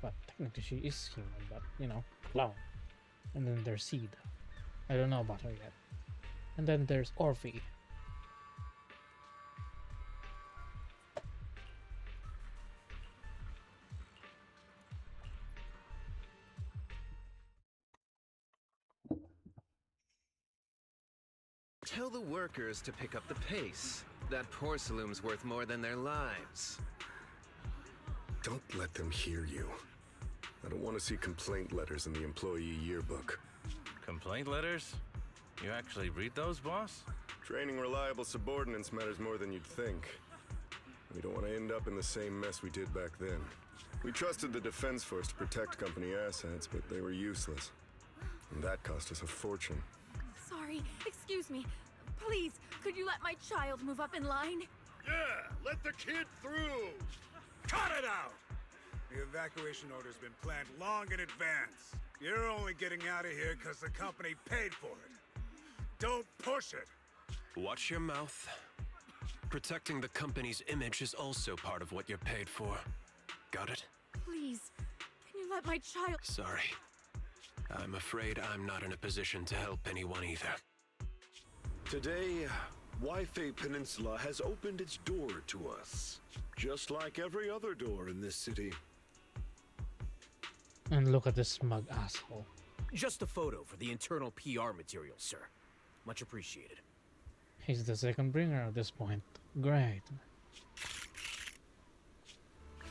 But technically she is human, but you know, clone. And then there's Seed. I don't know about her yet. And then there's Orphe. Tell the workers to pick up the pace. That porcelain's worth more than their lives. Don't let them hear you. I don't want to see complaint letters in the employee yearbook. Complaint letters? You actually read those, boss? Training reliable subordinates matters more than you'd think. We don't want to end up in the same mess we did back then. We trusted the Defense Force to protect company assets, but they were useless. And that cost us a fortune. Sorry, excuse me. Please, could you let my child move up in line? Yeah, let the kid through! Cut it out! The evacuation order's been planned long in advance. You're only getting out of here because the company paid for it. Don't push it! Watch your mouth. Protecting the company's image is also part of what you're paid for. Got it? Please, can you let my child... Sorry. I'm afraid I'm not in a position to help anyone either. Today, Waifei Peninsula has opened its door to us. Just like every other door in this city. And look at this smug asshole. Just a photo for the internal PR material, sir. Much appreciated. He's the second bringer at this point. Great.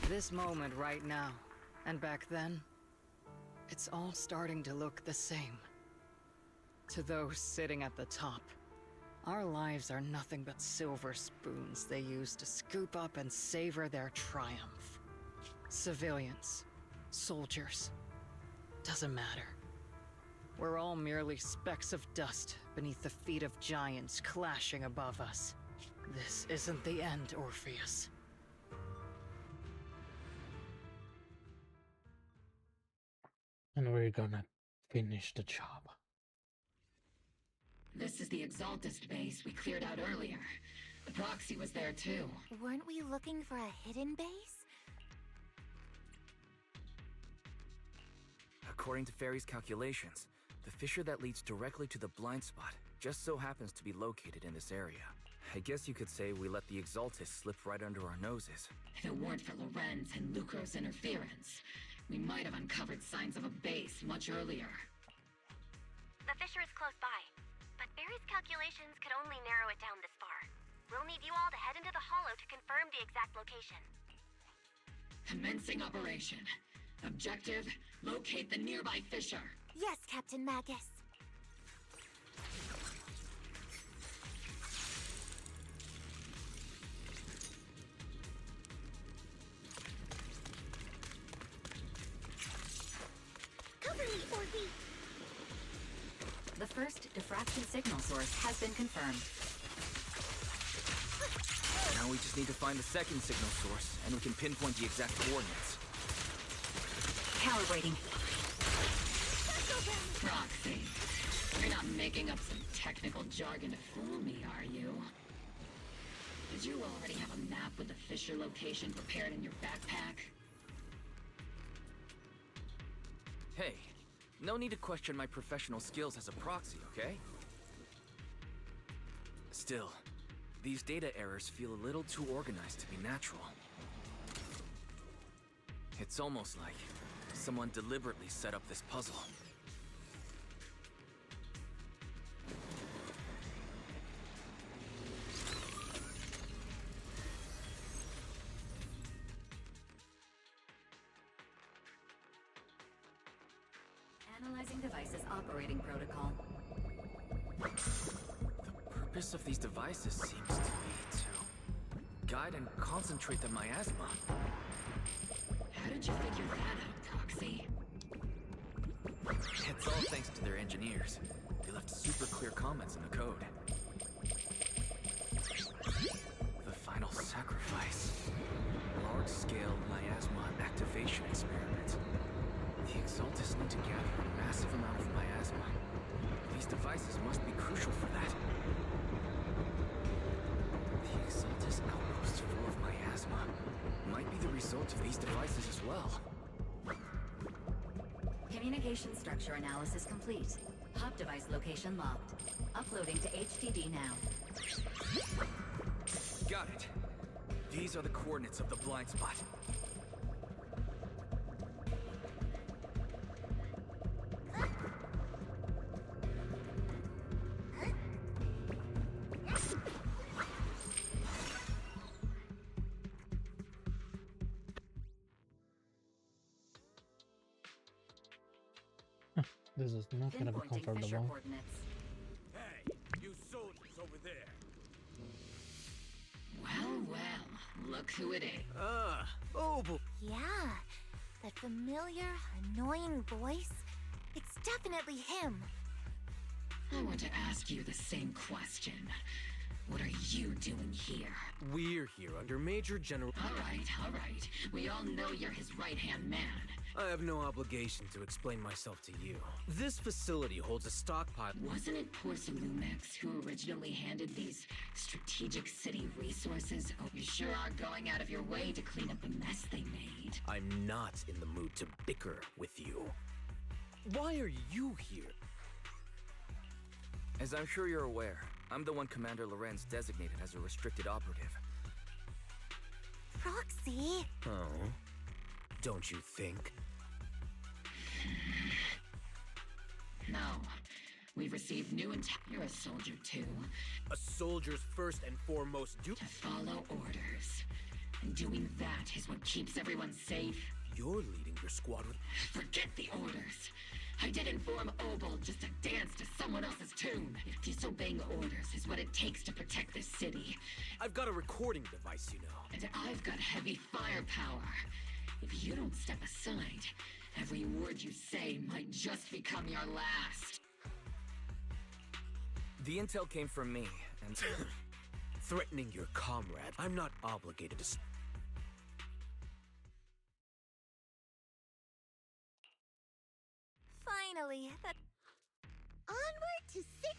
This moment right now, and back then, it's all starting to look the same. To those sitting at the top, our lives are nothing but silver spoons they use to scoop up and savor their triumph. Civilians, soldiers, doesn't matter. We're all merely specks of dust beneath the feet of giants clashing above us. This isn't the end, Orpheus. And we're gonna finish the job. This is the Exaltist base we cleared out earlier. The proxy was there too. Weren't we looking for a hidden base? According to Fairy's calculations, the fissure that leads directly to the blind spot just so happens to be located in this area. I guess you could say we let the Exaltist slip right under our noses. If it weren't for Lorenz and Lucro's interference, we might have uncovered signs of a base much earlier. The fissure is close by, but Barry's calculations could only narrow it down this far. We'll need you all to head into the hollow to confirm the exact location. Commencing operation. Objective, locate the nearby fissure. Yes, Captain Magus. Cover me, Orphe! The first diffraction signal source has been confirmed. Now we just need to find the second signal source, and we can pinpoint the exact coordinates. Calibrating. Proxy. You're not making up some technical jargon to fool me, are you? Did you already have a map with the fissure location prepared in your backpack? Hey, no need to question my professional skills as a proxy, okay? Still, these data errors feel a little too organized to be natural. It's almost like someone deliberately set up this puzzle. Analyzing device's operating protocol. The purpose of these devices seems to be to guide and concentrate the miasma. How did you figure that out, Proxy? It's all thanks to their engineers. They left super clear comments in the code. The final sacrifice. Large-scale miasma activation experiment. The Exaltists need to gather a massive amount of miasma. These devices must be crucial for that. The Exaltist outpost full of miasma might be the result of these devices as well. Communication structure analysis complete. Hub device location locked. Uploading to HDD now. Got it. These are the coordinates of the blind spot. This is not gonna be Pinpointing Fisher comfortable. coordinates. Hey, you soldiers over there. Well, well, look who it is. Oh, Yeah, that familiar, annoying voice. It's definitely him. I want to ask you the same question. What are you doing here? we're here under Major General. All right. We all know you're his right-hand man. I have no obligation to explain myself to you. This facility holds a stockpile. Wasn't it Porcelumex who originally handed these strategic city resources? Oh, you sure are going out of your way to clean up the mess they made. I'm not in the mood to bicker with you. Why are you here? As I'm sure you're aware, I'm the one Commander Lorenz designated as a restricted operative. Proxy? Oh? Don't you think? No. We've received new You're a soldier, too. A soldier's first and foremost duty. To follow orders. And doing that is what keeps everyone safe. You're leading your squad with... Forget the orders. I didn't form Obel just to dance to someone else's tune. If disobeying orders is what it takes to protect this city. I've got a recording device, you know. And I've got heavy firepower. If you don't step aside, every word you say might just become your last. The intel came from me, and... Threatening your comrade. I'm not obligated to... Finally, that... Onward to six...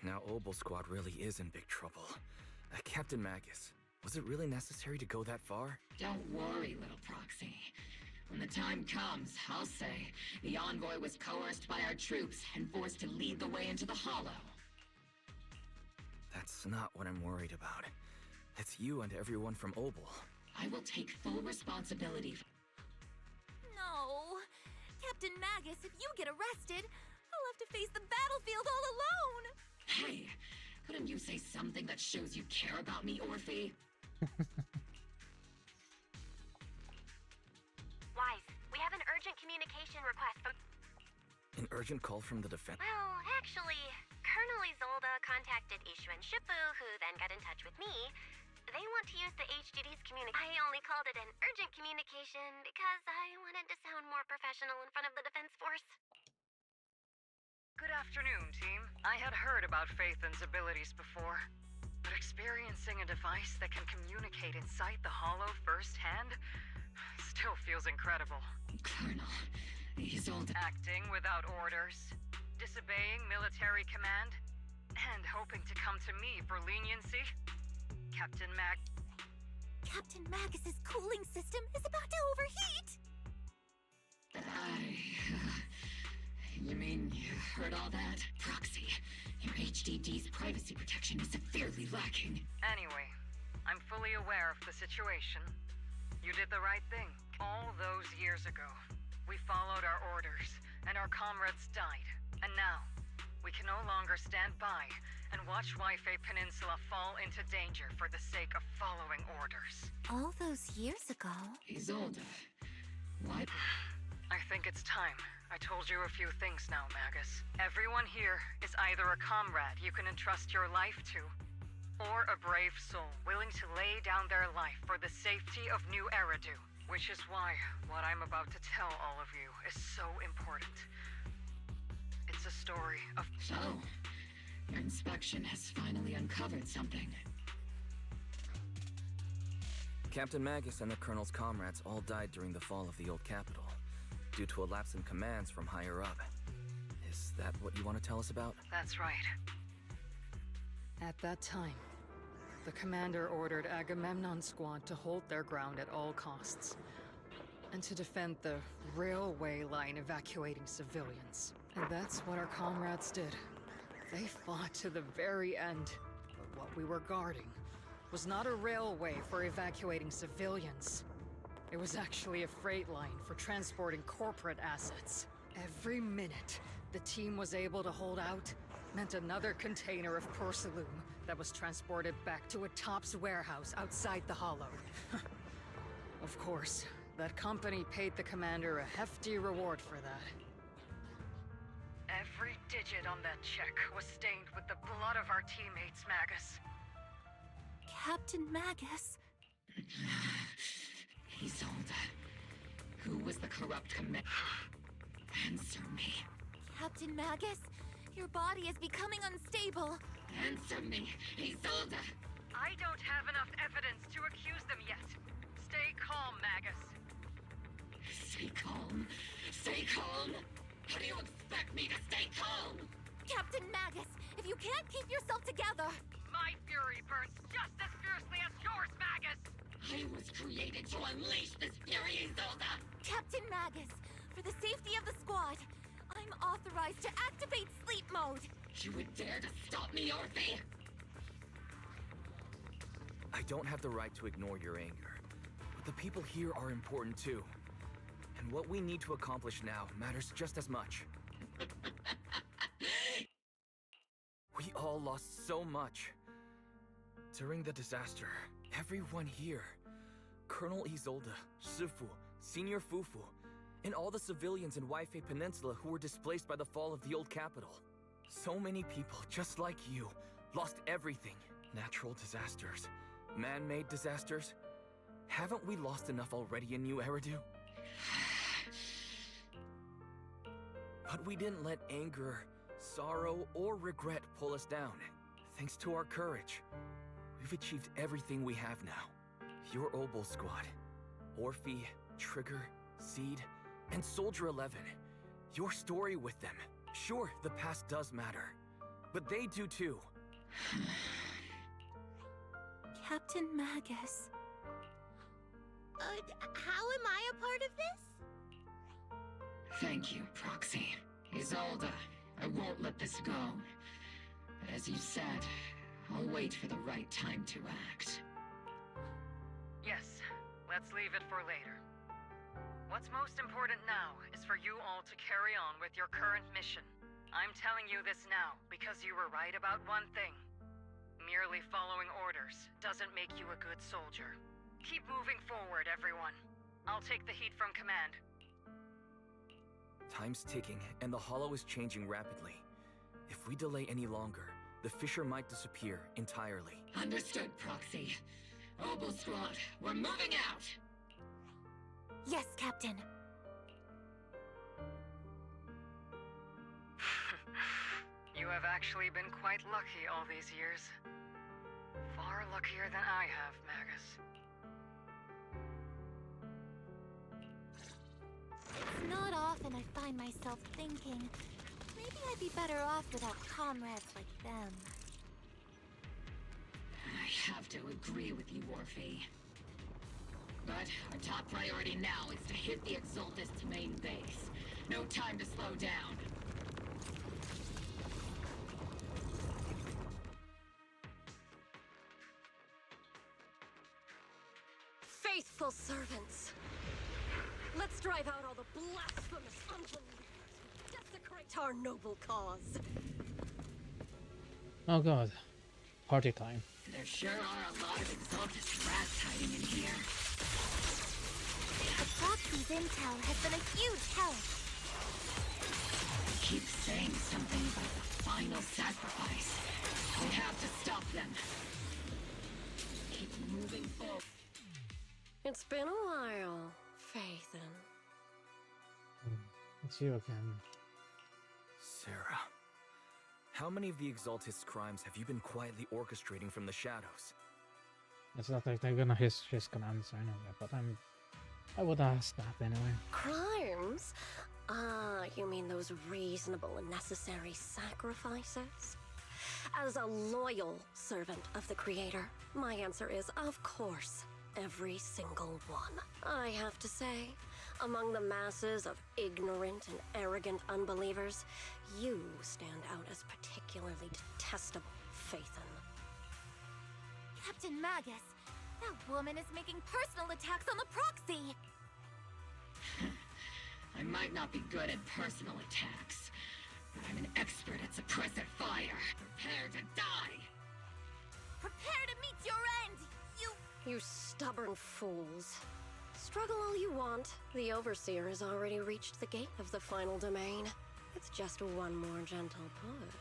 Now Obel Squad really is in big trouble. Captain Magus, was it really necessary to go that far? Don't worry, little Proxy. When the time comes, I'll say the envoy was coerced by our troops and forced to lead the way into the Hollow. That's not what I'm worried about. It's you and everyone from Obel. I will take full responsibility. No! Captain Magus, if you get arrested, I'll have to face the battlefield all alone! Hey, couldn't you say something that shows you care about me, Orphe? Wise, we have an urgent communication request from... An urgent call from the defense... Well, actually, Colonel Isolde contacted Ishu and Shippu, who then got in touch with me. They want to use the HGD's I only called it an urgent communication because I wanted to sound more professional in front of the Defense Force. Good afternoon, team. I had heard about Phaethon's abilities before, but experiencing a device that can communicate inside the Hollow firsthand still feels incredible. Colonel, Isolde... Acting without orders, disobeying military command, and hoping to come to me for leniency? Captain Magus's cooling system is about to overheat! You mean you heard all that? Proxy, your HDD's privacy protection is severely lacking. Anyway, I'm fully aware of the situation. You did the right thing. All those years ago, we followed our orders, and our comrades died. And now, we can no longer stand by and watch Waifei Peninsula fall into danger for the sake of following orders. All those years ago? Isolde, why... I think it's time. I told you a few things now, Magus. Everyone here is either a comrade you can entrust your life to, or a brave soul willing to lay down their life for the safety of New Eridu. Which is why what I'm about to tell all of you is so important. It's a story of... So, your inspection has finally uncovered something. Captain Magus and the Colonel's comrades all died during the fall of the old capital, due to a lapse in commands from higher up. Is that what you want to tell us about? That's right. At that time, the commander ordered Agamemnon's squad to hold their ground at all costs, and to defend the railway line evacuating civilians. And that's what our comrades did. They fought to the very end, but what we were guarding was not a railway for evacuating civilians. It was actually a freight line for transporting corporate assets. Every minute the team was able to hold out meant another container of porcelain that was transported back to a Topps warehouse outside the Hollow. Of course, that company paid the commander a hefty reward for that. digit on that check was stained with the blood of our teammates, Magus. Captain Magus? Isolde. Who was the corrupt Answer me. Captain Magus? Your body is becoming unstable. Answer me, Isolde. I don't have enough evidence to accuse them yet. Stay calm, Magus. Stay calm? Stay calm? How do you expect me to stay calm? Captain Magus, if you can't keep yourself together... My fury burns just as fiercely as yours, Magus! I was created to unleash this fury, Isolde! Captain Magus, for the safety of the squad, I'm authorized to activate sleep mode. You would dare to stop me, Orphe? I don't have the right to ignore your anger, but the people here are important too. And what we need to accomplish now matters just as much. We all lost so much. During the disaster, everyone here, Colonel Isolde, Shifu, Senior Fufu, and all the civilians in Waifei Peninsula who were displaced by the fall of the old capital. So many people, just like you, lost everything. Natural disasters, man-made disasters. Haven't we lost enough already in New Eridu? But we didn't let anger, sorrow, or regret pull us down. Thanks to our courage, we've achieved everything we have now. Your Obol squad, Orphe, Trigger, Seed, and Soldier 11. Your story with them. Sure, the past does matter, but they do too. Captain Magus. How am I a part of this? Thank you, Proxy. Isolde, I won't let this go. But as you said, I'll wait for the right time to act. Yes, let's leave it for later. What's most important now is for you all to carry on with your current mission. I'm telling you this now because you were right about one thing. Merely following orders doesn't make you a good soldier. Keep moving forward, everyone. I'll take the heat from command. Time's ticking, and the Hollow is changing rapidly. If we delay any longer, the Fissure might disappear entirely. Understood, Proxy. Obol Squad, we're moving out! Yes, Captain. You have actually been quite lucky all these years. Far luckier than I have, Magus. It's not often I find myself thinking, maybe I'd be better off without comrades like them. I have to agree with you, Orphe. But our top priority now is to hit the Exultist's main base. No time to slow down. Faithful servants! Let's drive out all the blasphemous unbelievers who desecrate our noble cause. Oh god. Party time. There sure are a lot of Exultist rats hiding in here. The Proxy's intel has been a huge help. They keep saying something about the final sacrifice. We have to stop them. Keep moving forward. It's been a while, Phaethon. It's you again. Sarah, how many of the Exultist's crimes have you been quietly orchestrating from the shadows? It's not like they're gonna his gonna answer anyway, but I would ask that anyway. Crimes? Ah, you mean those reasonable and necessary sacrifices? As a loyal servant of the Creator, my answer is, of course, every single one. I have to say, among the masses of ignorant and arrogant unbelievers, you stand out as particularly detestable, Phaethon. Captain Magus, that woman is making personal attacks on the Proxy! I might not be good at personal attacks, but I'm an expert at suppressive fire. Prepare to die! Prepare to meet your end, You stubborn fools. Struggle all you want. The Overseer has already reached the gate of the final domain. It's just one more gentle push.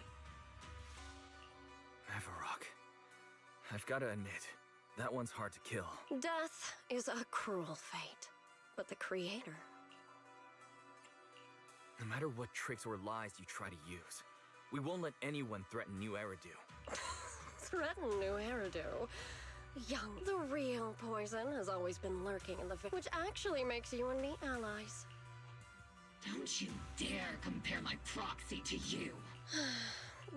Avarok. I've gotta admit, that one's hard to kill. Death is a cruel fate, but the Creator... No matter what tricks or lies you try to use, we won't let anyone threaten New Eridu. Threaten New Eridu? Young, the real poison has always been lurking in the which actually makes you and me allies. Don't you dare compare my proxy to you.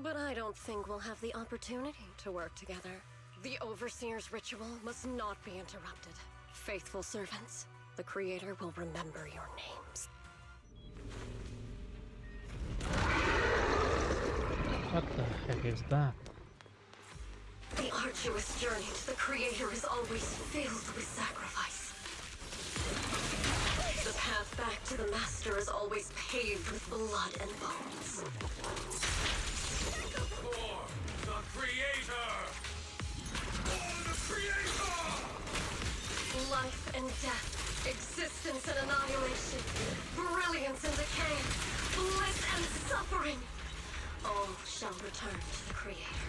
But I don't think we'll have the opportunity to work together. The Overseer's ritual must not be interrupted. Faithful servants, the Creator will remember your names. What the heck is that? The arduous journey to the Creator is always filled with sacrifice. The path back to the Master is always paved with blood and bones. For the Creator! For the Creator! Life and death, existence and annihilation, brilliance and decay, bliss and suffering. All shall return to the Creator.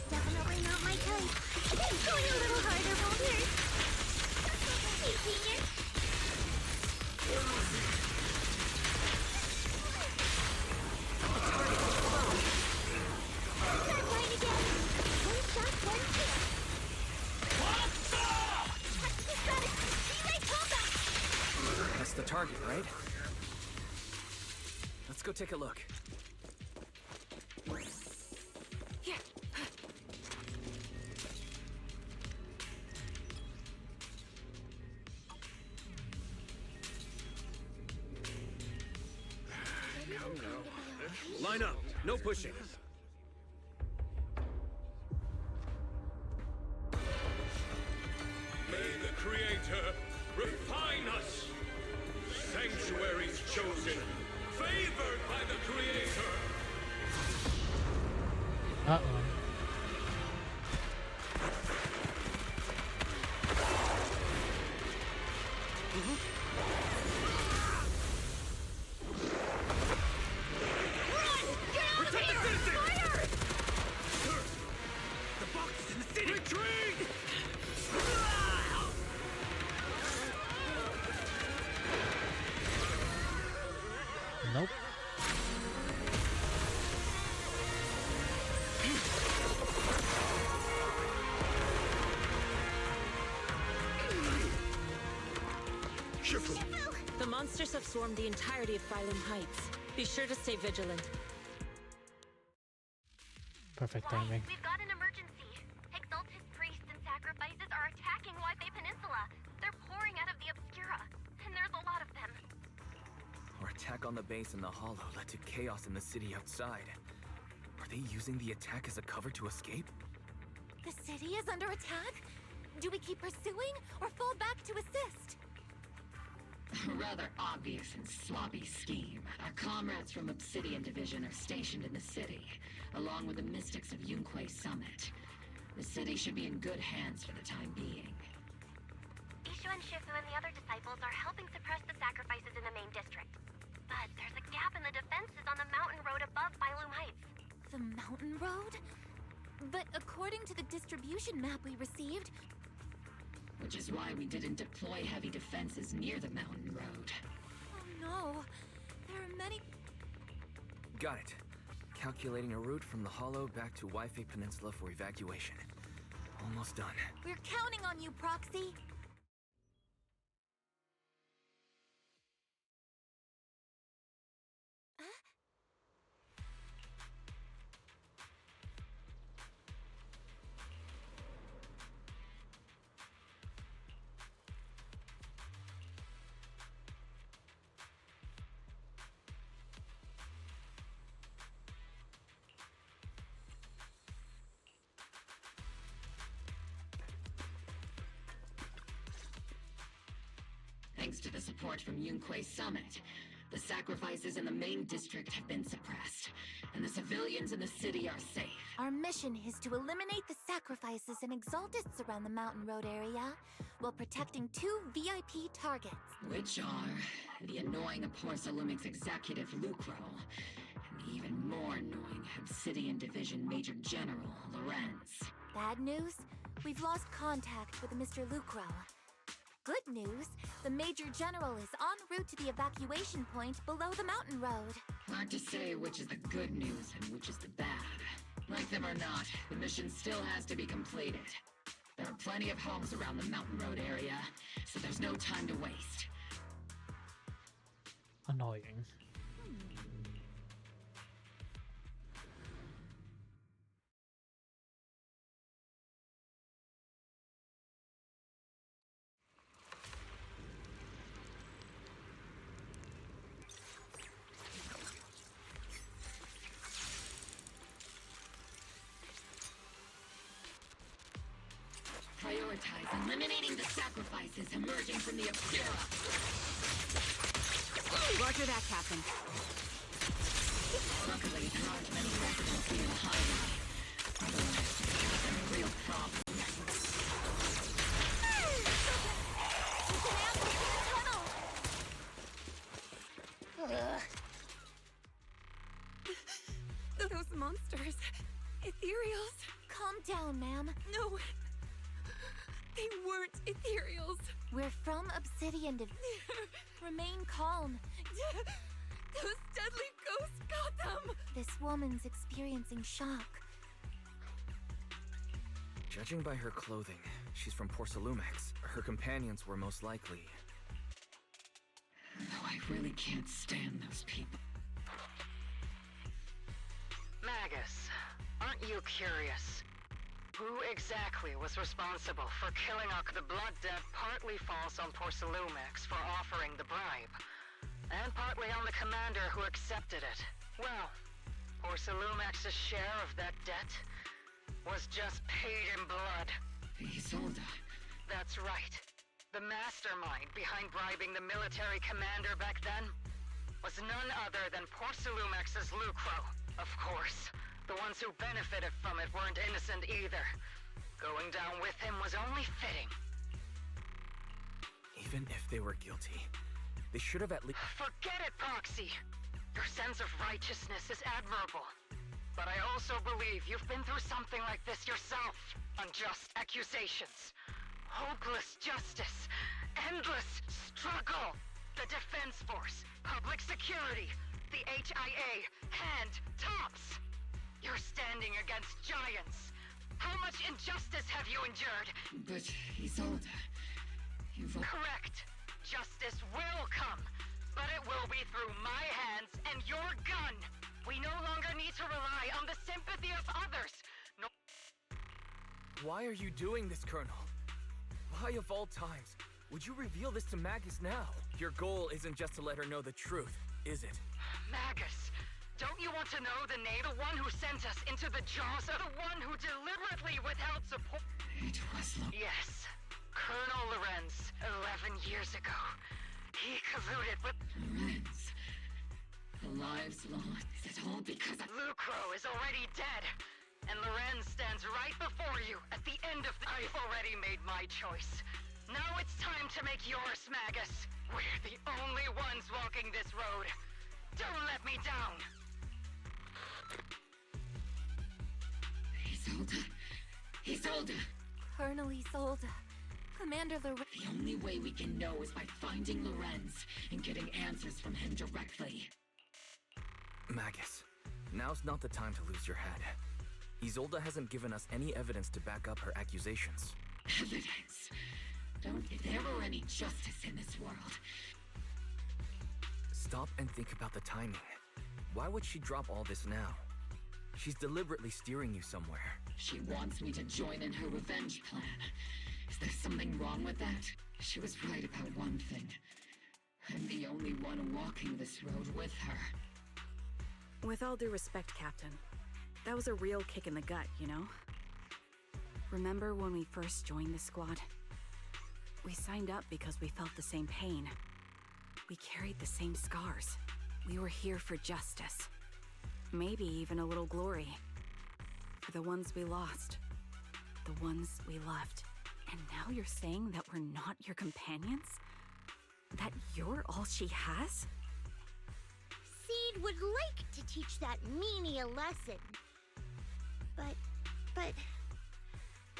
Definitely not my type. Going a little harder, Walter. Hey, Senior. Start line again. One shot, one kick. Tactical strategy. Relay combat. That's the target, right? Let's go take a look. Line up. No pushing. May the Creator refine us! Sanctuaries chosen, favored by the Creator! Uh-oh. Nope. The monsters have swarmed the entirety of Phylum Heights. Be sure to stay vigilant. Perfect timing. We've got an emergency. Exalted priests and sacrifices are attacking Waifei Peninsula. They're pouring out of the Obscura, and there's a lot of them. Our attack on the base in the Hollow led to chaos in the city outside. Are they using the attack as a cover to escape? The city is under attack? Do we keep pursuing or fall back to assist? A rather obvious and sloppy scheme. Our comrades from Obsidian Division are stationed in the city, along with the mystics of Yunquay Summit. The city should be in good hands for the time being. Ishu and Shifu and the other disciples are helping suppress the sacrifices in the main district. But there's a gap in the defenses on the mountain road above Phylum Heights. The mountain road? But according to the distribution map we received... Which is why we didn't deploy heavy defenses near the mountain road. Oh no, there are many... Got it. Calculating a route from the Hollow back to Waifei Peninsula for evacuation. Almost done. We're counting on you, Proxy. Thanks to the support from Yunquei Summit, the sacrifices in the main district have been suppressed, and the civilians in the city are safe. Our mission is to eliminate the sacrifices and exaltists around the Mountain Road area, while protecting 2 VIP targets. Which are the annoying Porcelumix executive Lucro, and the even more annoying Obsidian Division Major General Lorenz. Bad news? We've lost contact with Mr. Lucro. Good news, the Major General is en route to the evacuation point below the mountain road. Hard to say which is the good news and which is the bad. Like them or not, the mission still has to be completed. There are plenty of homes around the mountain road area, so there's no time to waste. Annoying. Prioritize eliminating the sacrifices emerging from the Obscura. Roger that, Captain. Luckily, there aren't many residents near the highway. Otherwise, there are real problems. Those monsters. Ethereals. Calm down, ma'am. No. They weren't ethereals. We're from Obsidian Division. Remain calm. Those deadly ghosts got them. This woman's experiencing shock. Judging by her clothing, she's from Porcelumix. Her companions were most likely. Though I really can't stand those people. Magus, aren't you curious? Who exactly was responsible for killing the blood debt partly falls on Porcelumix for offering the bribe, and partly on the commander who accepted it. Well, Porcelumix's share of that debt was just paid in blood. Isolde. That's right. The mastermind behind bribing the military commander back then was none other than Porcelumix's Lucro. Of course, the ones who benefited from it weren't innocent either. Going down with him was only fitting. Even if they were guilty, they should have at least... Forget it, Proxy! Your sense of righteousness is admirable. But I also believe you've been through something like this yourself. Unjust accusations, hopeless justice, endless struggle. The Defense Force, public security, the HIA, and tops. You're standing against giants. How much injustice have you endured? But, Isolde, you've... Correct. Justice will come, but it will be through my hands and your gun. We no longer need to rely on the sympathy of others. No. Why are you doing this, Colonel? Why of all times would you reveal this to Magus now? Your goal isn't just to let her know the truth, is it? Magus, don't you want to know the name? The one who sent us into the jaws of the one who deliberately withheld support? It was Yes, Colonel Lorenz, 11 years ago. He colluded with... Lorenz. The lives lost. Is it all because of... Lucro is already dead. And Lorenz stands right before you at the end of the... I've already made my choice. Now it's time to make yours, Magus. We're the only ones walking this road. Don't let me down. Isolde. Isolde. Colonel Isolde. Commander Lorenz. The only way we can know is by finding Lorenz and getting answers from him directly. Magus, now's not the time to lose your head. Isolde hasn't given us any evidence to back up her accusations. Evidence? If there were any justice in this world... Stop and think about the timing. Why would she drop all this now? She's deliberately steering you somewhere. She wants me to join in her revenge plan. Is there something wrong with that? She was right about one thing. I'm the only one walking this road with her. With all due respect, Captain, that was a real kick in the gut, you know? Remember when we first joined the squad? We signed up because we felt the same pain. We carried the same scars. We were here for justice. Maybe even a little glory. For the ones we lost. The ones we loved. And now you're saying that we're not your companions? That you're all she has? Seed would like to teach that meanie a lesson. But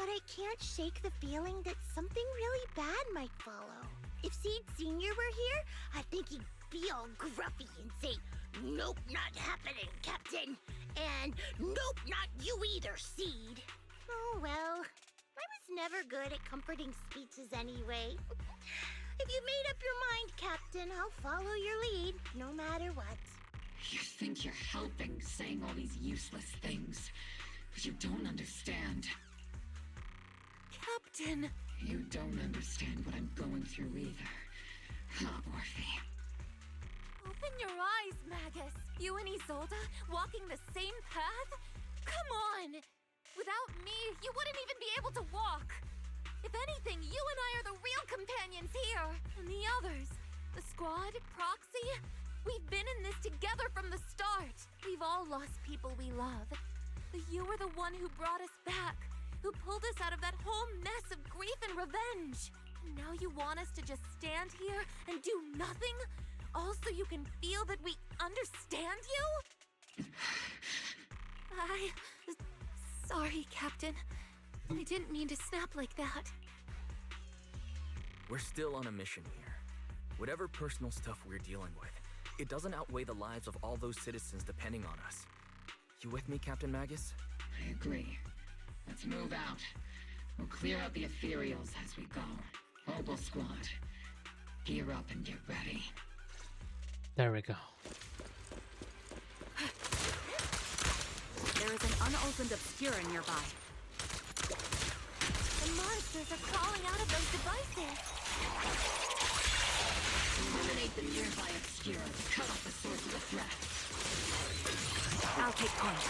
I can't shake the feeling that something really bad might follow. If Seed Sr. were here, I think he'd be all gruffy and say, "Nope, not happening, Captain." And "Nope, not you either, Seed." Oh well, I was never good at comforting speeches anyway. If you made up your mind, Captain, I'll follow your lead, no matter what. You think you're helping, saying all these useless things, but you don't understand. Captain! You don't understand what I'm going through either. Huh, Orphe? Open your eyes, Magus. You and Isolde walking the same path? Come on! Without me, you wouldn't even be able to walk. If anything, you and I are the real companions here. And the others, the squad, Proxy, we've been in this together from the start. We've all lost people we love. But you were the one who brought us back, who pulled us out of that whole mess of grief and revenge. And now you want us to just stand here and do nothing? All so you can feel that we understand you? Sorry, Captain. I didn't mean to snap like that. We're still on a mission here. Whatever personal stuff we're dealing with, it doesn't outweigh the lives of all those citizens depending on us. You with me, Captain Magus? I agree. Let's move out. We'll clear out the ethereals as we go. Obel Squad, gear up and get ready. There we go. There is an unopened Obscura nearby. The monsters are crawling out of those devices. Eliminate the nearby Obscura. Cut off the source of the threat. I'll take point.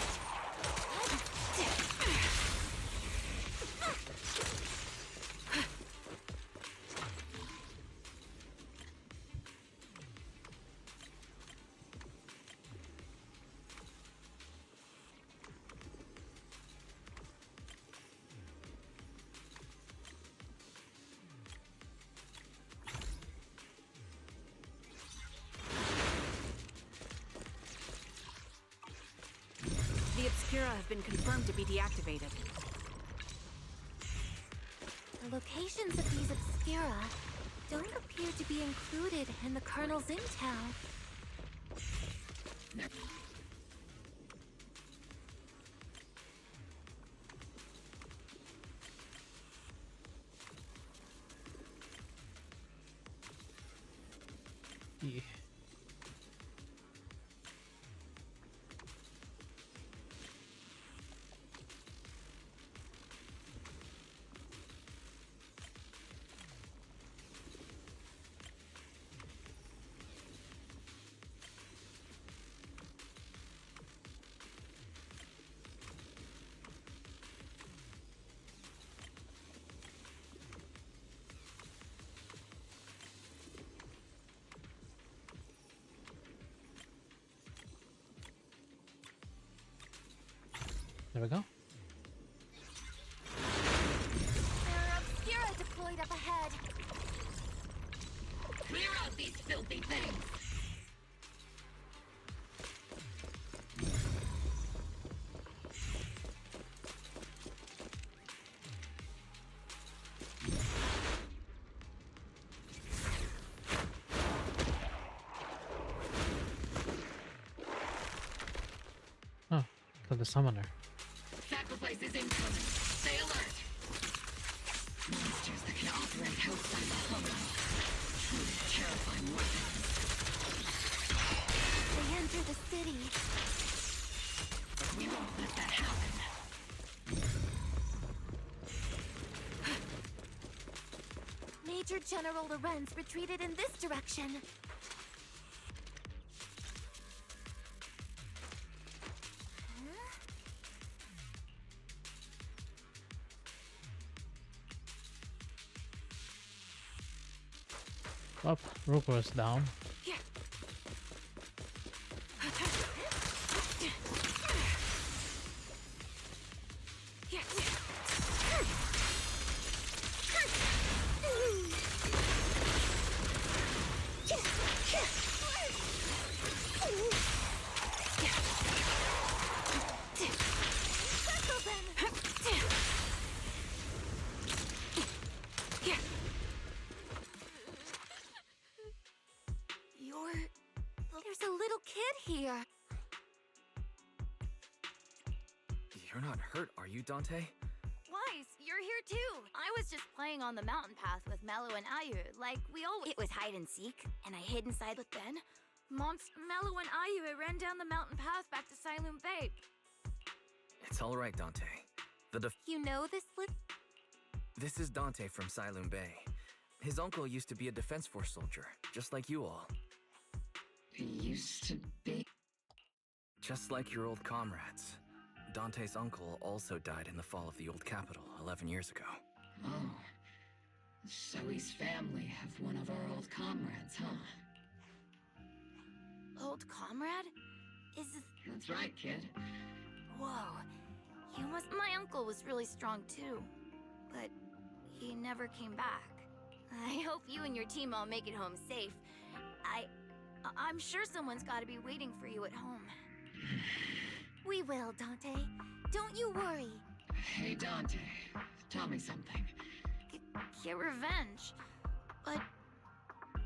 The Obscura have been confirmed to be deactivated. The locations of these Obscura don't appear to be included in the Colonel's intel. Yeah. There we go. There are Obscura deployed up ahead. Clear out these filthy things! Oh, to the summoner. Sacrifice is incoming. Stay alert! Monsters that can operate outside the huddle. Truly terrifying weapons. They enter the city. We won't let that happen. Major General Lorenz retreated in this direction. Up, Roper's down. There's a little kid here. You're not hurt, are you, Dante? Wise, you're here too. I was just playing on the mountain path with Mello and Ayu, like we always. It was hide and seek, and I hid inside. But then, Mello and Ayu ran down the mountain path back to Siloon Bay. It's all right, Dante. You know this This is Dante from Siloon Bay. His uncle used to be a Defense Force soldier, just like you all. He used to be. Just like your old comrades. Dante's uncle also died in the fall of the old capital 11 years ago. Oh. So his family have one of our old comrades, huh? Old comrade? That's right, kid. Whoa. My uncle was really strong too. But he never came back. I hope you and your team all make it home safe. I'm sure someone's gotta be waiting for you at home. We will, Dante. Don't you worry. Hey, Dante. Tell me something. Get revenge. But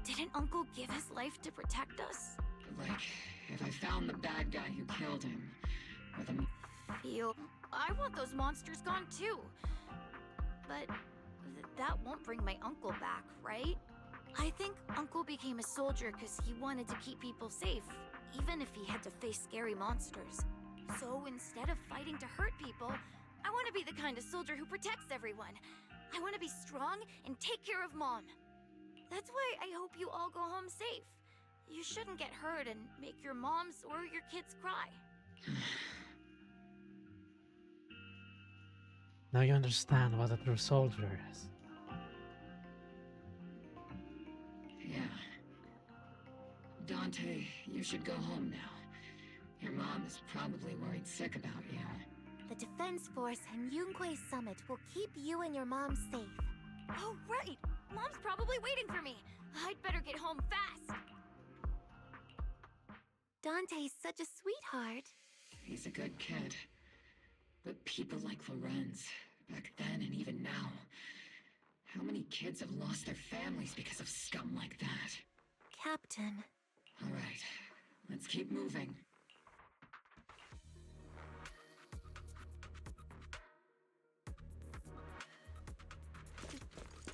didn't Uncle give his life to protect us? Like, if I found the bad guy who killed him, or the... I want those monsters gone too. But that won't bring my uncle back, right? I think Uncle became a soldier because he wanted to keep people safe, even if he had to face scary monsters. So instead of fighting to hurt people, I want to be the kind of soldier who protects everyone. I want to be strong and take care of Mom. That's why I hope you all go home safe. You shouldn't get hurt and make your moms or your kids cry. Now you understand what a true soldier is. Yeah. Dante, you should go home now. Your mom is probably worried sick about you. The Defense Force and Yunquei Summit will keep you and your mom safe. Oh, right! Mom's probably waiting for me. I'd better get home fast. Dante's such a sweetheart. He's a good kid. But people like Lorenz, back then and even now, how many kids have lost their families because of scum like that? Captain. All right, let's keep moving.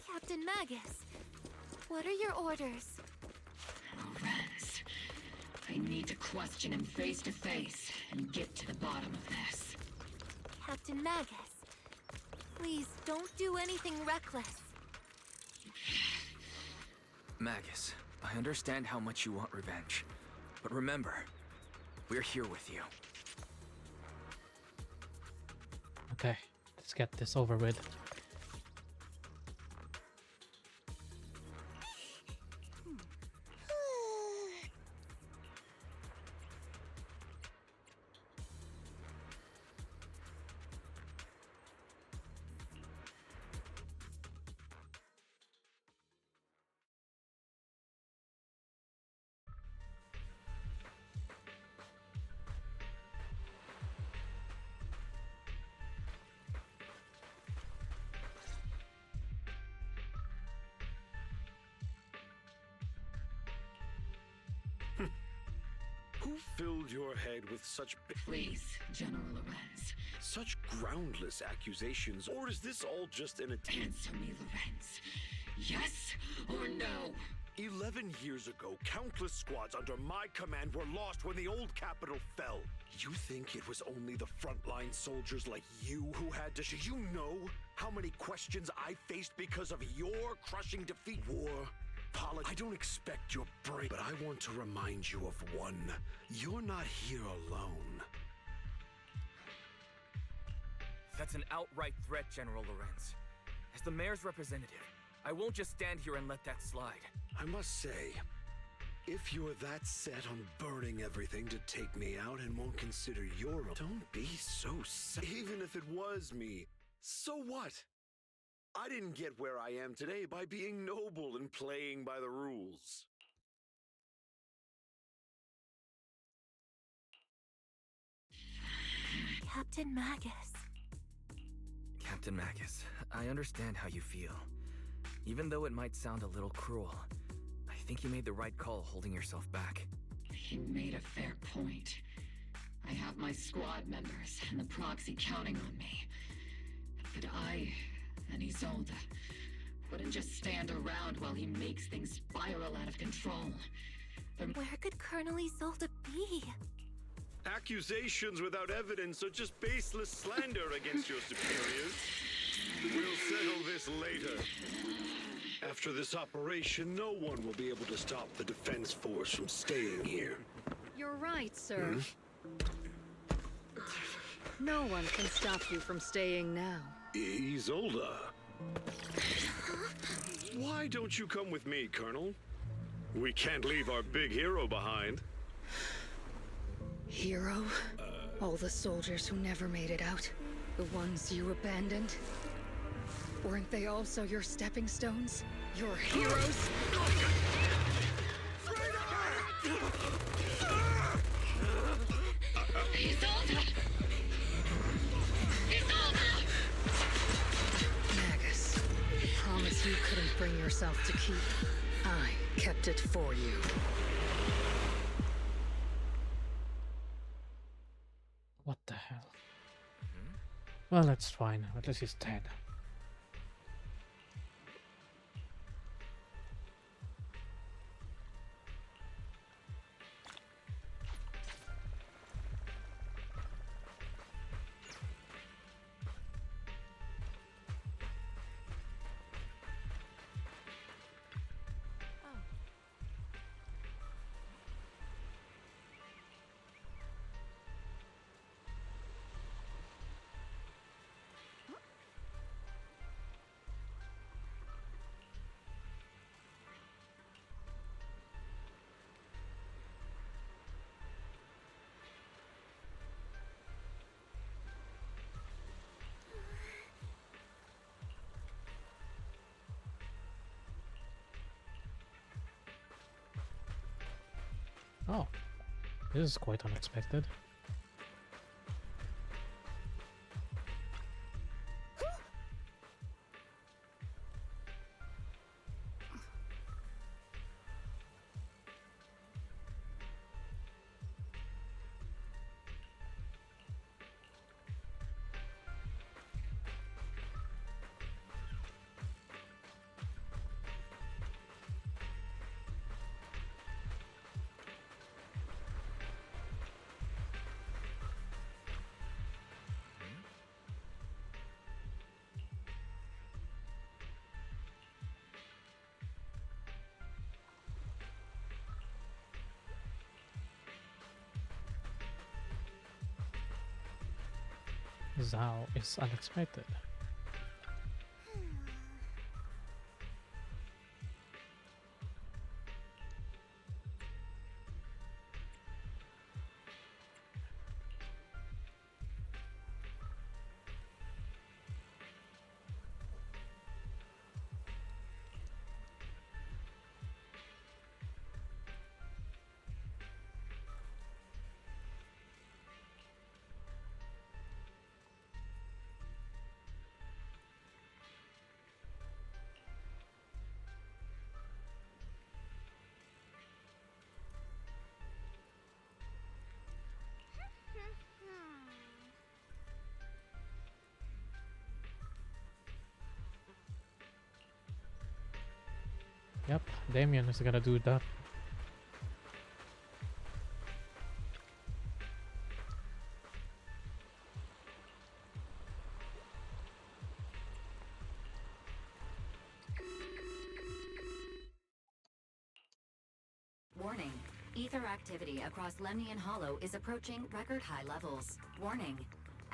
Captain Magus, what are your orders? Lorenz, I need to question him face to face and get to the bottom of this. Captain Magus, please don't do anything reckless. Magus, I understand how much you want revenge. But remember, we're here with you. Okay, let's get this over with. Who filled your head with such Please, General Lorenz. such groundless accusations, or is this all just an attempt? Answer me, Lorenz. Yes or no? 11 years ago, countless squads under my command were lost when the old capital fell. You think it was only the frontline soldiers like you who had to... Do you know how many questions I faced because of your crushing defeat? War, politics... I don't expect your brain, but I want to remind you of one. You're not here alone. That's an outright threat, General Lorenz. As the mayor's representative, I won't just stand here and let that slide. I must say, if you're that set on burning everything to take me out and won't consider don't be so even if it was me, so what? I didn't get where I am today by being noble and playing by the rules. Captain Magus. Captain Magus, I understand how you feel. Even though it might sound a little cruel, I think you made the right call holding yourself back. You made a fair point. I have my squad members and the proxy counting on me. But I and Isolde wouldn't just stand around while he makes things spiral out of control. Where could Colonel Isolde be? Accusations without evidence are just baseless slander against your superiors. We'll settle this later. After this operation, no one will be able to stop the defense force from staying here. You're right, sir. No one can stop you from staying now. Isolde. Why don't you come with me, Colonel? We can't leave our big hero behind. Hero? All the soldiers who never made it out? The ones you abandoned? Weren't they also your stepping stones? Your heroes? Magus, the promise you couldn't bring yourself to keep. I kept it for you. What the hell? Well, that's fine. At least he's dead. Oh, this is quite unexpected. Zhao is unexpected. Yep, Damien is gonna do that. Warning. Ether activity across Lemnian Hollow is approaching record high levels. Warning.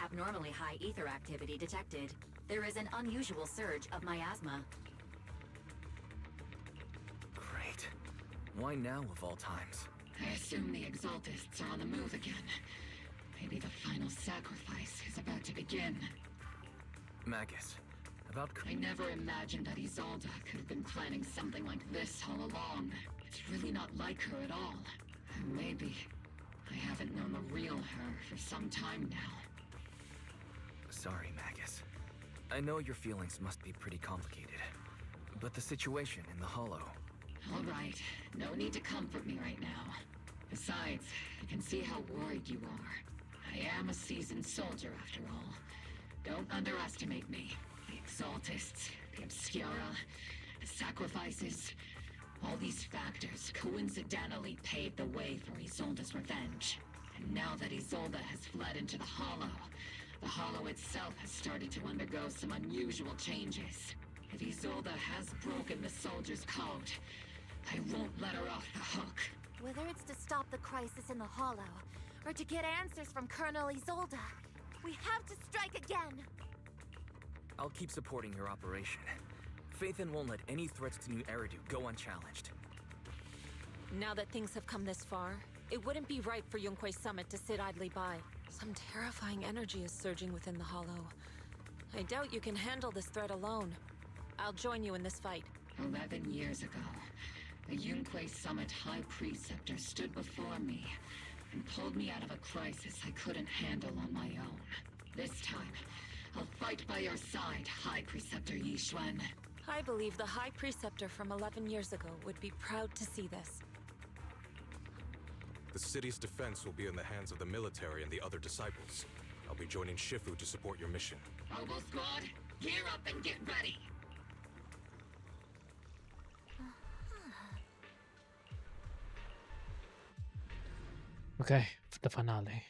Abnormally high ether activity detected. There is an unusual surge of miasma. Why now of all times? I assume the Exaltists are on the move again. Maybe the final sacrifice is about to begin. Magus, about... I never imagined that Isolde could have been planning something like this all along. It's really not like her at all. And maybe I haven't known the real her for some time now. Sorry, Magus. I know your feelings must be pretty complicated. But the situation in the Hollow... All right, no need to comfort me right now. Besides, I can see how worried you are. I am a seasoned soldier, after all. Don't underestimate me. The Exaltists, the Obscura, the sacrifices... All these factors coincidentally paved the way for Isolde's revenge. And now that Isolde has fled into the Hollow itself has started to undergo some unusual changes. If Isolde has broken the soldier's code, I won't let her off the hook. Whether it's to stop the crisis in the Hollow, or to get answers from Colonel Isolde, we have to strike again! I'll keep supporting your operation. Phaethon won't let any threats to New Eridu go unchallenged. Now that things have come this far, it wouldn't be right for Yunque's summit to sit idly by. Some terrifying energy is surging within the Hollow. I doubt you can handle this threat alone. I'll join you in this fight. 11 years ago, the Yunque Summit High Preceptor stood before me and pulled me out of a crisis I couldn't handle on my own. This time, I'll fight by your side, High Preceptor Yixuan. I believe the High Preceptor from 11 years ago would be proud to see this. The city's defense will be in the hands of the military and the other disciples. I'll be joining Shifu to support your mission. Oboe Squad, gear up and get ready! Okay, the finale.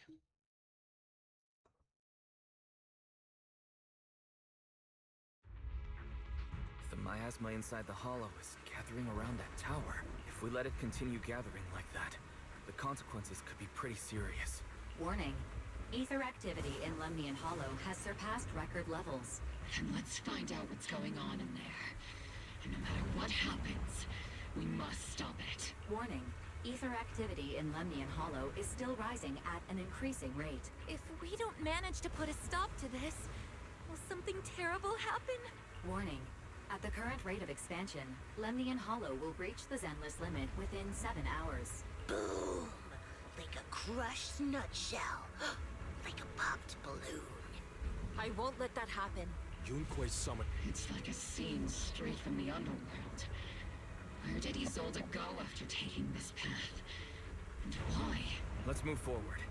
The miasma inside the Hollow is gathering around that tower. If we let it continue gathering like that, the consequences could be pretty serious. Warning. Ether activity in Lemnian Hollow has surpassed record levels. And let's find out what's going on in there. And no matter what happens, we must stop it. Warning. Ether activity in Lemnian Hollow is still rising at an increasing rate. If we don't manage to put a stop to this, will something terrible happen? Warning. At the current rate of expansion, Lemnian Hollow will reach the Zenless limit within 7 hours. Boom! Like a crushed nutshell. Like a popped balloon. I won't let that happen. Yunque Summit. It's like a scene straight from the underworld. Where did Isolde go after taking this path? And why? Let's move forward.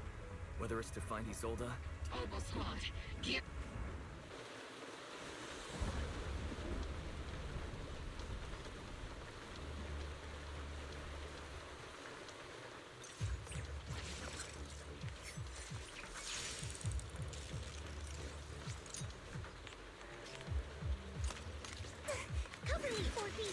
Whether it's to find Isolde... Oboe Squad, get... Cover me, Orphe!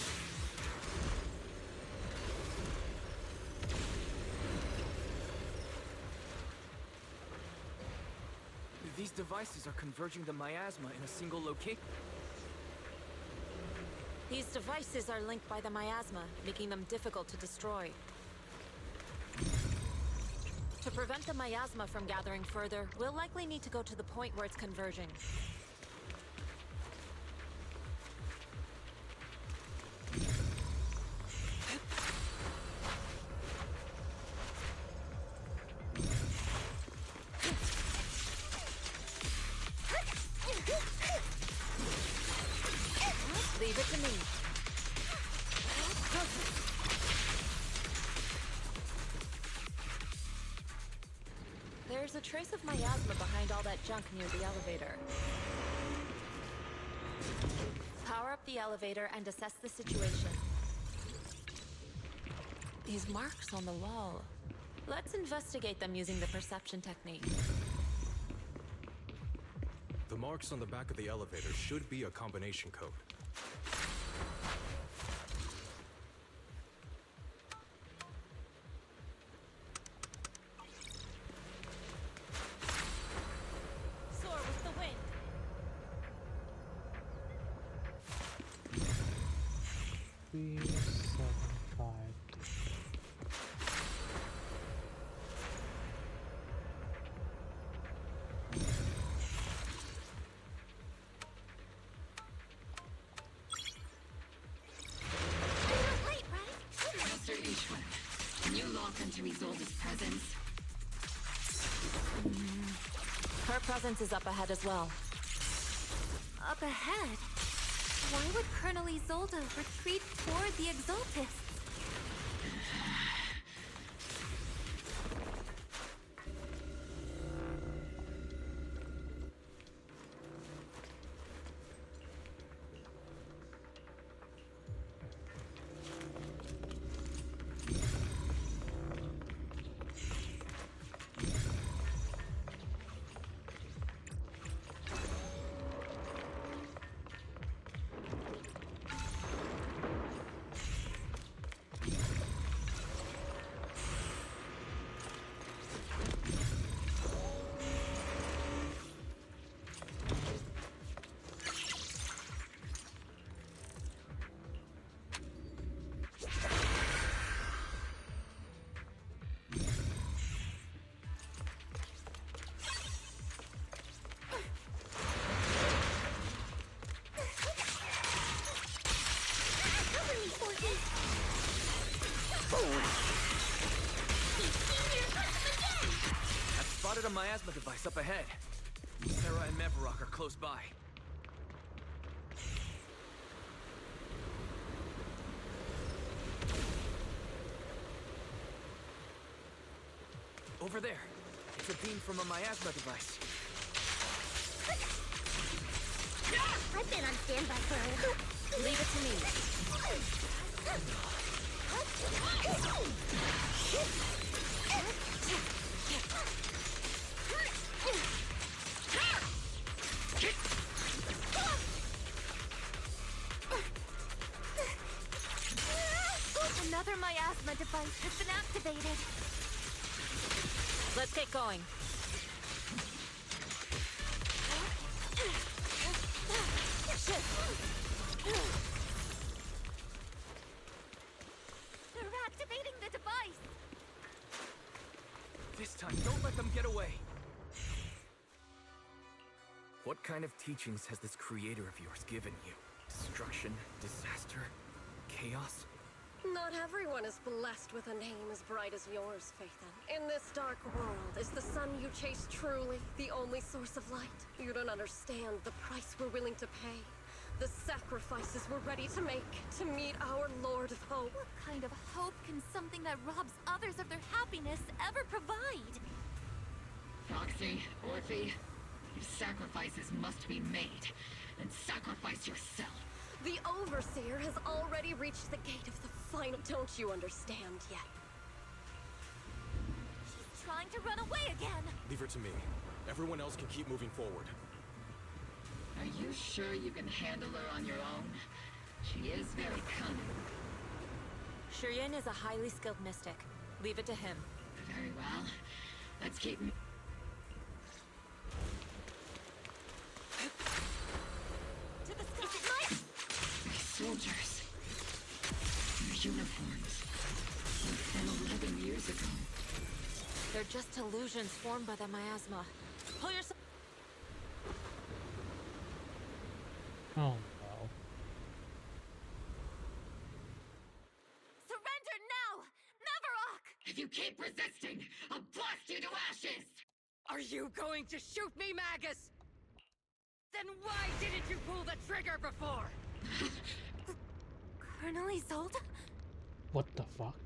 These devices are converging the miasma in a single location. These devices are linked by the miasma, making them difficult to destroy. To prevent the miasma from gathering further, we'll likely need to go to the point where it's converging. Leave it to me. There's a trace of miasma behind all that junk near the elevator. Power up the elevator and assess the situation. These marks on the wall. Let's investigate them using the perception technique. The marks on the back of the elevator should be a combination code. Soar with the wind. Three, 7, 5. open to Isolde's presence? Her presence is up ahead as well. Up ahead? Why would Colonel Isolde retreat toward the Exaltists? I've spotted a miasma device up ahead. Sarah and Mevarok are close by. Over there. It's a beam from a miasma device. I've been on standby for Leave it to me. Another miasma device has been activated. Let's get going. They're activating the device. This time, don't let them get away. What kind of teachings has this creator of yours given you? Destruction, disaster, chaos? Not everyone is blessed with a name as bright as yours, Phaethon. In this dark world, is the sun you chase truly the only source of light? You don't understand the price we're willing to pay. The sacrifices we're ready to make to meet our Lord of Hope. What kind of hope can something that robs others of their happiness ever provide? Proxy, Orphe, your sacrifices must be made. And sacrifice yourself. The Overseer has already reached the gate of the final. Don't you understand yet? She's trying to run away again. Leave her to me. Everyone else can keep moving forward. Are you sure you can handle her on your own? She is very cunning. Shiryen is a highly skilled mystic. Leave it to him. Very well. Let's keep... To the sky! Soldiers. Their uniforms. From 11 years ago. They're just illusions formed by the miasma. Pull yourself. Oh no. Surrender now! Mevarok! If you keep resisting, I'll blast you to ashes! Are you going to shoot me, Magus? Then why didn't you pull the trigger before? Colonel Isolde? What the fuck?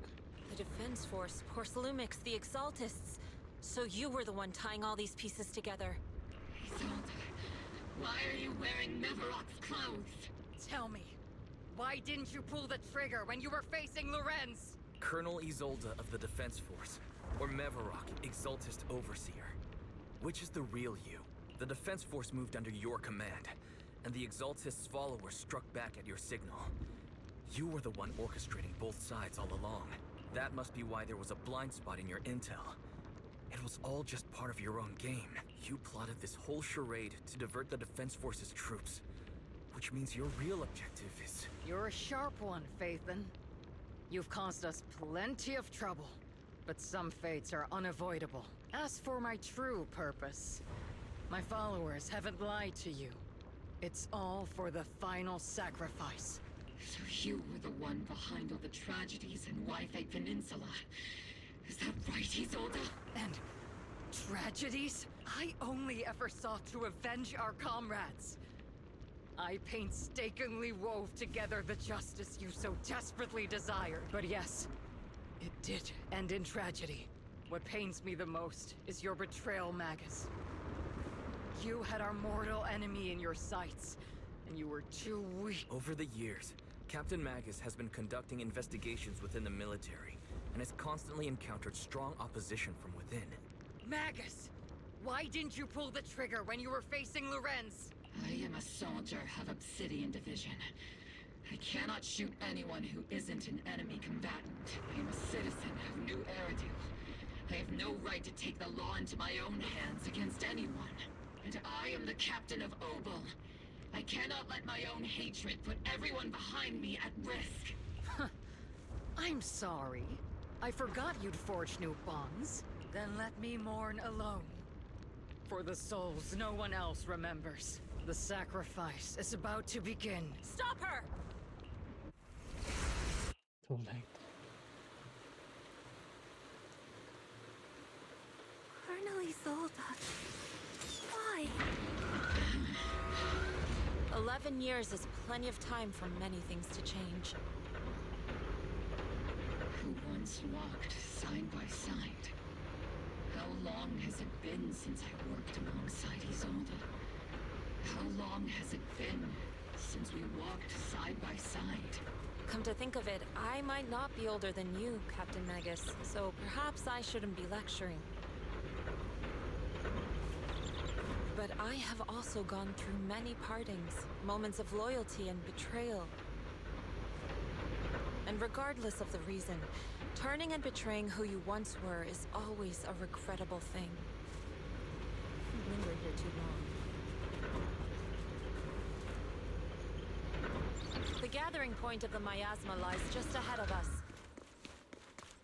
The Defense Force, Porcelumix, the Exaltists. So you were the one tying all these pieces together. Isolde, why are you wearing Mevarok's clothes? Tell me, why didn't you pull the trigger when you were facing Lorenz? Colonel Isolde of the Defense Force, or Mevarok, Exaltist Overseer. Which is the real you? The Defense Force moved under your command, and the Exaltist's followers struck back at your signal. You were the one orchestrating both sides all along. That must be why there was a blind spot in your intel. It was all just part of your own game. You plotted this whole charade to divert the Defense Force's troops. Which means your real objective is... You're a sharp one, Phaethon. You've caused us plenty of trouble, but some fates are unavoidable. As for my true purpose, my followers haven't lied to you. It's all for the final sacrifice. So you were the one behind all the tragedies in Wi-Fi Peninsula. Is that right, Isolde? And tragedies? I only ever sought to avenge our comrades. I painstakingly wove together the justice you so desperately desired. But yes, it did end in tragedy. What pains me the most is your betrayal, Magus. You had our mortal enemy in your sights, and you were too weak. Over the years, Captain Magus has been conducting investigations within the military, and has constantly encountered strong opposition from within. Magus! Why didn't you pull the trigger when you were facing Lorenz? I am a soldier of Obsidian Division. I cannot shoot anyone who isn't an enemy combatant. I am a citizen of New Eridil. I have no right to take the law into my own hands against anyone. And I am the captain of Obel. I cannot let my own hatred put everyone behind me at risk. I'm sorry. I forgot you'd forged new bonds. Then let me mourn alone. For the souls no one else remembers. The sacrifice is about to begin. Stop her! Too late. Colonel Isolde. Why? 11 years is plenty of time for many things to change. Who once walked side by side. How long has it been since I worked alongside Isolde? How long has it been since we walked side by side? Come to think of it, I might not be older than you, Captain Magus, so perhaps I shouldn't be lecturing. But I have also gone through many partings, moments of loyalty and betrayal. And regardless of the reason, turning and betraying who you once were is always a regrettable thing. Don't linger here too long. The gathering point of the miasma lies just ahead of us.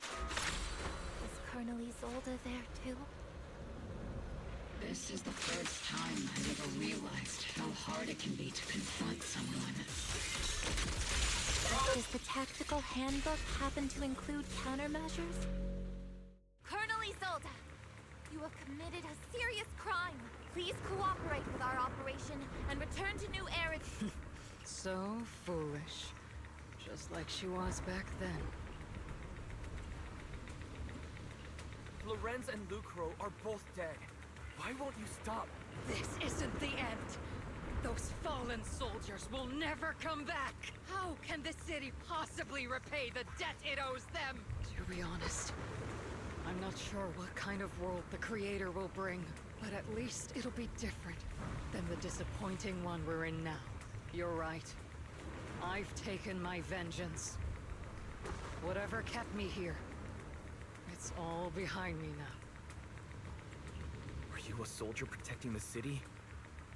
Is Colonel Isolde there too? This is the first time I've ever realized how hard it can be to confront someone. Does the tactical handbook happen to include countermeasures? Colonel Isolde! You have committed a serious crime. Please cooperate with our operation and return to New Eridil. So foolish. Just like she was back then. Lorenz and Lucro are both dead. Why won't you stop? This isn't the end. Those fallen soldiers will never come back. How can the city possibly repay the debt it owes them? To be honest, I'm not sure what kind of world the Creator will bring, but at least it'll be different than the disappointing one we're in now. You're right. I've taken my vengeance. Whatever kept me here, it's all behind me now. Are you a soldier protecting the city?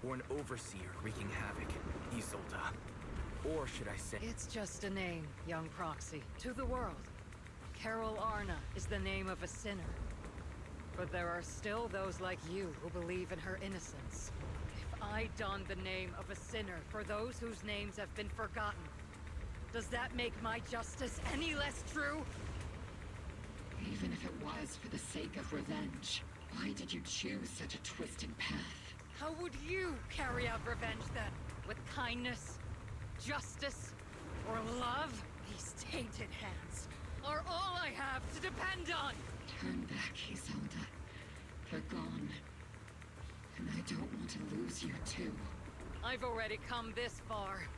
Or an overseer wreaking havoc, Isolde? Or should I say... It's just a name, young proxy. To the world, Carol Arna is the name of a sinner. But there are still those like you who believe in her innocence. If I don the name of a sinner for those whose names have been forgotten, does that make my justice any less true? Even if it was for the sake of revenge, why did you choose such a twisted path? How would you carry out revenge then? With kindness, justice, or love? These tainted hands are all I have to depend on! Turn back, Isolde. They're gone. And I don't want to lose you too. I've already come this far.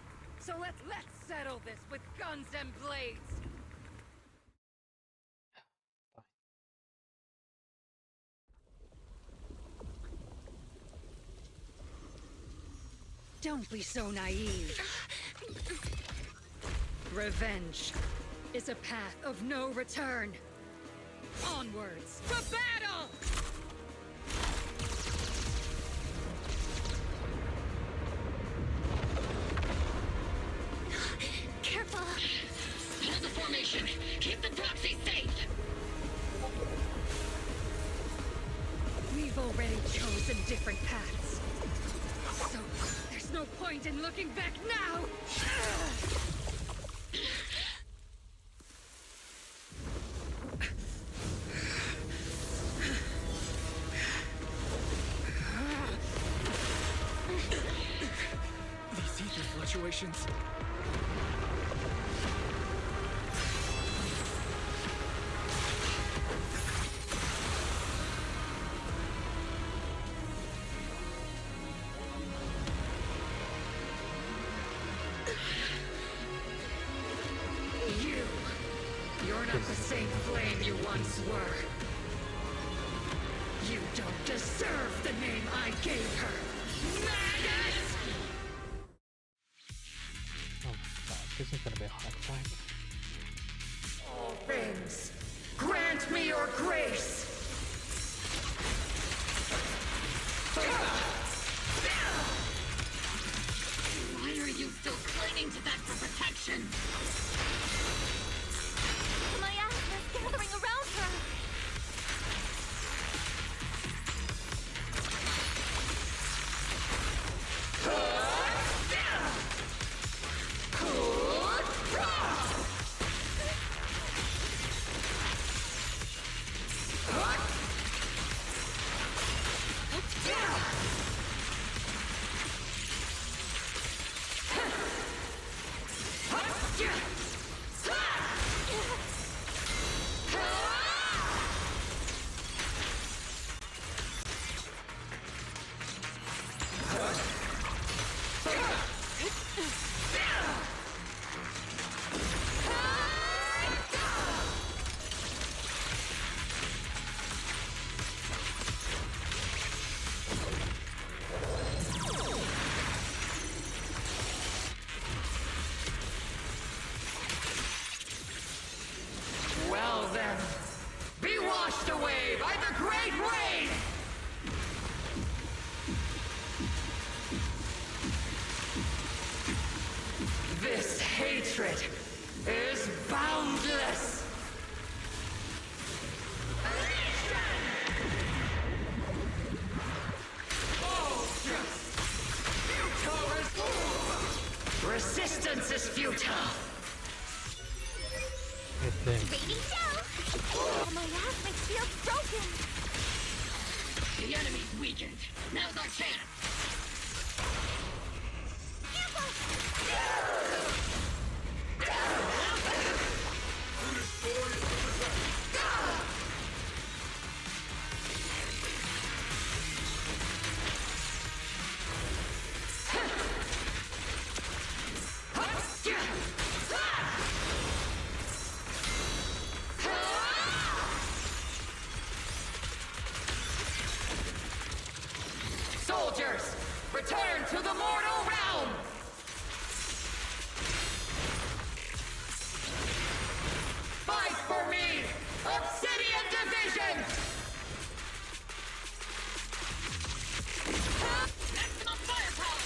So let's settle this with guns and blades! Don't be so naive. Revenge is a path of no return. Onwards to battle! Careful! Hold the formation! Keep the proxy safe! We've already chosen different paths. So, there's no point in looking back now! situations. You're not the same flame you once were. You don't deserve the name I gave her. Madness! Oh god, this is gonna be a hard fight. All things, grant me your grace! Why are you still clinging to that for protection? My asthma's gathering around her. Well then, be washed away by the great rain! This hatred is boundless! Resistance is futile! Baby Joe! Oh, my asthma feels broken! The enemy's weakened. Now's our chance. Soldiers, return to the mortal realm! Fight for me, Obsidian Division! Maximum firepower!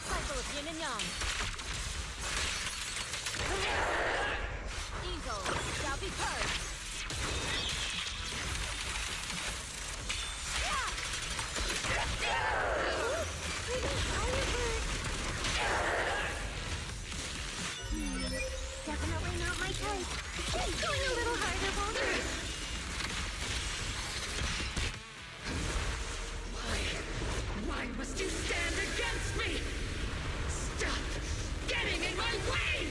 Cycle of yin and yang. Eagle shall be purged. Definitely not my type. Keep going a little harder, won't it? Why must you stand against me? Stop getting in my way!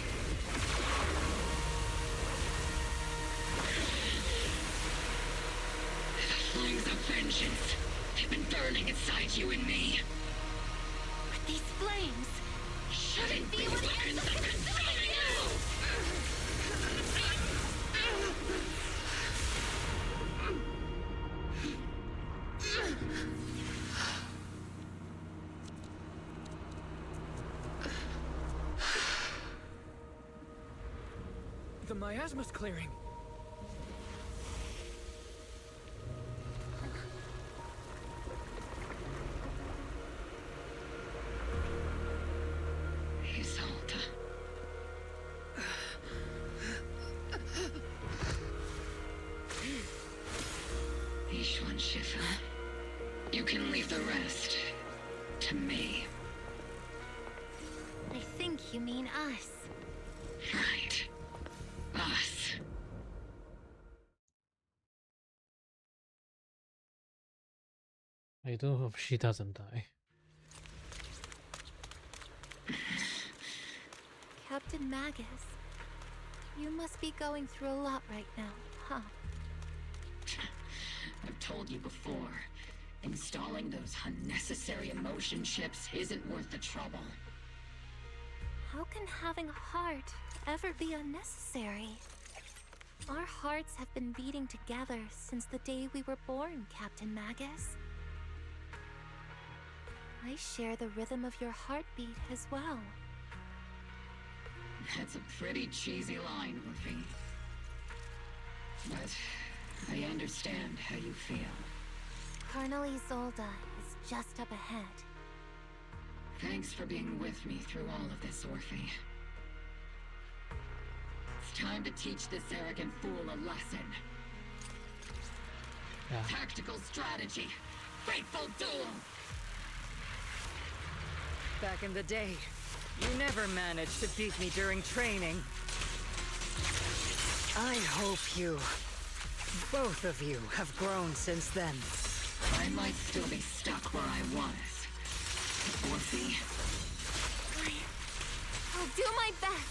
The flames of vengeance have been burning inside you and me. But these flames Shouldn't be weapons that consume you! The miasma's clearing. Nice one, Shifu. You can leave the rest to me. I think you mean us. Right. Us. I do hope she doesn't die. Captain Magus, you must be going through a lot right now, huh? I've told you before, installing those unnecessary emotion chips isn't worth the trouble. How can having a heart ever be unnecessary? Our hearts have been beating together since the day we were born, Captain Magus. I share the rhythm of your heartbeat as well. That's a pretty cheesy line, Luffy. But I understand how you feel. Colonel Isolde is just up ahead. Thanks for being with me through all of this, Orphe. It's time to teach this arrogant fool a lesson. Yeah. Tactical strategy. Fateful duel. Back in the day, you never managed to beat me during training. I hope you, both of you, have grown since then. I might still be stuck where I was. Orphe. I'll do my best.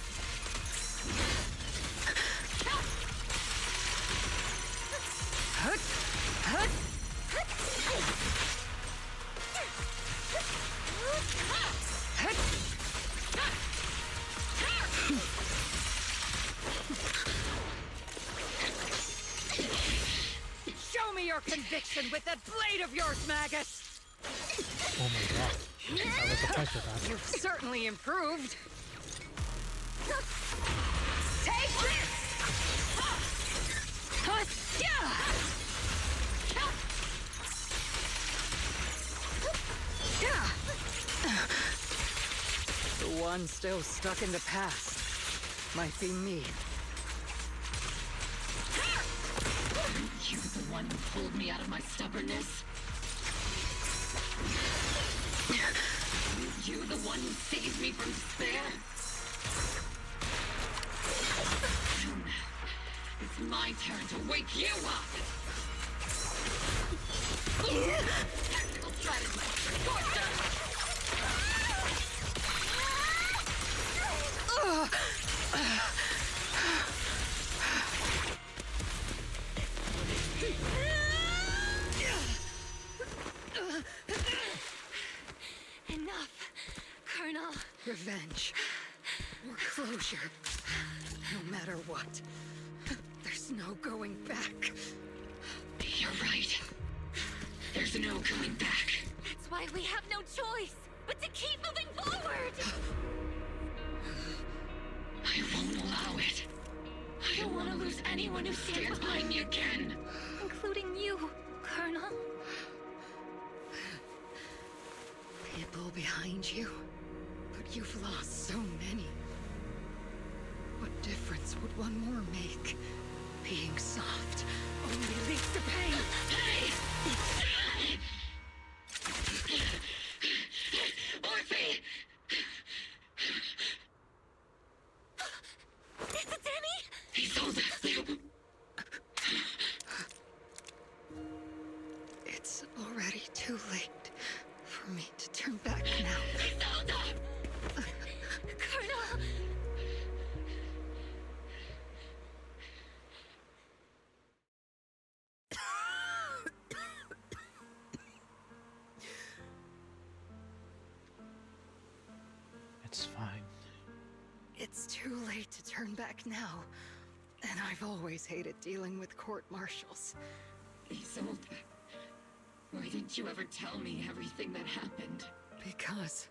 Show me your conviction with that blade of yours, Magus! Oh my god. That was surprised with that. You've certainly improved. Take this! The one still stuck in the past might be me. You the one who pulled me out of my stubbornness? You the one who saved me from despair? It's my turn to wake you up! Tactical strategy! Enough, Colonel. Revenge. Or closure. No matter what. There's no going back. You're right. There's no going back. That's why we have no choice but to keep moving forward. I won't allow it. I don't want to lose anyone who stands behind me again. Including you, Colonel. People behind you, but you've lost so many. What difference would one more make? Being soft only leads to pain. Orphe! Is it Danny? He sold it. It's already too late for me to turn back now. Colonel! It's fine. It's too late to turn back now. And I've always hated dealing with court-martials. Isolde, why didn't you ever tell me everything that happened? Because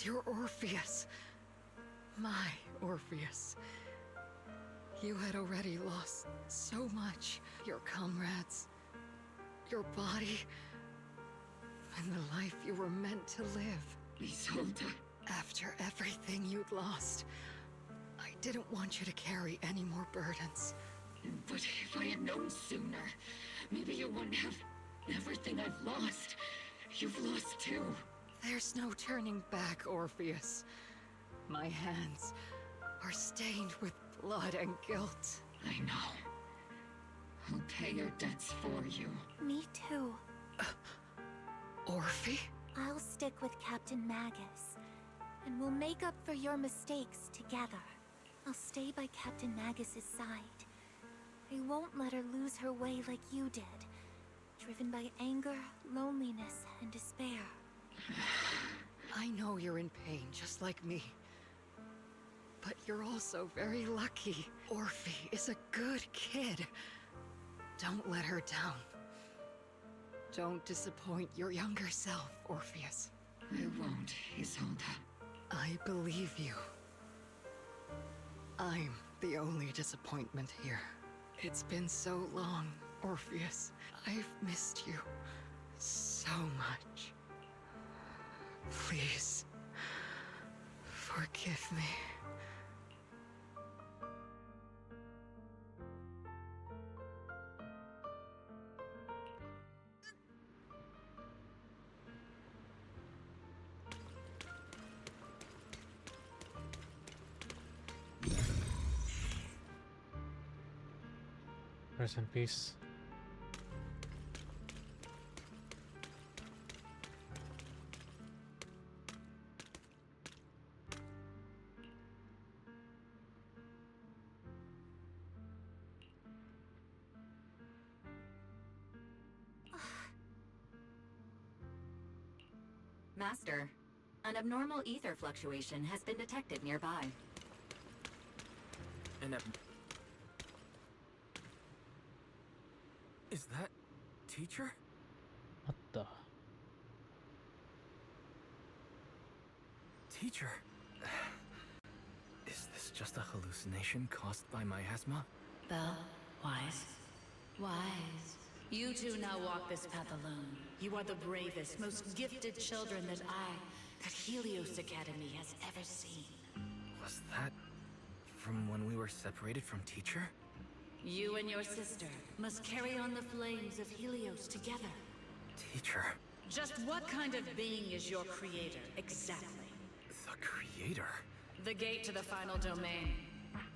you're Orpheus. My Orpheus. You had already lost so much. Your comrades, your body, and the life you were meant to live. Isolde. After everything you'd lost, I didn't want you to carry any more burdens. But if I had known sooner, don't have everything I've lost. You've lost too. There's no turning back, Orpheus. My hands are stained with blood and guilt. I know. I'll pay your debts for you. Me too. Orphe? I'll stick with Captain Magus, and we'll make up for your mistakes together. I'll stay by Captain Magus's side. I won't let her lose her way like you did, driven by anger, loneliness, and despair. I know you're in pain, just like me. But you're also very lucky. Orphe is a good kid. Don't let her down. Don't disappoint your younger self, Orpheus. I won't, Isolde. I believe you. I'm the only disappointment here. It's been so long, Orpheus. I've missed you so much. Please, forgive me. Rest in peace. Master, an abnormal ether fluctuation has been detected nearby. Is that teacher? What the? Teacher? Is this just a hallucination caused by miasma? Belle, Wise. Wise. You two now walk this path alone. You are the bravest, most gifted children that Helios Academy has ever seen. Was that from when we were separated from teacher? You and your sister must carry on the flames of Helios together. Teacher? Just what kind of being is your creator, exactly? The creator? The gate to the final domain.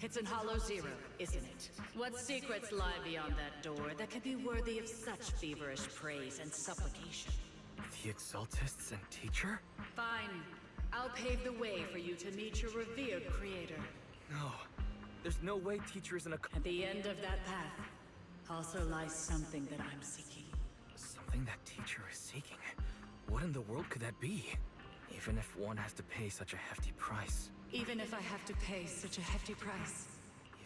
It's in Hollow Zero, isn't it? What secrets lie beyond that door that could be worthy of such feverish praise and supplication? The Exaltists and teacher? Fine. I'll pave the way for you to meet your revered creator. No. There's no way teacher is in a... At the end of that path, also lies something that I'm seeking. Something that teacher is seeking? What in the world could that be? Even if one has to pay such a hefty price. Even if I have to pay such a hefty price.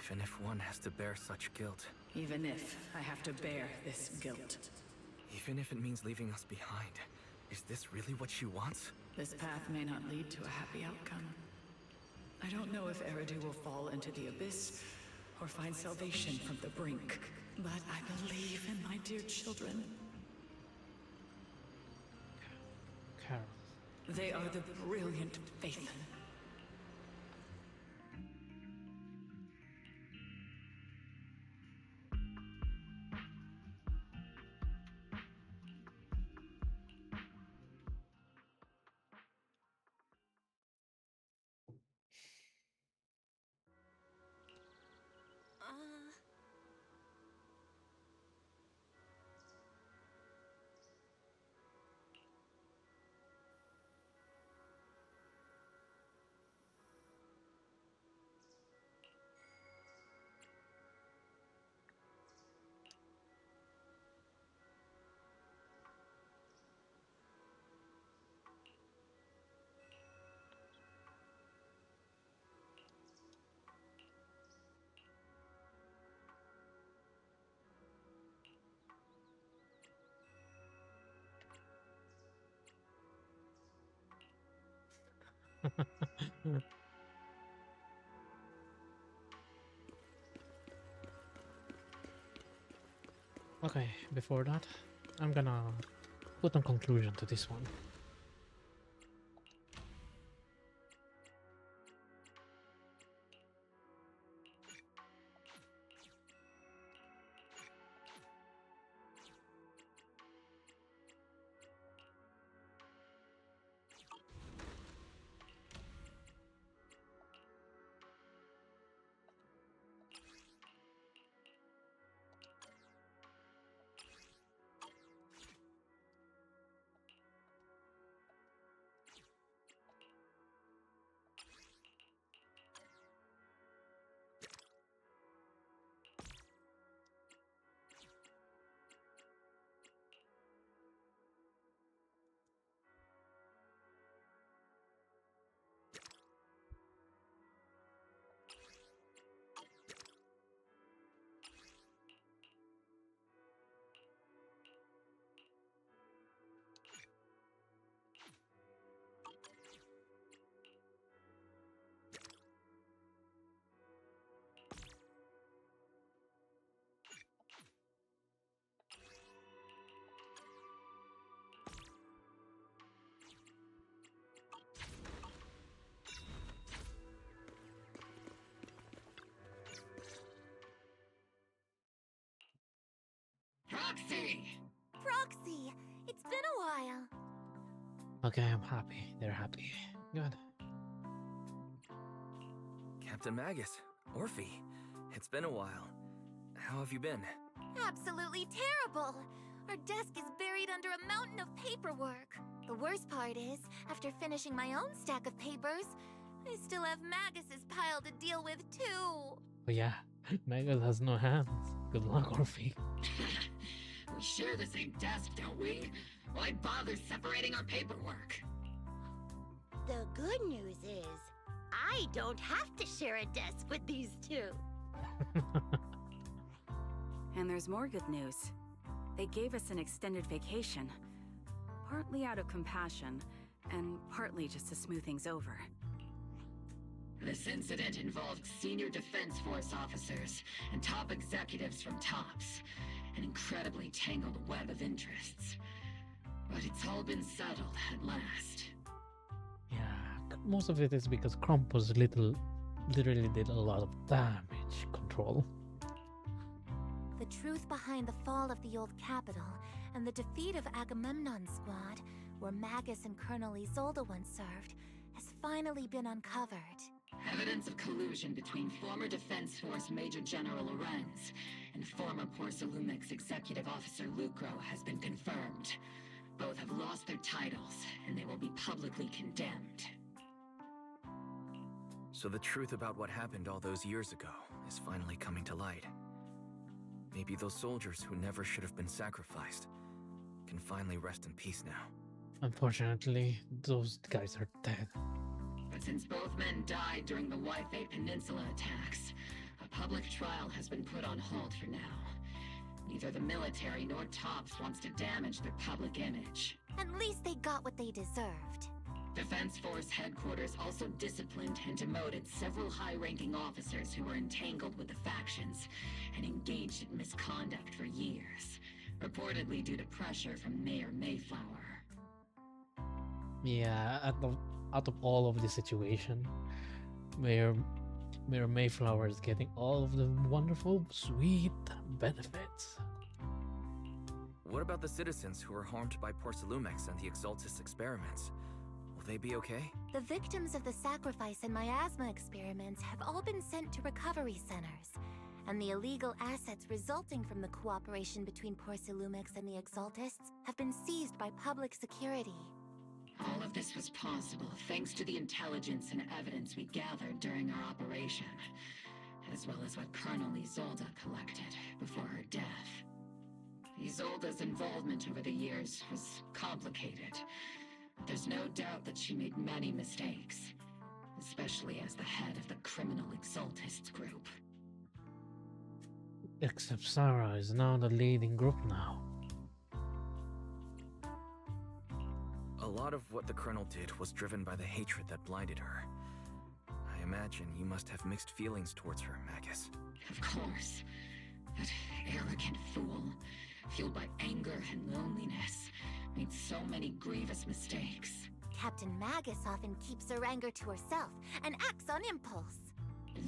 Even if one has to bear such guilt. Even if I have to bear this guilt. Even if it means leaving us behind. Is this really what she wants? This path may not lead to a happy outcome. I don't know if Eridu will fall into the abyss or find salvation from the brink. But I believe in my dear children. Carol. They are the brilliant Phaethon. Okay, before that, I'm gonna put a conclusion to this one. Proxy! Proxy, it's been a while. Okay, I'm happy. They're happy. Good. Captain Magus, Orphe, it's been a while. How have you been? Absolutely terrible. Our desk is buried under a mountain of paperwork. The worst part is, after finishing my own stack of papers, I still have Magus's pile to deal with too. Oh yeah, Magus has no hands. Good luck, Orphe. We share the same desk, don't we? Why bother separating our paperwork? The good news is, I don't have to share a desk with these two. And there's more good news. They gave us an extended vacation. Partly out of compassion, and partly just to smooth things over. This incident involved senior Defense Force officers and top executives from TOPS. An incredibly tangled web of interests. But it's all been settled at last. Yeah, most of it is because Krampus literally did a lot of damage control. The truth behind the fall of the old capital and the defeat of Agamemnon's squad, where Magus and Colonel Isolde once served, has finally been uncovered. Evidence of collusion between former Defense Force Major General Lorenz and former Porcelumix Executive Officer Lucro has been confirmed. Both have lost their titles, and they will be publicly condemned. So the truth about what happened all those years ago is finally coming to light. Maybe those soldiers who never should have been sacrificed can finally rest in peace now. Unfortunately, those guys are dead. But since both men died during the Waifei Peninsula attacks, a public trial has been put on hold for now. Neither the military nor TOPS wants to damage their public image. At least they got what they deserved. Defense Force headquarters also disciplined and demoted several high-ranking officers who were entangled with the factions and engaged in misconduct for years, reportedly due to pressure from Mayor Mayflower. Yeah, out of all of the situation, Mayor Mayflower is getting all of the wonderful, sweet benefits. What about the citizens who were harmed by Porcelumix and the Exaltis experiments? Will they be okay? The victims of the sacrifice and miasma experiments have all been sent to recovery centers, and the illegal assets resulting from the cooperation between Porcelumix and the Exaltists have been seized by public security. All of this was possible thanks to the intelligence and evidence we gathered during our operation, as well as what Colonel Isolde collected before her death. Isolde's involvement over the years was complicated, but there's no doubt that she made many mistakes, especially as the head of the criminal Exaltists group. Except Sarah is now the leading group now. A lot of what the Colonel did was driven by the hatred that blinded her. I imagine you must have mixed feelings towards her, Magus. Of course. That arrogant fool, fueled by anger and loneliness, made so many grievous mistakes. Captain Magus often keeps her anger to herself and acts on impulse.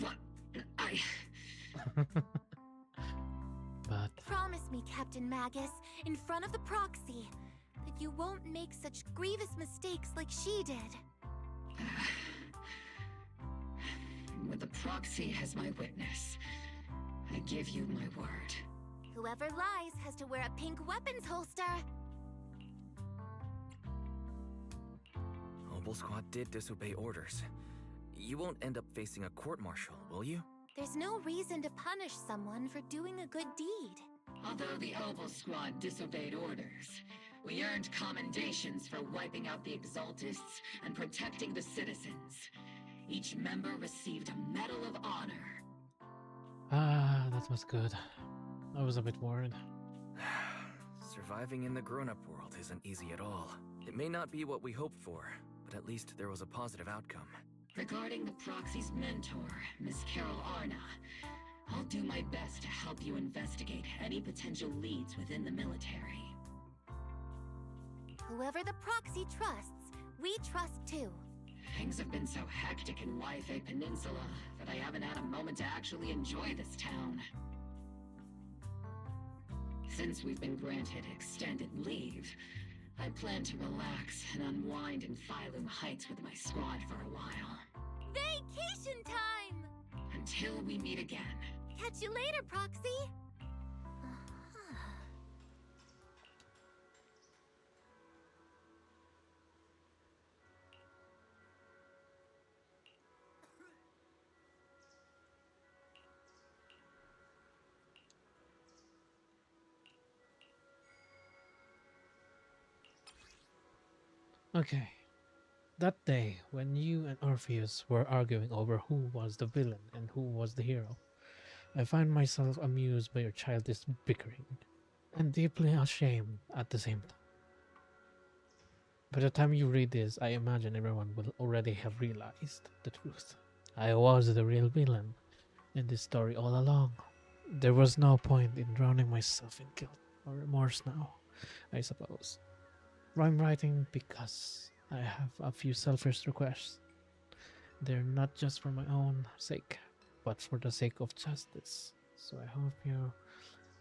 What? But... Promise me, Captain Magus, in front of the proxy, that you won't make such grievous mistakes like she did. With the proxy as my witness, I give you my word. Whoever lies has to wear a pink weapons holster. Obel Squad did disobey orders. You won't end up facing a court-martial, will you? There's no reason to punish someone for doing a good deed. Although the Obel Squad disobeyed orders, we earned commendations for wiping out the Exaltists and protecting the citizens. Each member received a Medal of Honor. Ah, that was good. I was a bit worried. Surviving in the grown-up world isn't easy at all. It may not be what we hoped for, but at least there was a positive outcome. Regarding the proxy's mentor, Miss Carol Arna, I'll do my best to help you investigate any potential leads within the military. Whoever the proxy trusts, we trust too. Things have been so hectic in Waifei Peninsula that I haven't had a moment to actually enjoy this town. Since we've been granted extended leave, I plan to relax and unwind in Phylum Heights with my squad for a while. Vacation time! Until we meet again. Catch you later, Proxy! Okay. That day, when you and Orpheus were arguing over who was the villain and who was the hero, I find myself amused by your childish bickering, and deeply ashamed at the same time. By the time you read this, I imagine everyone will already have realized the truth. I was the real villain in this story all along. There was no point in drowning myself in guilt or remorse now, I suppose. I'm writing because I have a few selfish requests. They're not just for my own sake, but for the sake of justice. So I hope you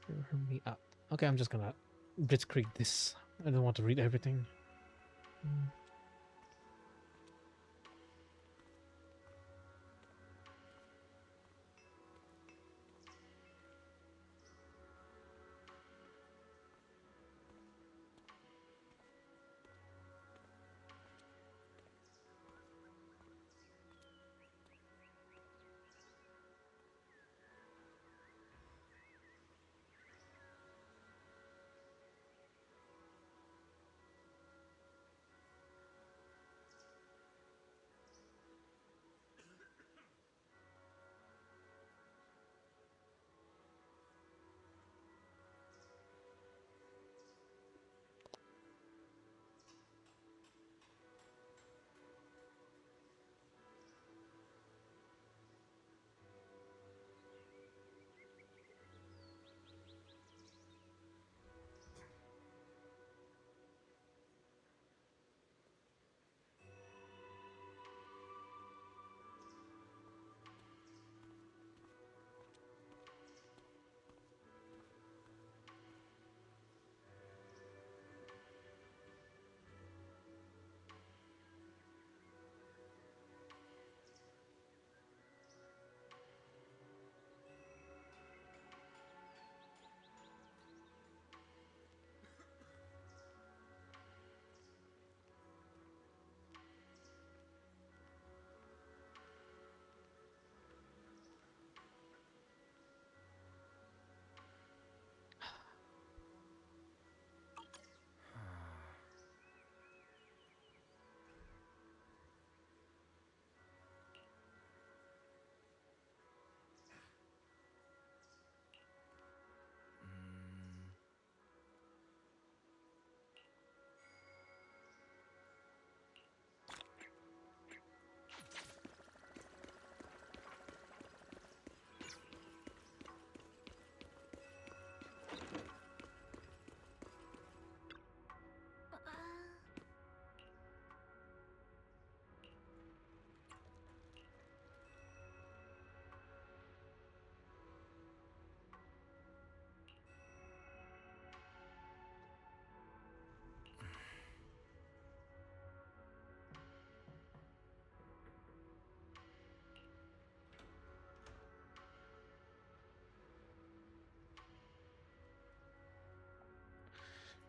hear me out. Okay, I'm just gonna blitzkrieg this. I don't want to read everything.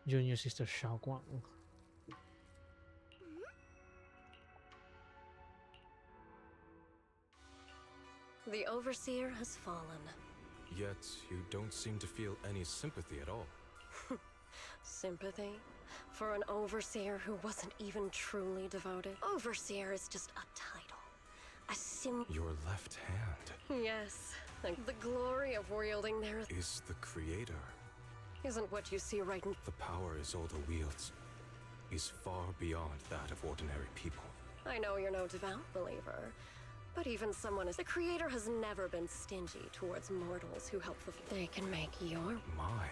Junior sister Xiao Guang. The Overseer has fallen. Yet, you don't seem to feel any sympathy at all. Sympathy? For an Overseer who wasn't even truly devoted? Overseer is just a title. A Your left hand Yes. Like the glory of wielding there is the creator. isn't what you see right in... The power Isolde wields is far beyond that of ordinary people. I know you're no devout believer, but even someone as the creator has never been stingy towards mortals who help fulfill. They can make your... My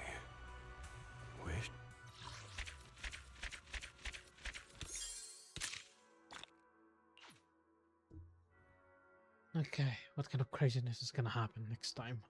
wish. Okay, what kind of craziness is gonna happen next time?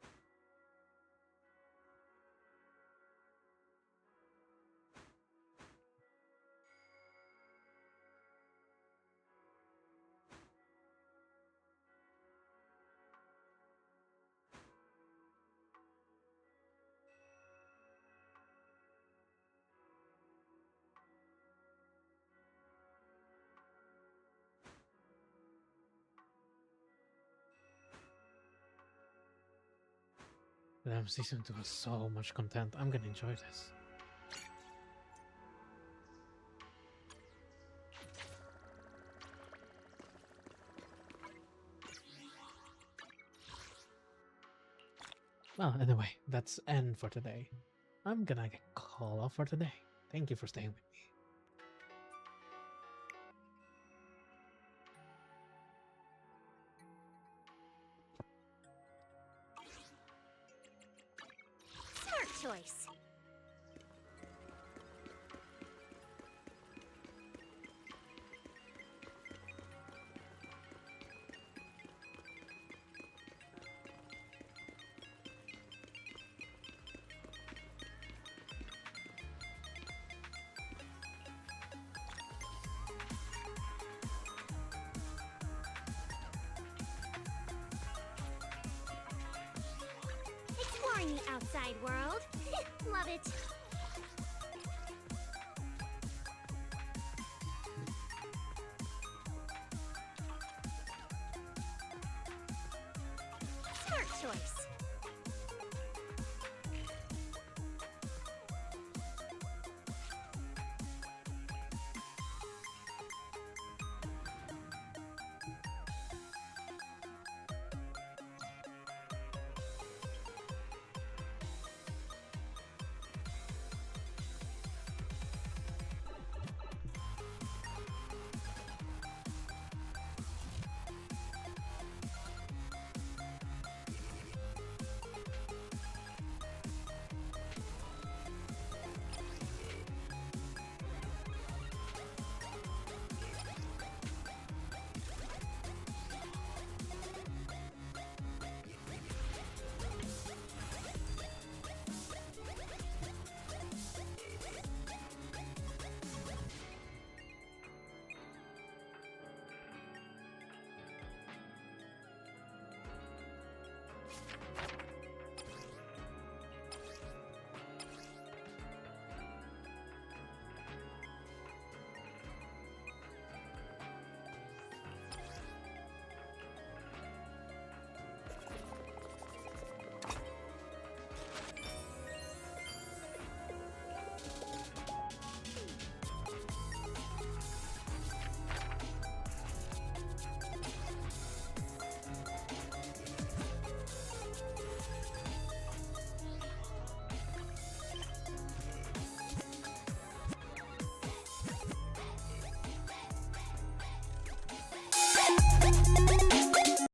Damn, season 2 has so much content. I'm gonna enjoy this. Well, anyway, that's end for today. I'm gonna call off for today. Thank you for staying with me. Smart choice. Exploring the outside world. Love it.